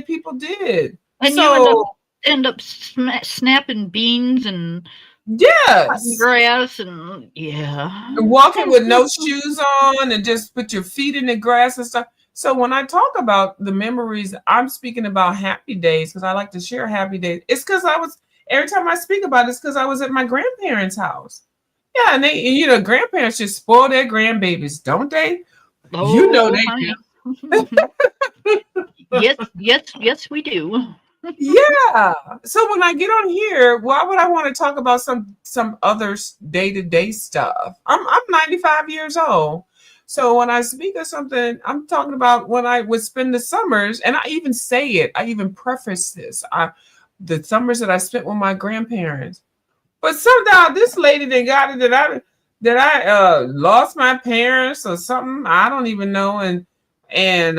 people did. And so you end up snapping beans and yes, grass and and walking with no shoes on and just put your feet in the grass and stuff. So when I talk about the memories, I'm speaking about happy days because I like to share happy days. It's because every time I speak about it, it's because I was at my grandparents' house. Yeah, and grandparents just spoil their grandbabies, don't they? Oh, they do. Yes, we do. Yeah. So when I get on here, why would I want to talk about some other day-to-day stuff? I'm 95 years old. So when I speak of something, I'm talking about when I would spend the summers, and I even say it. I even preface this. The summers that I spent with my grandparents. But somehow this lady that got it that I lost my parents or something. I don't even know. And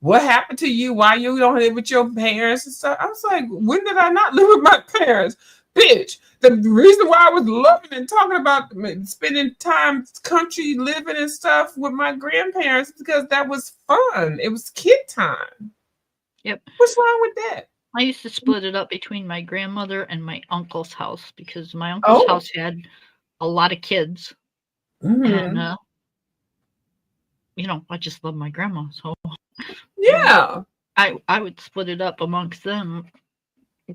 what happened to you? Why you don't live with your parents and stuff? I was like, when did I not live with my parents? Bitch, the reason why I was loving and talking about spending time country living and stuff with my grandparents is because that was fun. It was kid time. Yep. What's wrong with that? I used to split it up between my grandmother and my uncle's house because my uncle's house had a lot of kids. Mm-hmm. And, I just love my grandma. So yeah, I would split it up amongst them.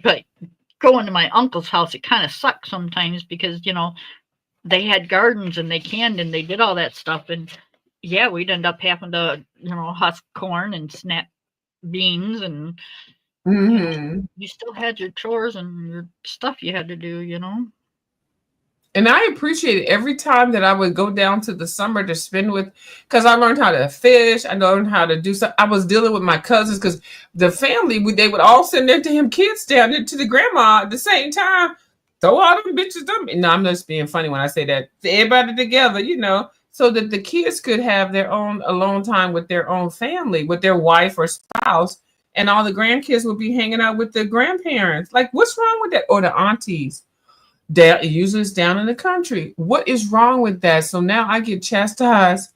But going to my uncle's house, it kind of sucked sometimes because, they had gardens and they canned and they did all that stuff. And yeah, we'd end up having to, husk corn and snap beans, and Hmm. you still had your chores and your stuff you had to do. And I appreciate it every time that I would go down to the summer to spend with, because I learned how to fish. I learned how to do something. I was dealing with my cousins because the family, they would all send their damn kids down there to the grandma at the same time. Throw all them bitches them. No, I'm just being funny when I say that. Everybody together, so that the kids could have their own alone time with their own family, with their wife or spouse, and all the grandkids would be hanging out with their grandparents. Like, what's wrong with that? Or the aunties. Usually it's down in the country. What is wrong with that? So now I get chastised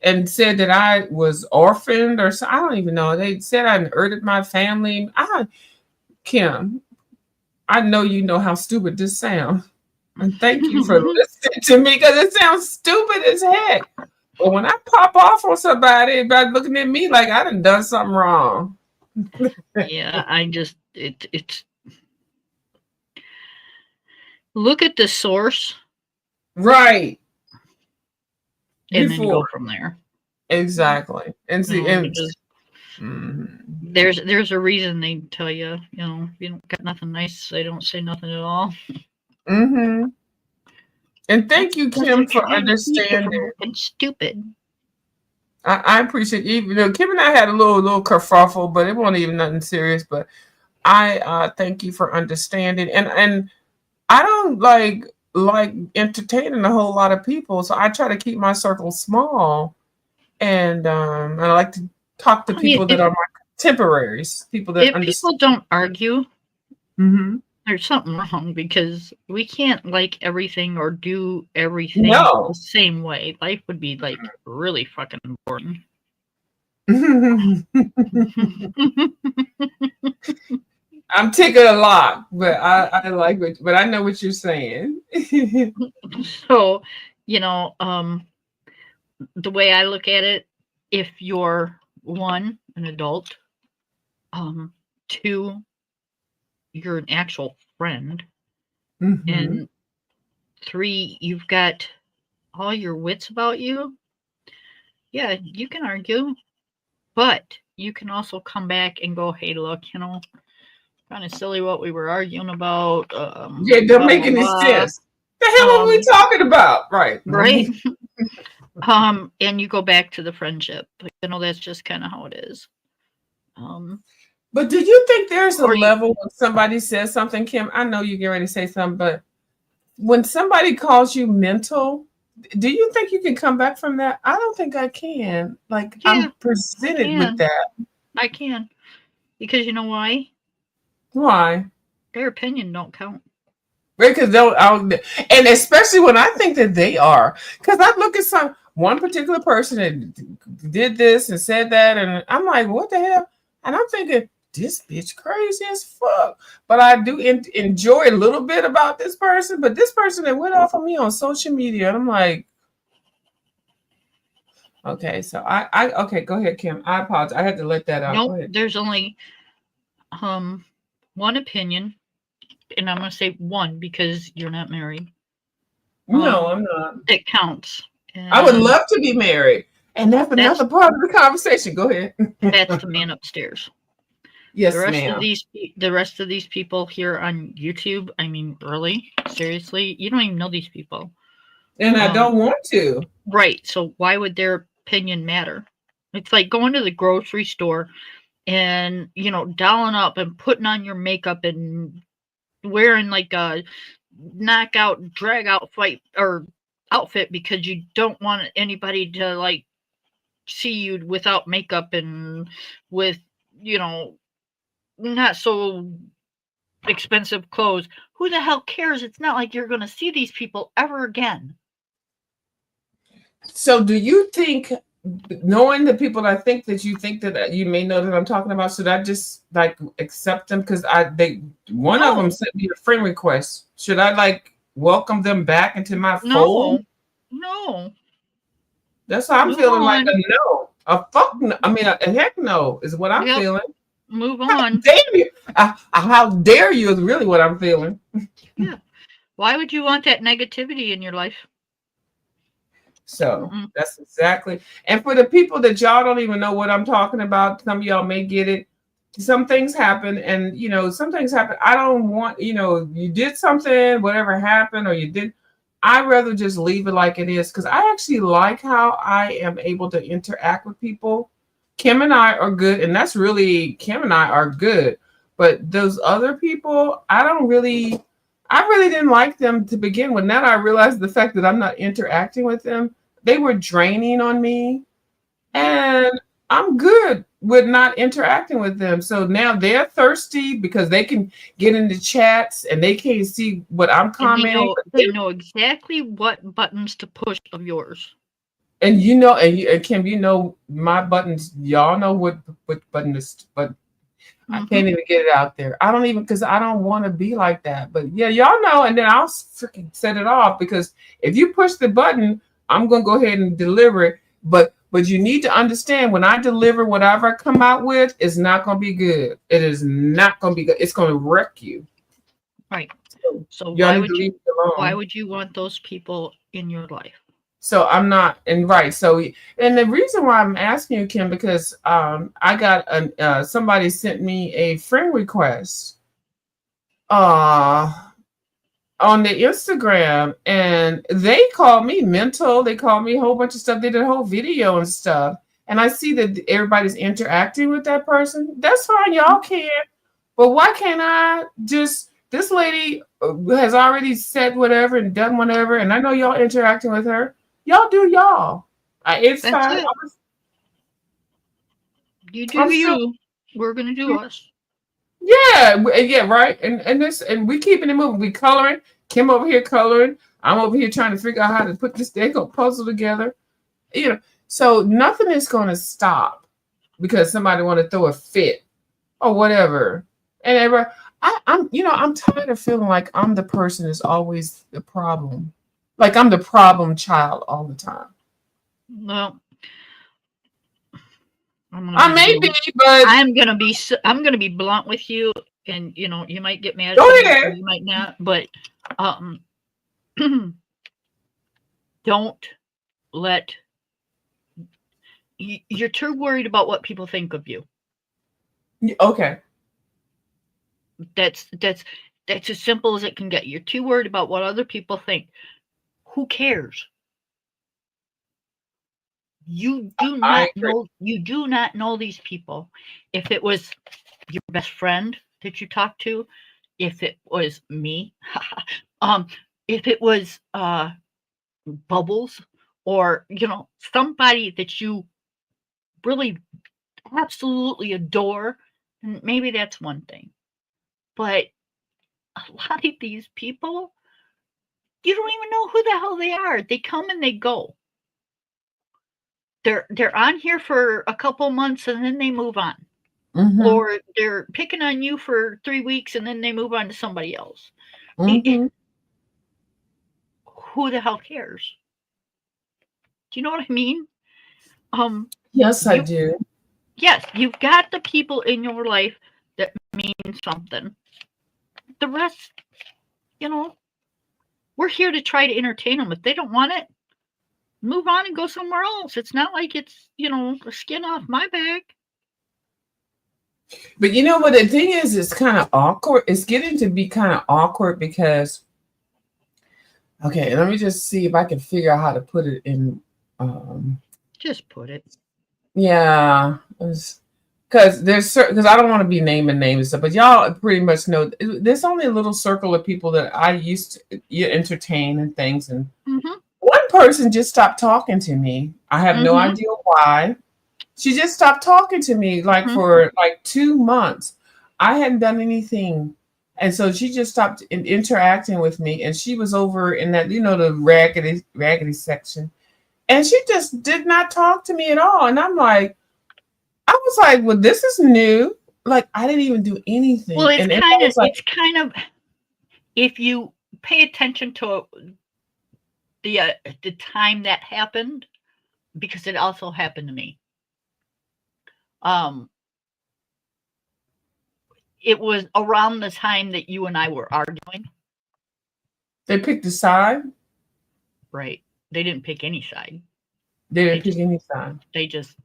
and said that I was orphaned or so. I don't even know. They said I inherited my family. Kim, I know you know how stupid this sounds. And thank you for listening to me because it sounds stupid as heck. But when I pop off on somebody, everybody looking at me like I done something wrong. Yeah, it's look at the source, right? and then go from there. Exactly. And see, there's a reason they tell you, if you don't got nothing nice, they don't say nothing at all. Mm-hmm. And thank you, Kim, for understanding. It's stupid. I appreciate you. Kim and I had a little kerfuffle, but it wasn't even nothing serious. But I thank you for understanding, and I don't like entertaining a whole lot of people, so I try to keep my circle small, and I like to talk to people that are my contemporaries, people that understand. People don't argue. Mm-hmm. There's something wrong because we can't like everything or do everything the same way. Life would be like really fucking boring. I'm ticking a lot, but I like it. But I know what you're saying. So, the way I look at it, if you're one, an adult, two, you're an actual friend, and three, you've got all your wits about you. Yeah, you can argue, but you can also come back and go, hey, look, kind of silly what we were arguing about. Yeah, don't make any sense. The hell are we talking about? Right. Right. And you go back to the friendship. That's just kind of how it is. But do you think there's a level when somebody says something, Kim? I know you get ready to say something, but when somebody calls you mental, do you think you can come back from that? I don't think I can. Like, yeah, I'm presented with that. I can. Because you know why? Why? Their opinion don't count. Because and especially when I think that they are. Because I look at one particular person that did this and said that, and I'm like, what the hell? And I'm thinking, this bitch crazy as fuck. But I do enjoy a little bit about this person. But this person that went off on me on social media, and I'm like, okay, so okay, go ahead, Kim. I apologize. I had to let that out. Nope, there's only one opinion, and I'm going to say one because you're not married. No, I'm not. It counts. And I would love to be married. And that's another part of the conversation. Go ahead. That's the man upstairs. Yes, the rest ma'am. The rest of these people here on YouTube, I mean, really, seriously, you don't even know these people. And I don't want to. Right. So why would their opinion matter? It's like going to the grocery store and, dolling up and putting on your makeup and wearing like a knockout, drag out fight or outfit because you don't want anybody to like see you without makeup and with, not so expensive clothes. Who the hell cares? It's not like you're going to see these people ever again. So do you think, knowing the people I think that you think that you may know that I'm talking about, should I just like accept them? Because one of them sent me a friend request. Should I like welcome them back into my fold? No. That's how I'm feeling. Like a no. A fuck no. I mean, a heck no is what I'm feeling. Move on. How dare you? How dare you is really what I'm feeling. Yeah. Why would you want that negativity in your life? So Mm-mm. that's exactly. And for the people that y'all don't even know what I'm talking about, some of y'all may get it. Some things happen, and some things happen. I don't want, you did something, whatever happened, or you did. I'd rather just leave it like it is because I actually like how I am able to interact with people. Kim and I are good, and that's really Kim and I are good. But those other people, I really didn't like them to begin with. Now that I realized the fact that I'm not interacting with them, they were draining on me. And I'm good with not interacting with them. So now they're thirsty because they can get into chats and they can't see what I'm And commenting. they know exactly what buttons to push of yours. And and Kim, my buttons. Y'all know what button is, but I Mm-hmm. can't even get it out there. I don't even because I don't want to be like that. But yeah, y'all know, and then I'll freaking set it off because if you push the button, I'm gonna go ahead and deliver it. But you need to understand when I deliver whatever I come out with, it's not gonna be good. It is not gonna be good. It's gonna wreck you. Right. So So y'all need to leave it why alone. would you want those people in your life? So I'm not, and right. So, and the reason why I'm asking you, Kim, because I got somebody sent me a friend request uh on the Instagram, and they called me mental. They called me a whole bunch of stuff. They did a whole video and stuff. And I see that everybody's interacting with that person. That's fine, y'all can. But why can't I just? This lady has already said whatever and done whatever, and I know y'all interacting with her. Y'all do y'all. It's That's fine. it. You do I'm still, you. We're gonna do us. yeah, right. And we keeping it moving. We coloring. Kim over here coloring. I'm over here trying to figure out how to put this Lego puzzle together. So nothing is going to stop because somebody want to throw a fit or whatever. And everybody, I'm tired of feeling like I'm the person that's always the problem. Like I'm the problem child all the time. Well, I'm gonna I be may be, blunt. but I'm gonna be blunt with you, and you might get mad go at me or ahead. you might not, but um, don't let you're too worried about what people think of you. Okay. That's as simple as it can get. You're too worried about what other people think. Who cares? You do I not agree. know. You do not know these people. If it was your best friend that you talked to, if it was me, um, if it was Bubbles, or somebody that you really absolutely adore, then maybe that's one thing. But a lot of these people, you don't even know who the hell they are. They come and they go. They're on here for a couple months and then they move on. Mm-hmm. Or they're picking on you for 3 weeks and then they move on to somebody else. Mm-hmm. Who the hell cares? Do you know what I mean? Um, Yes, I you do. Yes, you've got the people in your life that mean something. The rest, you know, we're here to try to entertain them. If they don't want it, move on and go somewhere else. It's not like it's, a skin off my back. But you know what the thing is, it's kind of awkward. It's getting to be kind of awkward because okay, let me just see if I can figure out how to put it in Just put it. yeah, because there's certain because I don't want to be naming names and stuff, but y'all pretty much know there's only a little circle of people that I used to entertain and things, and Mm-hmm. one person just stopped talking to me. I have no Mm-hmm. idea why. She just stopped talking to me like Mm-hmm. for like 2 months. I hadn't done anything. And so she just stopped interacting with me. And she was over in that, the raggedy section. And she just did not talk to me at all. And I was like, well, this is new. Like I didn't even do Well, anything. it's And everybody kind of, was like, if you pay attention to the time that happened, because it also happened to me. Um, it was around the time that you and I were arguing, they picked a side. right? they didn't pick any side. They didn't They pick any side. They just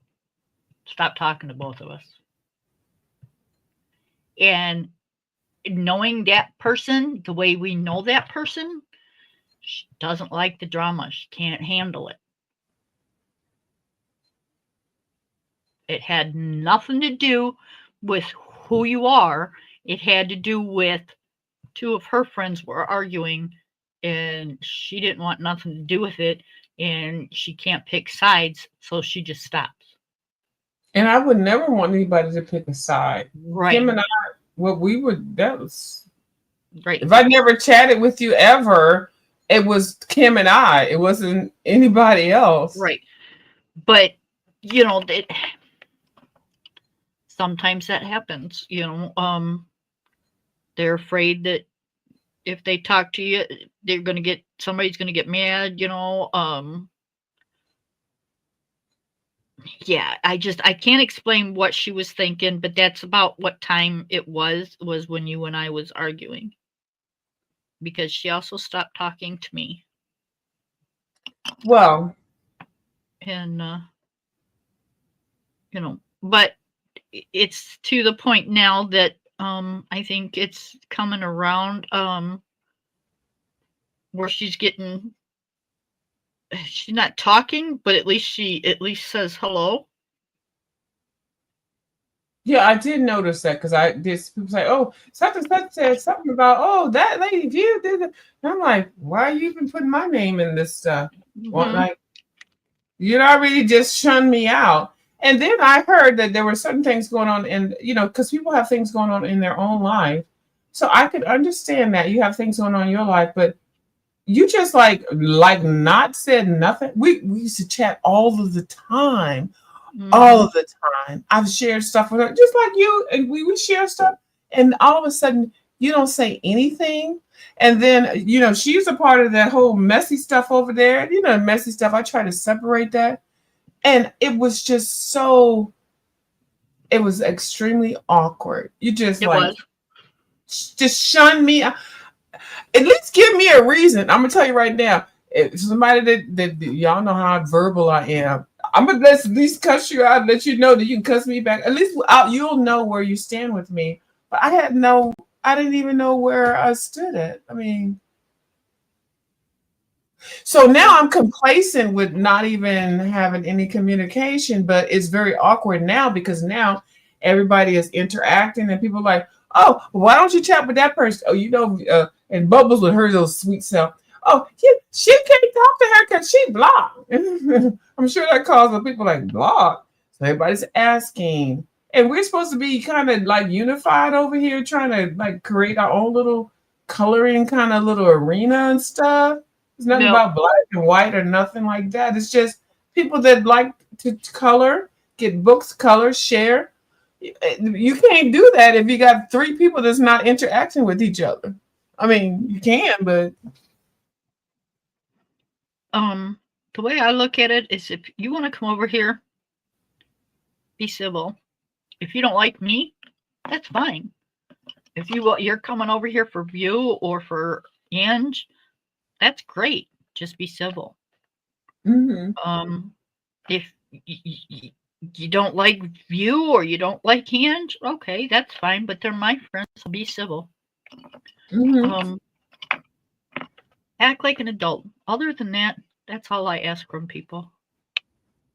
stopped talking to both of us. And knowing that person the way we know that person, she doesn't like the drama. She can't handle it. It had nothing to do with who you are. It had to do with two of her friends were arguing, and she didn't want nothing to do with it, and she can't pick sides, so she just stops. And I would never want anybody to pick a side. Right. Kim and I, that was Right. If I never chatted with you ever, it was Kim and I. It wasn't anybody else. Right. But, you know, sometimes that happens, you know. They're afraid that if they talk to you, somebody's going to get mad, you know. Yeah, I can't explain what she was thinking, but that's about what time it was when you and I was arguing. Because she also stopped talking to me. Well, and you know, but it's to the point now that I think it's coming around where she's not talking, but at least she says hello. Yeah, I did notice that because people say, "Oh, such and such said something about that lady viewed this." And I'm like, "Why are you even putting my name in this stuff?" Well, like, you already just shunned me out. And then I heard that there were certain things going on, and because people have things going on in their own life, so I could understand that you have things going on in your life, but you just like not said nothing. We used to chat all of the time. All of the time. I've shared stuff with her, just like you, and we share stuff, and all of a sudden you don't say anything. And then, she's a part of that whole messy stuff over there. Messy stuff. I try to separate that. And it was just it was extremely awkward. You just just shun me. At least give me a reason. I'm gonna tell you right now. If somebody that y'all know how verbal I am, I'm gonna at least cuss you out and let you know that you can cuss me back. At least you'll know where you stand with me. But I didn't even know where I stood at. I mean, so now I'm complacent with not even having any communication, but it's very awkward now because now everybody is interacting and people are like, "Oh, why don't you chat with that person?" Oh, and Bubbles with her little sweet self. Oh, she can't talk to her because she blocked. I'm sure that causes people like block. So everybody's asking. And we're supposed to be kind of like unified over here, trying to like create our own little coloring kind of little arena and stuff. It's nothing about black and white or nothing like that. It's just people that like to color, get books, color, share. You can't do that if you got 3 people that's not interacting with each other. I mean, you can, but the way I look at it is if you want to come over here, be civil. If you don't like me, that's fine. If you're coming over here for View or for Ange, that's great. Just be civil. If you don't like View or you don't like Ange, okay, that's fine. But they're my friends, so be civil. Act like an adult. Other than that, that's all I ask from people.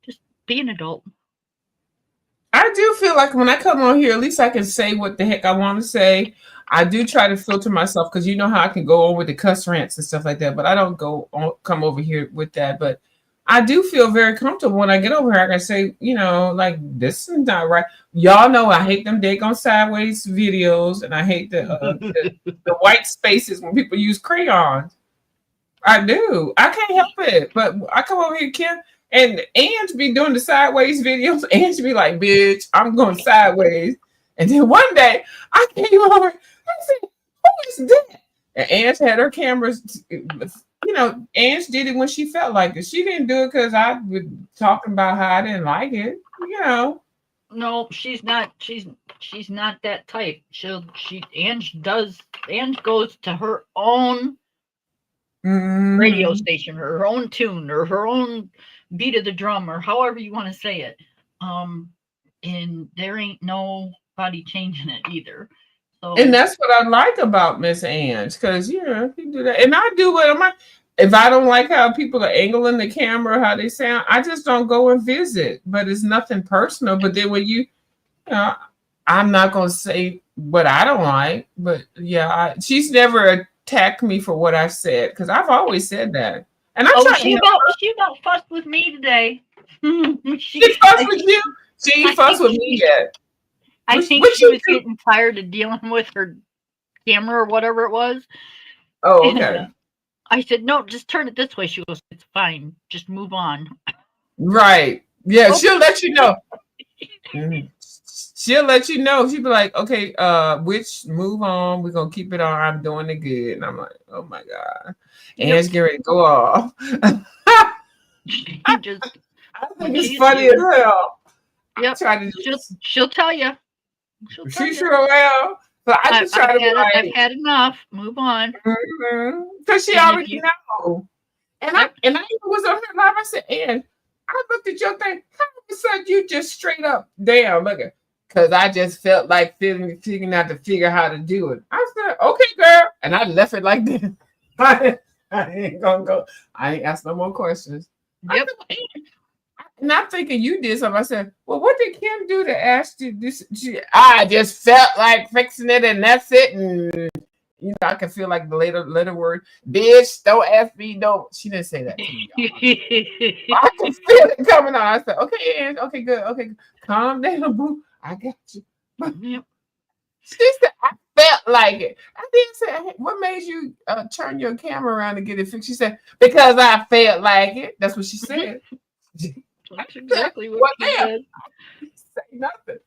Just be an adult. I do feel like when I come on here, at least I can say what the heck I want to say. I do try to filter myself because you know how I can go on with the cuss rants and stuff like that, but I don't come over here with that. But I do feel very comfortable when I get over here. I can say, like, this is not right. Y'all know I hate them daggone sideways videos, and I hate the white spaces when people use crayons. I do. I can't help it. But I come over here, Kim, and Ange be doing the sideways videos. Ange be like, "Bitch, I'm going sideways." And then one day I came over. I said, "Who is that?" And Ange had her cameras. Ange did it when she felt like it. She didn't do it because I was talking about how I didn't like it. No, she's not. She's not that type. Ange goes to her own radio Mhm. station or her own tune or her own beat of the drum or however you want to say it. And there ain't nobody changing it either. And So that's what I like about Miss Ange, because you do that, and I do what I'm. If I don't like how people are angling the camera, how they sound, I just don't go and visit. But it's nothing personal. But then when you know, I'm not gonna say what I don't like. But yeah, she's never attacked me for what I've said because I've always said that, and I oh, try. she about fussed with me today. She fussed with you. She ain't I fussed think with me yet. I Which think she you was do? getting tired of dealing with her camera or whatever it was. Oh, And okay. I said, no, just turn it this way. She goes, it's fine. Just move on. Right. Yeah, Okay. she'll let you know. Mhm. She'll let you know. She'll be like, okay, which move on. We're gonna keep it on. I'm doing it good. And I'm like, oh my God. And Yep. it's getting ready to go off. She just I when think it's she's funny as hell. I yep. try to She'll tell you. She'll tell she you. sure will. So I just try to be I've like, had enough. Move on. because she And if already you know. And yep. I even was on her live. I said, and I looked at your thing. How of a sudden you just straight up damn look at, because I just felt like figuring out to figure how to do it. I said, okay, girl. And I left it like that. I ain't gonna go. I ain't ask no more questions. I Yep. said, not thinking you did something. I said, well, what did Kim do to ask you this? I just felt like fixing it and that's it. And I can feel like the later word, bitch, don't ask me, no. She didn't say that to me. I can feel it coming on. I said, okay, Ange, okay, good, okay, calm down, boo. I got you. Yep. She said, I felt like it. I then said, hey, what made you turn your camera around and get it fixed? She said, because I felt like it. That's what she said. That's exactly what Well, she damn, said. I didn't say nothing.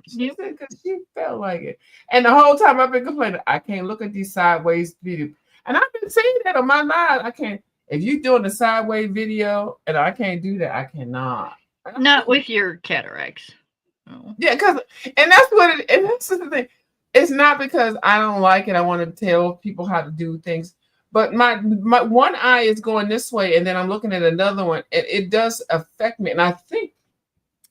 She Yep. said because she felt like it. And the whole time I've been complaining, I can't look at these sideways video. And I've been saying that on my live. I can't. If you're doing a sideways video and I can't do that, I cannot. Not with your cataracts. No. Yeah, because and that's what it, and that's the thing. It's not because I don't like it. I want to tell people how to do things. But my one eye is going this way, and then I'm looking at another one, and it does affect me. And I think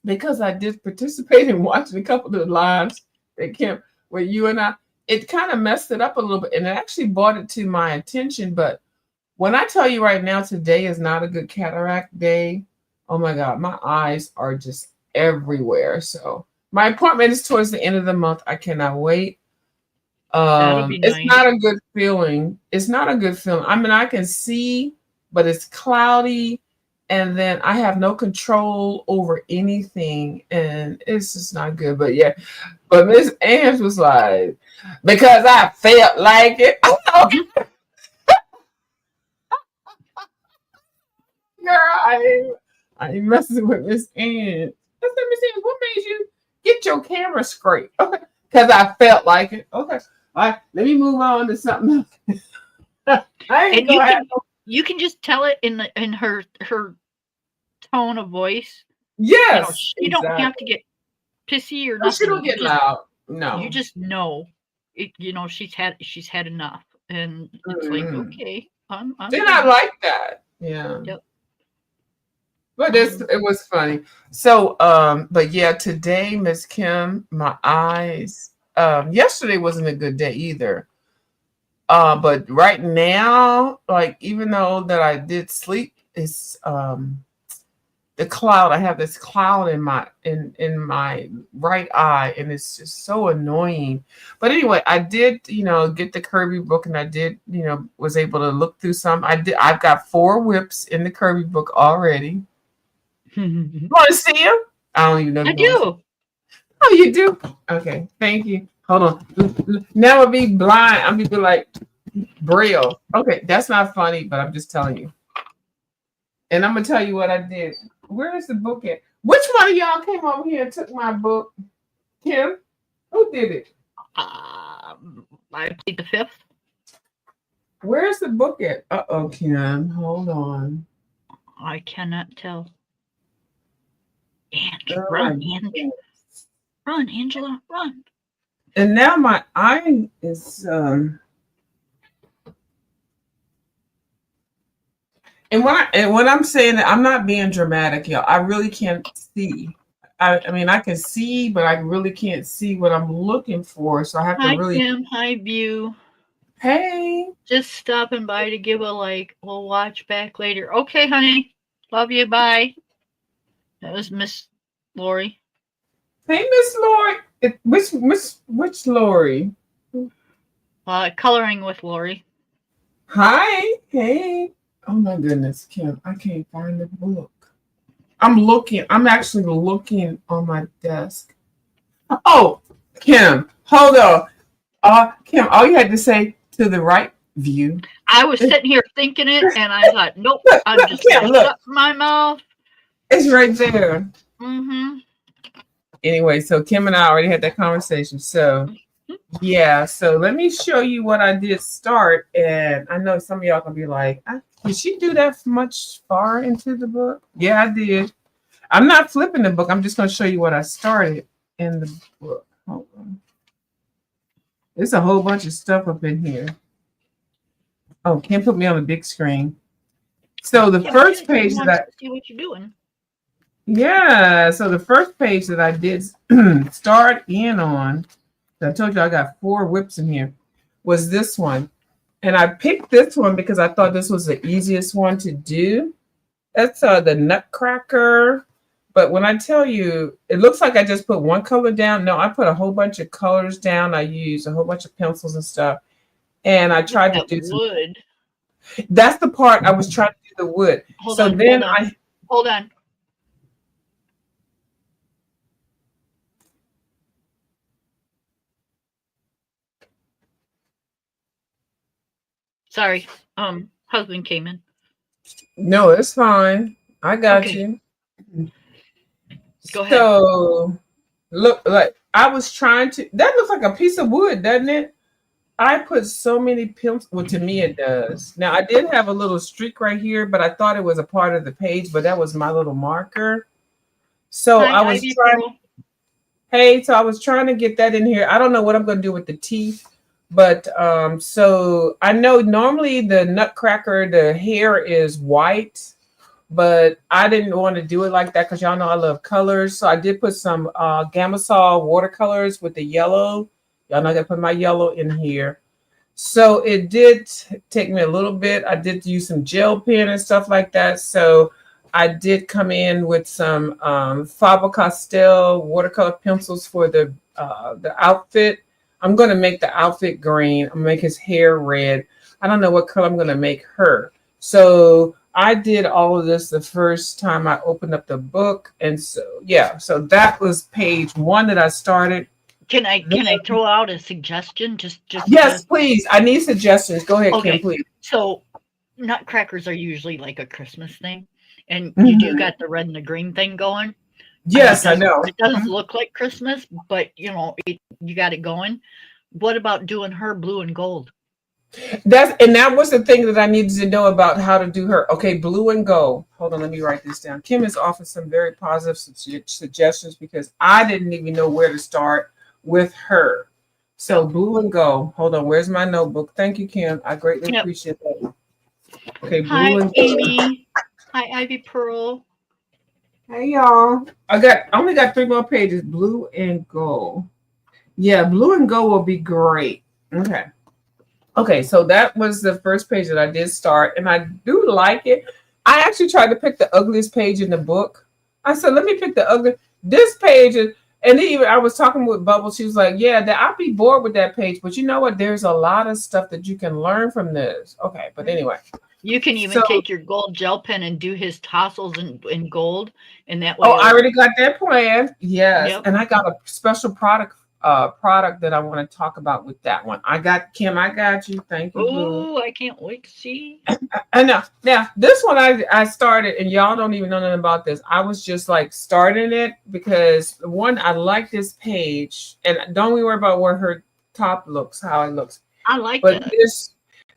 because I did participate in watching a couple of the lives that Kim, where you and I, it kind of messed it up a little bit, and it actually brought it to my attention. But when I tell you right now, today is not a good cataract day. Oh my God, my eyes are just everywhere. So my appointment is towards the end of the month. I cannot wait. That'll be It's nice. not a good feeling. It's not a good feeling. I mean, I can see, but it's cloudy, and then I have no control over anything, and it's just not good. But yeah, but Miss Ange was like, because I felt like it. Girl, I ain't messing with Miss Ange. I said, Miss Ange, what made you get your camera straight? Okay, because I felt like it. Okay, all right, let me move on to something else. I ain't And you gonna have can no. you can just tell it in her tone of voice. Yes, She don't have to exactly. get pissy or No, she nothing. don't get loud. You No. just know it, she's had enough. And it's like, Mm-mm. okay, I'm Then I good. like that. Yeah. Yep. But Um it was funny. So but yeah, today, Miss Kim, my eyes. Yesterday wasn't a good day either. But right now, like even though that I did sleep, it's the cloud. I have this cloud in my right eye, and it's just so annoying. But anyway, I did, get the Kirby book, and I did, was able to look through some. I've got 4 whips in the Kirby book already. You want to see them? I don't even know if I you want to see. do. Oh, you do? Okay, thank you. Hold on. Now I'll be blind. I'm gonna be like Braille. Okay, that's not funny, but I'm just telling you. And I'm gonna tell you what I did. Where is the book at? Which one of y'all came over here and took my book? Kim? Who did it? I played the 5th. Where's the book at? Uh-oh, Kim. Hold on. I cannot tell. Ange, Oh, run, my Ange. goodness. Run, Angela, run. And now my eye is when I'm saying that, I'm not being dramatic, y'all. I really can't see. I mean, I can see, but I really can't see what I'm looking for. So I have to Hi, really. Kim. Hi, View. Hey, Just stopping by to give a like. We'll watch back later. Okay, honey. Love you. Bye. That was Miss Lori. hey, Miss Lori. Which Lori? Coloring with Lori. Hi. Hey. Oh my goodness, Kim. I can't find the book. I'm looking. I'm actually looking on my desk. Oh, Kim, hold on. Kim, all you had to say to the right view. I was sitting here thinking it, and I thought, nope, Look, I'm look, just Kim, gonna look. shut my mouth. It's right there. Mm-hmm. Anyway, so Kim and I already had that conversation. So yeah, so let me show you what I did start. And I know some of y'all gonna be like, did she do that much far into the book? Yeah, I did. I'm not flipping the book. I'm just gonna show you what I started in the book. Hold on. There's a whole bunch of stuff up in here. Oh, can't put me on the big screen. So the first page that I see what you're doing. yeah, so the first page that I did start in on, I told you I got 4 whips in here, was this one. And I picked this one because I thought this was the easiest one to do. That's the Nutcracker. But when I tell you, it looks like I just put one color down. No, I put a whole bunch of colors down. I used a whole bunch of pencils and stuff. And I tried to do some wood. That's the part I was trying to do the wood. Hold on. Hold on. Sorry. Husband came in. No, it's fine. I got Okay. you. Go ahead. So look, like I was trying to. That looks like a piece of wood, doesn't it? I put so many pencils. Well, to me it does. Now I did have a little streak right here, but I thought it was a part of the page. But that was my little marker. So Hi, I was Ivy trying. Pearl. Hey, so I was trying to get that in here. I don't know what I'm going to do with the teeth, but so I know normally the Nutcracker, the hair is white, but I didn't want to do it like that because y'all know I love colors. So I did put some Gamasol watercolors with the yellow. Y'all know I got to put my yellow in here. So it did take me a little bit. I did use some gel pen and stuff like that. So I did come in with some Faber-Castell watercolor pencils for the outfit. I'm going to make the outfit green. I'm going to make his hair red. I don't know what color I'm going to make her. So I did all of this the first time I opened up the book. And so, yeah, so that was page 1 that I started. Can I throw out a suggestion? Just yes, please. I need suggestions. Go ahead, okay. Kim, please. So Nutcrackers are usually like a Christmas thing, and you do got the red and the green thing going. Yes, I know. It doesn't look like Christmas, but you know, you got it going. What about doing her blue and gold? That was the thing that I needed to know about how to do her. Okay, blue and gold. Hold on, let me write this down. Kim has offered some very positive suggestions because I didn't even know where to start with her. So blue and gold. Hold on, where's my notebook? Thank you, Kim. I greatly appreciate that. Okay, blue Hi, and gold. Amy. Hi, Ivy Pearl. Hey y'all. I only got 3 more pages. Blue and gold. Yeah, blue and gold will be great. Okay. Okay, so that was the first page that I did start, and I do like it. I actually tried to pick the ugliest page in the book. I said, let me pick the ugly. This page is, and even I was talking with Bubbles. She was like, yeah, I'll be bored with that page. But you know what? There's a lot of stuff that you can learn from this. Okay, but anyway. You can even take your gold gel pen and do his tassels in gold, and that way. Oh, I already got that planned. Yes, yep. And I got a special product that I want to talk about with that one. I got Kim. I got you. Thank you. Oh, I can't wait to see. I know. Now this one I started, and y'all don't even know nothing about this. I was just like starting it because one, I like this page, and don't we worry about where her top looks, how it looks. I like but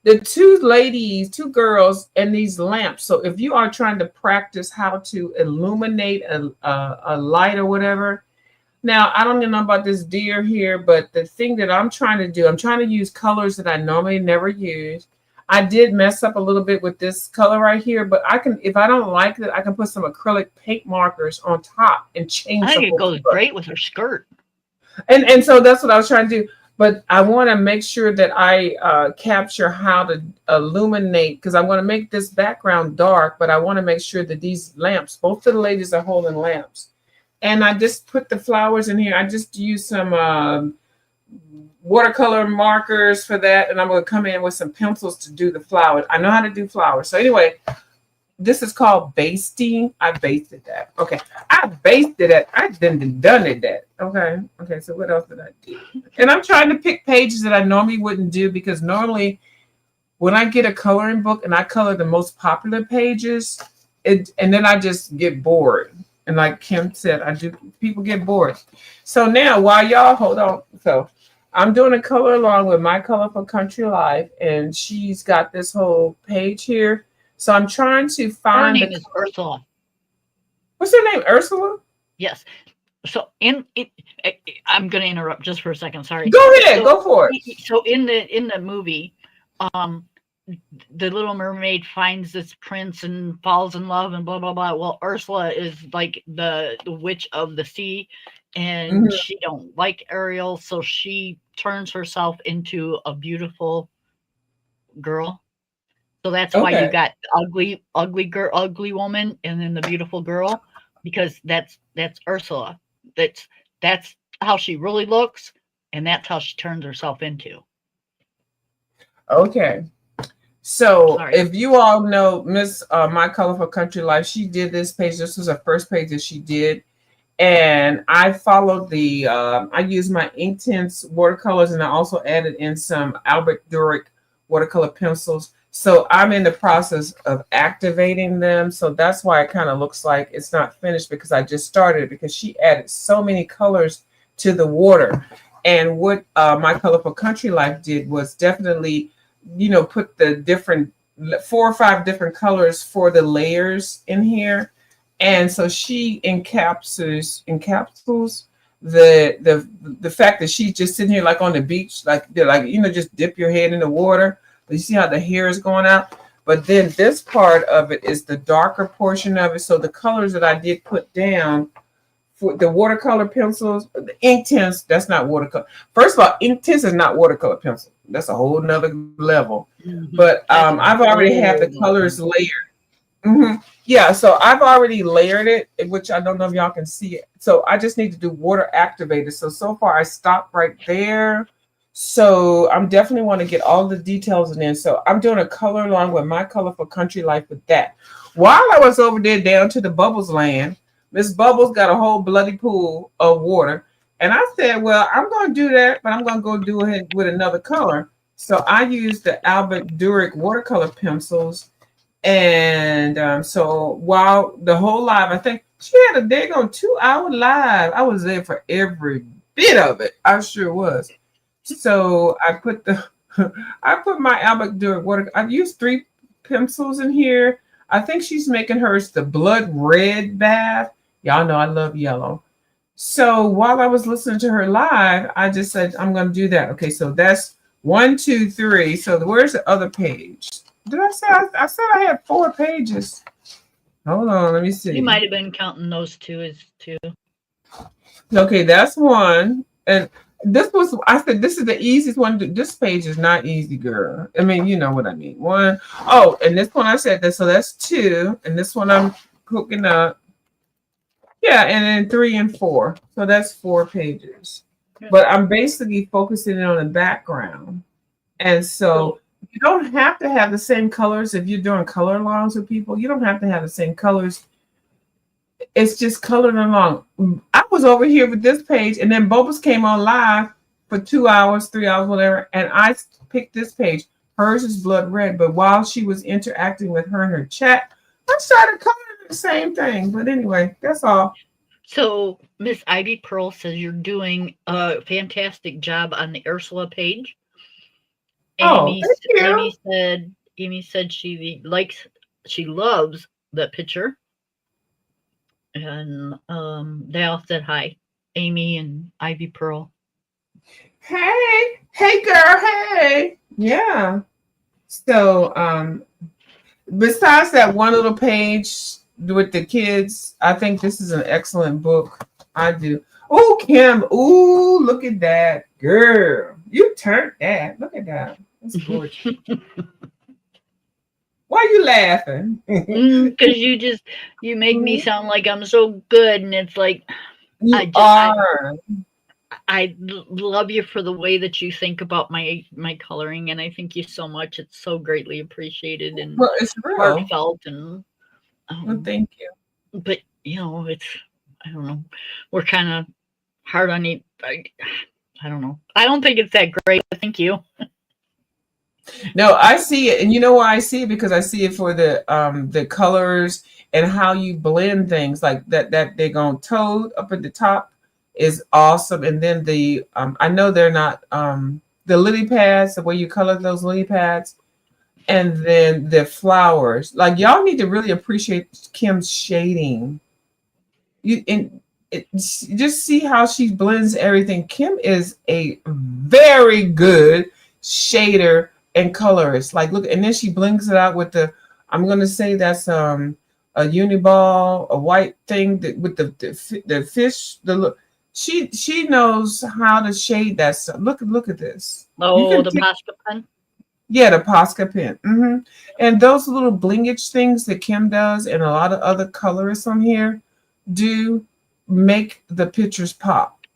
the 2 girls and these lamps. So if you are trying to practice how to illuminate a light or whatever. Now, I don't even know about this deer here, but the thing that I'm trying to do, I'm trying to use colors that I normally never use. I did mess up a little bit with this color right here, but I can, if I don't like it, I can put some acrylic paint markers on top and change I the think it whole goes color. great with her skirt. And so that's what I was trying to do. But I want to make sure that I capture how to illuminate, because I'm going to make this background dark, but I want to make sure that these lamps, both of the ladies are holding lamps. And I just put the flowers in here. I just used some watercolor markers for that. And I'm going to come in with some pencils to do the flowers. I know how to do flowers. So anyway, this is called basting. I basted that. Okay. I basted it. I done it that. Okay. Okay. So what else did I do? And I'm trying to pick pages that I normally wouldn't do, because normally when I get a coloring book and I color the most popular pages, and then I just get bored. And like Kim said, people get bored. So now while y'all hold on, so I'm doing a color along with My Colorful Country Life, and she's got this whole page here. So I'm trying to Her find name is Ursula. What's her name? Ursula? Yes. So I'm going to interrupt just for a second. Sorry. Go ahead. Go for it. So in the movie, the Little Mermaid finds this prince and falls in love and blah blah blah. Well, Ursula is like the witch of the sea, and she don't like Ariel, so she turns herself into a beautiful girl. So that's why you got ugly girl, ugly woman, and then the beautiful girl, because that's Ursula. That's how she really looks, and that's how she turns herself into. Okay. So Sorry. if you all know Miss My Colorful Country Life, she did this page. This was her first page that she did. And I followed I used my Inktense watercolors, and I also added in some Albert Durick watercolor pencils. So I'm in the process of activating them. So that's why it kind of looks like it's not finished, because I just started, because she added so many colors to the water. And what My Colorful Country Life did was definitely, put the different 4 or 5 different colors for the layers in here. And so she encapsulates the fact that she's just sitting here like on the beach, just dip your head in the water. But you see how the hair is going out. But then this part of it is the darker portion of it. So the colors that I did put down for the watercolor pencils, the Inktense, that's not watercolor. First of all, Inktense is not watercolor pencil. That's a whole nother level. But I've already have the colors layered. Yeah, so I've already layered it, which I don't know if y'all can see it. So I just need to do water activated. So far I stopped right there. So I'm definitely want to get all the details in. So I'm doing a color along with My Colorful Country Life with that. While I was over there down to the Bubbles land, Miss Bubbles got a whole bloody pool of water. And I said, well, I'm going to do that, but I'm going to go do it with another color. So I used the Albert Durick watercolor pencils. And so while the whole live, I think she had a daggone 2-hour live. I was there for every bit of it. I sure was. So I put my Albert Durick water. I've used 3 pencils in here. I think she's making hers the blood red bath. Y'all know I love yellow. So while I was listening to her live, I just said, I'm going to do that. Okay, so that's 1, 2, 3. So where's the other page? Did I say I said I had 4 pages? Hold on, let me see. You might have been counting those 2 as 2. Okay, that's 1. And I said this is the easiest one. This page is not easy, girl. I mean, you know what I mean. 1. Oh, and this one I said that, so that's 2. And this one I'm hooking up. Yeah, and then 3 and 4. So that's 4 pages. But I'm basically focusing on the background. And so you don't have to have the same colors if you're doing color alongs with people. You don't have to have the same colors. It's just coloring along. I was over here with this page, and then Bubbles came on live for 2 hours, 3 hours, whatever. And I picked this page. Hers is blood red. But while she was interacting with her in her chat, I started coloring the same thing. But anyway, that's all. So Miss Ivy Pearl says you're doing a fantastic job on the Ursula page. Amy said she loves that picture. And they all said hi, Amy and Ivy Pearl. Hey girl, hey. Yeah. So, besides that one little page with the kids, I think this is an excellent book. I do. Oh, Kim. Oh, look at that. Girl, you turned that. Look at that. That's gorgeous. Why are you laughing? Because you make me sound like I'm so good, and it's like You are. love you for the way that you think about my coloring, and I thank you so much. It's so greatly appreciated and Well, it's real. heartfelt, and Well, thank you. but it's I don't know. We're kind of hard on it. I don't know. I don't think it's that great. But thank you. No, I see it, and you know why I see it? Because I see it for the colors and how you blend things like that they're going toad up at the top is awesome, and then the I know they're not the lily pads, the way you color those lily pads, and then the flowers. Like y'all need to really appreciate Kim's shading. You and just see how she blends everything. Kim is a very good shader and colorist. Like look, and then she blends it out with the. I'm gonna say that's a uniball, a white thing that with the fish. She knows how to shade that stuff. Look at this. You Oh, can the take, Posca pen. yeah, the Posca pen. And those little blingage things that Kim does, and a lot of other colorists on here do make the pictures pop.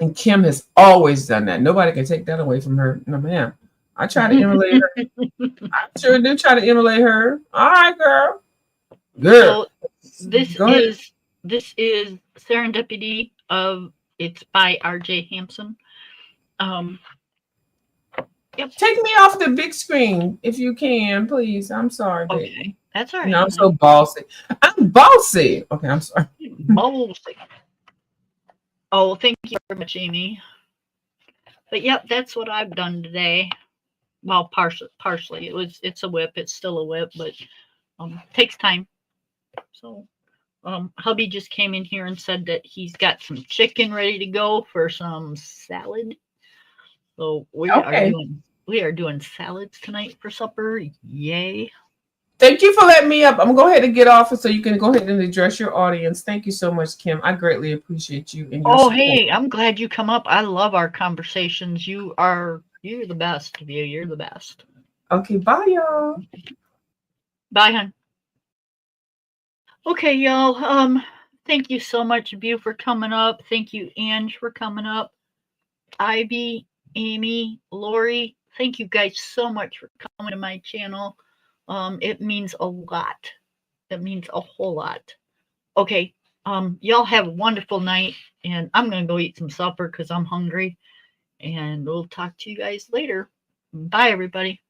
And Kim has always done that. Nobody can take that away from her. No, ma'am. I try to emulate her. I sure do try to emulate her. All right, girl. Girl. So this Go ahead. is Serendipity of it's by R.J. Hampson. Yep. Take me off the big screen if you can, please. I'm sorry, baby. Okay, that's all right. You know, I'm so bossy. I'm bossy. Okay, I'm sorry. Bossy. Oh, thank you very much, Amy. But yep, that's what I've done today. Well, partially. It's a whip. It's still a whip, but takes time. So hubby just came in here and said that he's got some chicken ready to go for some salad. So we are doing salads tonight for supper. Yay. Thank you for letting me up. I'm gonna go ahead and get off so you can go ahead and address your audience. Thank you so much, Kim. I greatly appreciate you and your support. Hey, I'm glad you come up. I love our conversations. You're the best, View. You're the best. Okay, bye y'all. Bye, hon. Okay, y'all. Thank you so much, View, for coming up. Thank you, Ange, for coming up. Ivy, Amy, Lori, thank you guys so much for coming to my channel. It means a lot. It means a whole lot. Okay, y'all have a wonderful night, and I'm gonna go eat some supper because I'm hungry. And we'll talk to you guys later. Bye, everybody.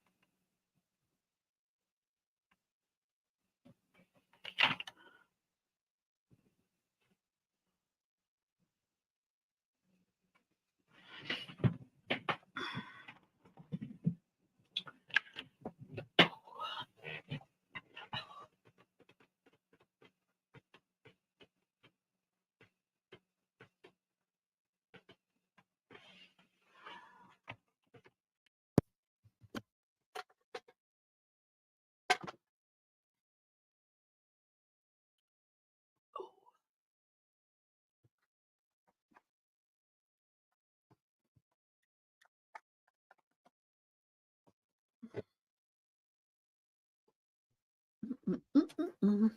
Mm-mm-mm-mm.